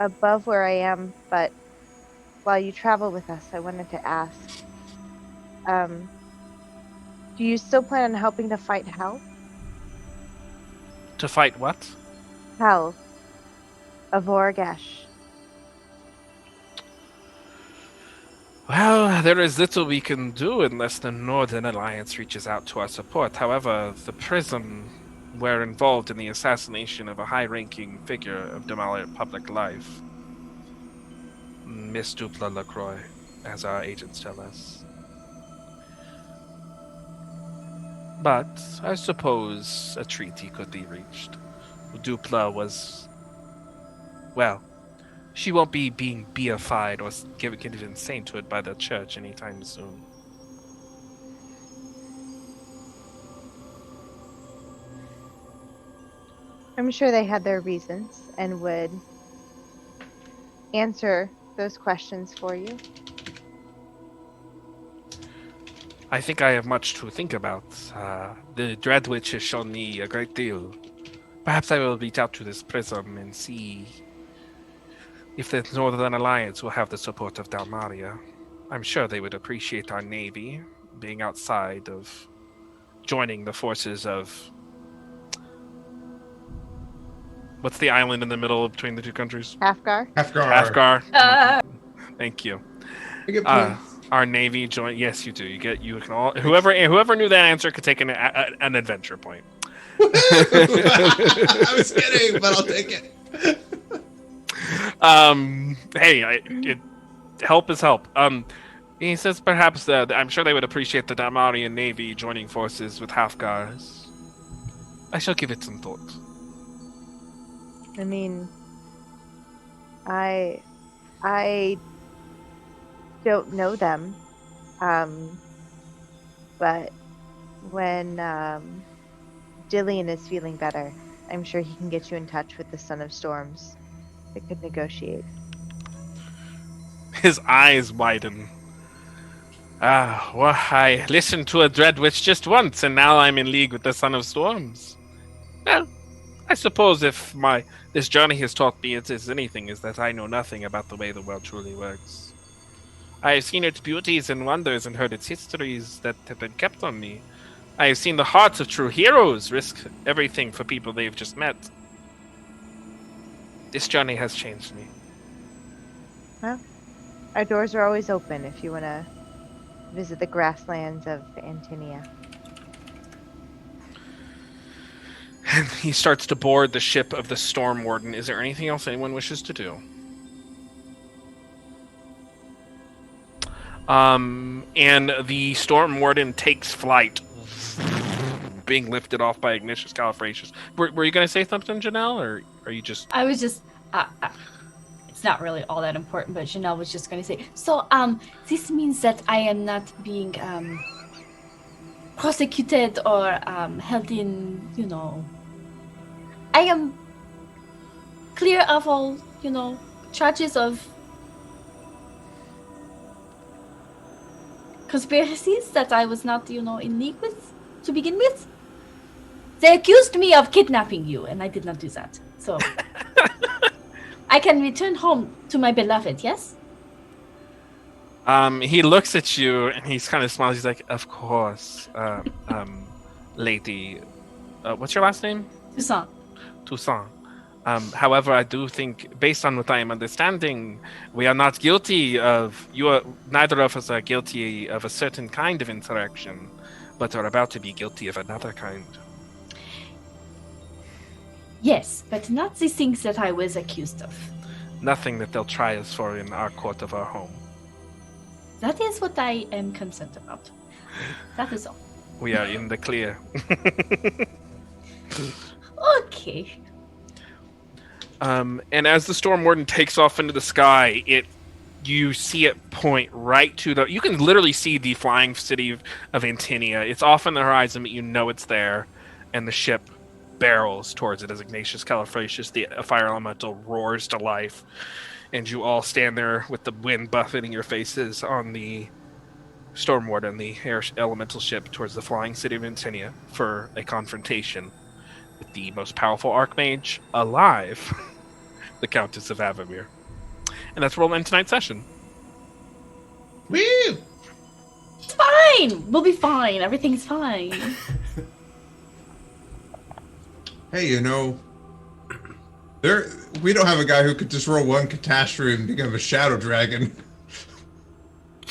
above where I am, but while you travel with us, I wanted to ask, um, do you still plan on helping to fight Hell? To fight what? Hell of Orgash. Well, there is little we can do unless the Northern Alliance reaches out to our support. However, the Prism were involved in the assassination of a high-ranking figure of Damalia public life, Miss Dupla LaCroix, as our agents tell us. But I suppose a treaty could be reached. Dupla was, well, she won't be being beatified or given sainthood by the church anytime soon. I'm sure they had their reasons and would answer those questions for you. I think I have much to think about. The Dread Witch has shown me a great deal. Perhaps I will reach out to this prism and see if the Northern Alliance will have the support of Dalmaria. I'm sure they would appreciate our navy being outside of joining the forces of... What's the island in the middle between the two countries? Halfgar? Halfgar. Halfgar. Thank you. I get points. Our navy join. Yes, you do. You can all. Whoever knew that answer could take an adventure point. I was kidding, but I'll take it. Hey, help is help. He says perhaps I'm sure they would appreciate the Dalmarian navy joining forces with Halfgars. I shall give it some thought. I mean, I don't know them, but when Dillian is feeling better, I'm sure he can get you in touch with the Son of Storms. They could negotiate. His eyes widen. Well, I listened to a Dread Witch just once, and now I'm in league with the Son of Storms. Well, I suppose if this journey has taught me anything, is that I know nothing about the way the world truly works. I have seen its beauties and wonders and heard its histories that have been kept on me. I have seen the hearts of true heroes risk everything for people they've just met. This journey has changed me. Well, our doors are always open if you want to visit the grasslands of Antinia. And he starts to board the ship of the Storm Warden. Is there anything else anyone wishes to do? And the Storm Warden takes flight, being lifted off by Ignatius Califracius. Were you going to say something, Janelle, or are you just... I was just... it's not really all that important, but Janelle was just going to say, so, this means that I am not being, prosecuted or, held in, I am clear of all, charges of conspiracies that I was not, in league with to begin with. They accused me of kidnapping you, and I did not do that. So I can return home to my beloved, yes? He looks at you and he's kind of smiles. He's like, of course, lady. What's your last name? Toussaint. However, I do think, based on what I am understanding, we are not guilty of... neither of us are guilty of a certain kind of insurrection, but are about to be guilty of another kind. Yes, but not the things that I was accused of. Nothing that they'll try us for in our court of our home. That is what I am concerned about. That is all. We are in the clear. Okay. And as the Storm Warden takes off into the sky, it you see it point right to the. You can literally see the flying city of Antinia. It's off on the horizon, but you know it's there, and the ship barrels towards it as Ignatius Califracius, the fire elemental, roars to life, and you all stand there with the wind buffeting your faces on the Storm Warden, the air elemental ship, towards the flying city of Antinia for a confrontation with the most powerful Archmage alive, the Countess of Avamir. And that's where we'll end tonight's session. Woo! It's fine. We'll be fine. Everything's fine. Hey, we don't have a guy who could just roll one catastrophe and become a shadow dragon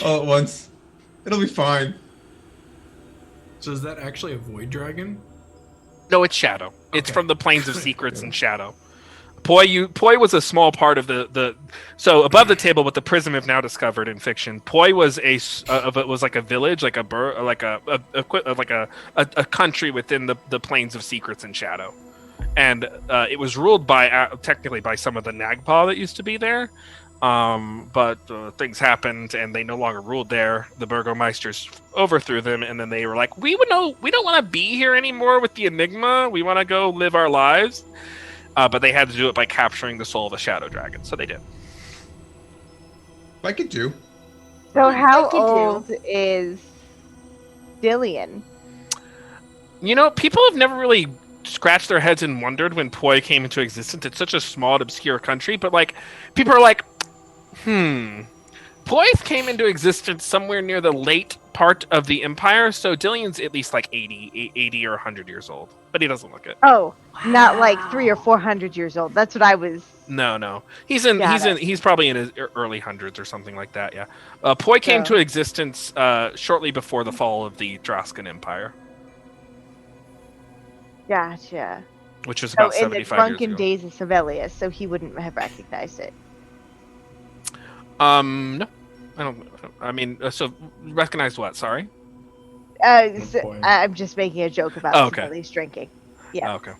all at once. It'll be fine. So is that actually a void dragon? No, it's Shadow. It's Okay. from the Plains of Secrets and Shadow. Poi was a small part of the so above the table, what the Prism have now discovered in fiction. Poi was was like a village, like a country within the Plains of Secrets and Shadow, and it was ruled by technically by some of the Nagpa that used to be there, but things happened and they no longer ruled there. The Burgomeisters overthrew them, and then they were like, we don't want to be here anymore with the Enigma. We want to go live our lives. But they had to do it by capturing the soul of a shadow dragon, so they did. I could do. So how could do. old is Dillian? People have never really scratched their heads and wondered when Poi came into existence. It's such a small and obscure country, but people are like, Poi came into existence somewhere near the late part of the Empire, so Dillian's at least 80 or 100 years old, but he doesn't look it. Oh, not like 300 or 400 years old. That's what I was. No. He's probably in his early hundreds or something like that. Yeah. Poi came to existence shortly before the fall of the Draskan Empire, Gotcha. which was So about in the 75 years drunken ago. days of Sevelius, so he wouldn't have recognized it. No, I don't. I mean, so recognize what? Sorry. So, I'm just making a joke about okay. Sevelius drinking. Yeah. Oh, okay.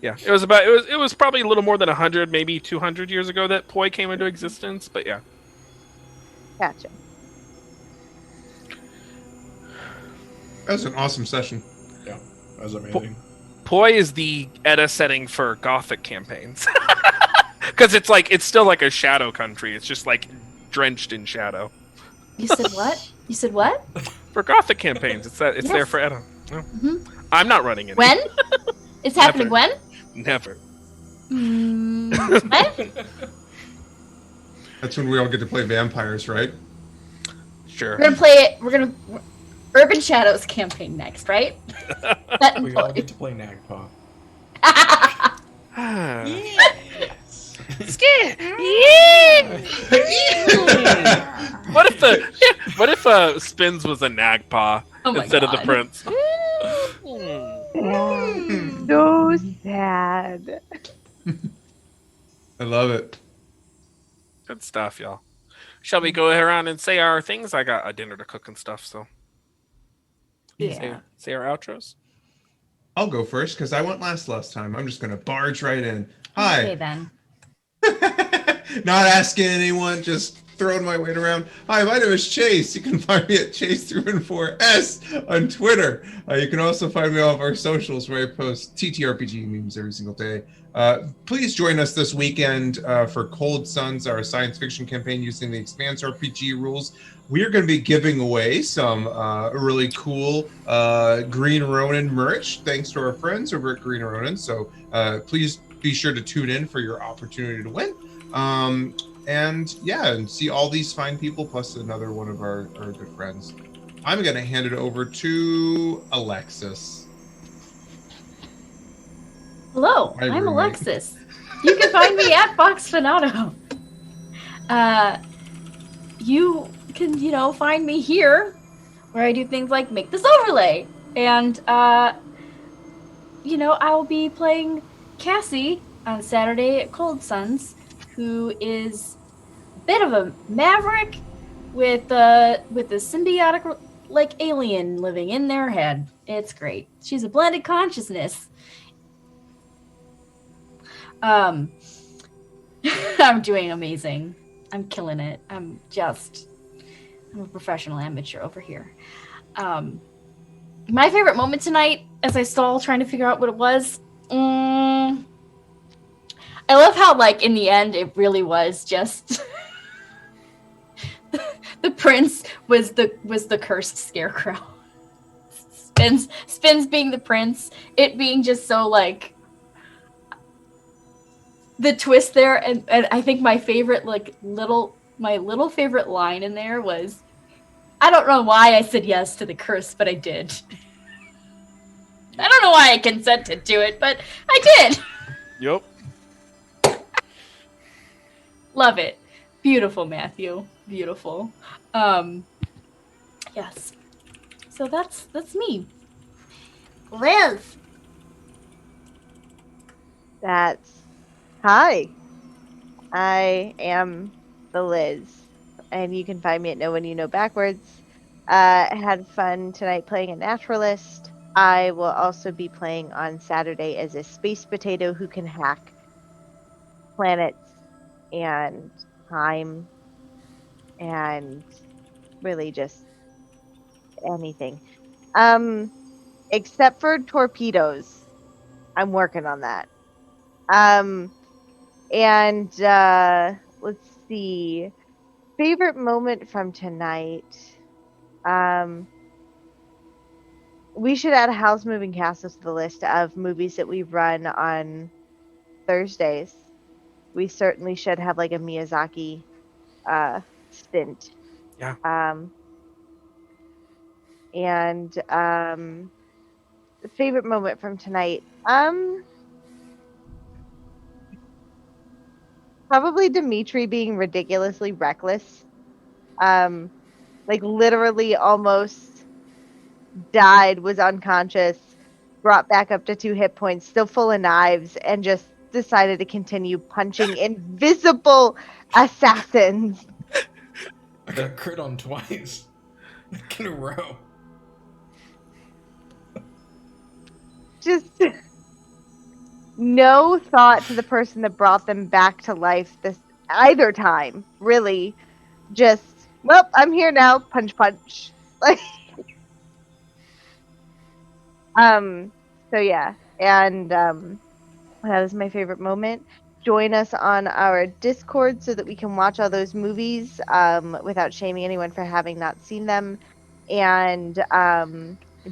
Yeah, it was probably a little more than 100, maybe 200 years ago that Poi came into existence. But yeah. Gotcha. That was an awesome session. Yeah, that was amazing. Poi is the Edda setting for Gothic campaigns. Because it's still like a shadow country. It's just drenched in shadow. You said what? You said what? For Gothic campaigns, it's there Yes. for Edda. No. Mhm. I'm not running it. When? It's happening when? Never. When? That's when we all get to play vampires, right? Sure. We're gonna play it. We're gonna Urban Shadows campaign next, right? That We all get to play Nagpa. What if Spins was a Nagpa Oh my instead of the God. prince? So sad. I love it. Good stuff, y'all. Shall we go around and say our things? I got a dinner to cook and stuff, so Yeah. say our outros. I'll go first because I went last time. I'm just going to barge right in. Okay Hi. then. Not asking anyone, just throwing my weight around. Hi, my name is Chase. You can find me at Chase314S on Twitter. You can also find me on all of our socials where I post TTRPG memes every single day. Please join us this weekend for Cold Suns, our science fiction campaign using the Expanse RPG rules. We are going to be giving away some really cool Green Ronin merch thanks to our friends over at Green Ronin. So please be sure to tune in for your opportunity to win. And see all these fine people plus another one of our good friends. I'm going to hand it over to Alexis. Hello, My I'm roommate. Alexis. You can find me at Fox Fanato. You can, find me here where I do things like make this overlay. And, I'll be playing Cassie on Saturday at Cold Suns, who is a bit of a maverick with a symbiotic alien living in their head. It's great. She's a blended consciousness. I'm doing amazing. I'm killing it. I'm a professional amateur over here. My favorite moment tonight, as I stall trying to figure out what it was, I love how, like, in the end, it really was just the prince was the cursed scarecrow. Spins being the prince, it being just so, like, the twist there, and I think my favorite, like, my little favorite line in there was, I don't know why I said yes to the curse, but I did. I don't know why I consented to it, but I did. Yep. Love it. Beautiful, Matthew. Beautiful. Yes. So that's me. Liz. That's hi. I am the Liz, and you can find me at No One You Know Backwards. Had fun tonight playing a naturalist. I will also be playing on Saturday as a space potato who can hack planets and time and really just anything. Except for torpedoes. I'm working on that. And let's see. Favorite moment from tonight. We should add House Moving Castles to the list of movies that we run on Thursdays. We certainly should have like a Miyazaki stint. Yeah. And favorite moment from tonight. Probably Dimitri being ridiculously reckless. Like literally almost died, was unconscious, brought back up to 2 hit points, still full of knives, and just decided to continue punching invisible assassins. I got crit on twice in a row. Just no thought to the person that brought them back to life this either time, really. Just, well, I'm here now, punch punch. Like so yeah. And that was my favorite moment. Join us on our Discord so that we can watch all those movies without shaming anyone for having not seen them, and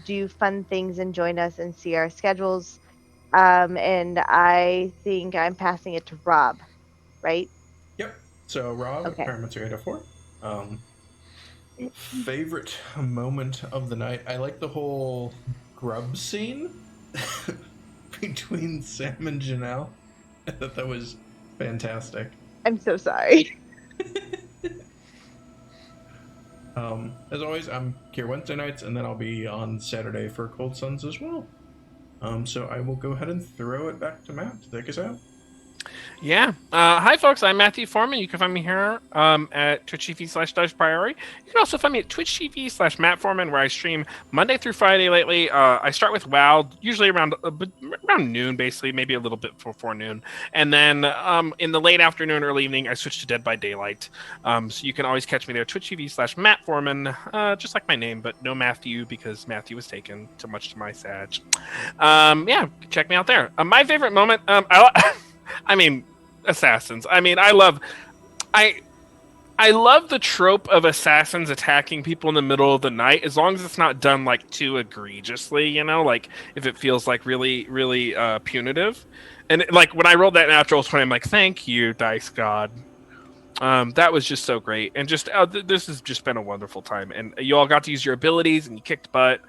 do fun things and join us and see our schedules. And I think I'm passing it to Rob, right? Yep. So Rob, Okay. Parameter 804. Favorite moment of the night. I like the whole grub scene between Sam and Janelle. I thought that was fantastic. I'm so sorry. As always, I'm here Wednesday nights, and then I'll be on Saturday for Cold Suns as well. So I will go ahead and throw it back to Matt to take us out. Yeah. Hi, folks. I'm Matthew Foreman. You can find me here at Twitch TV/Priority. You can also find me at Twitch TV/Matt Foreman, where I stream Monday through Friday lately. I start with WoW, usually around noon, basically, maybe a little bit before noon. And then in the late afternoon, early evening, I switch to Dead by Daylight. So you can always catch me there, Twitch TV/Matt Foreman, just like my name, but no Matthew because Matthew was taken, too much to my sad. Yeah, check me out there. My favorite moment, I mean, assassins. I mean, I love the trope of assassins attacking people in the middle of the night, as long as it's not done like too egregiously, you know, like if it feels like really, really punitive. And like when I rolled that natural 20, I'm like, thank you, Dice God. That was just so great, and just this has just been a wonderful time, and you all got to use your abilities, and you kicked butt.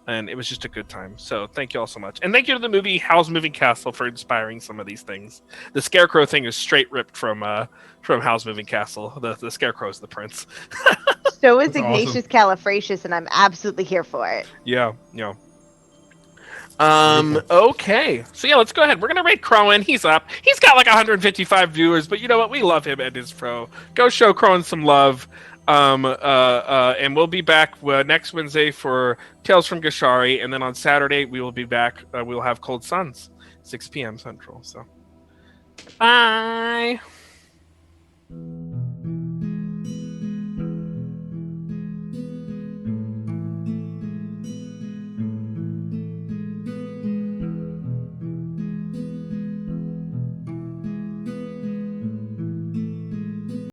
And it was just a good time. So thank you all so much. And thank you to the movie Howl's Moving Castle for inspiring some of these things. The Scarecrow thing is straight ripped from Howl's Moving Castle. The Scarecrow is the prince. So is That's Ignatius awesome. Califracius, and I'm absolutely here for it. Yeah. Okay. So yeah, let's go ahead. We're gonna rate Crowan. He's up. He's got like 155 viewers, but you know what? We love him and his pro. Go show Crowan some love. And we'll be back next Wednesday for Tales from Gashari, and then on Saturday we will be back. We will have Cold Suns, 6 p.m. Central. So, bye.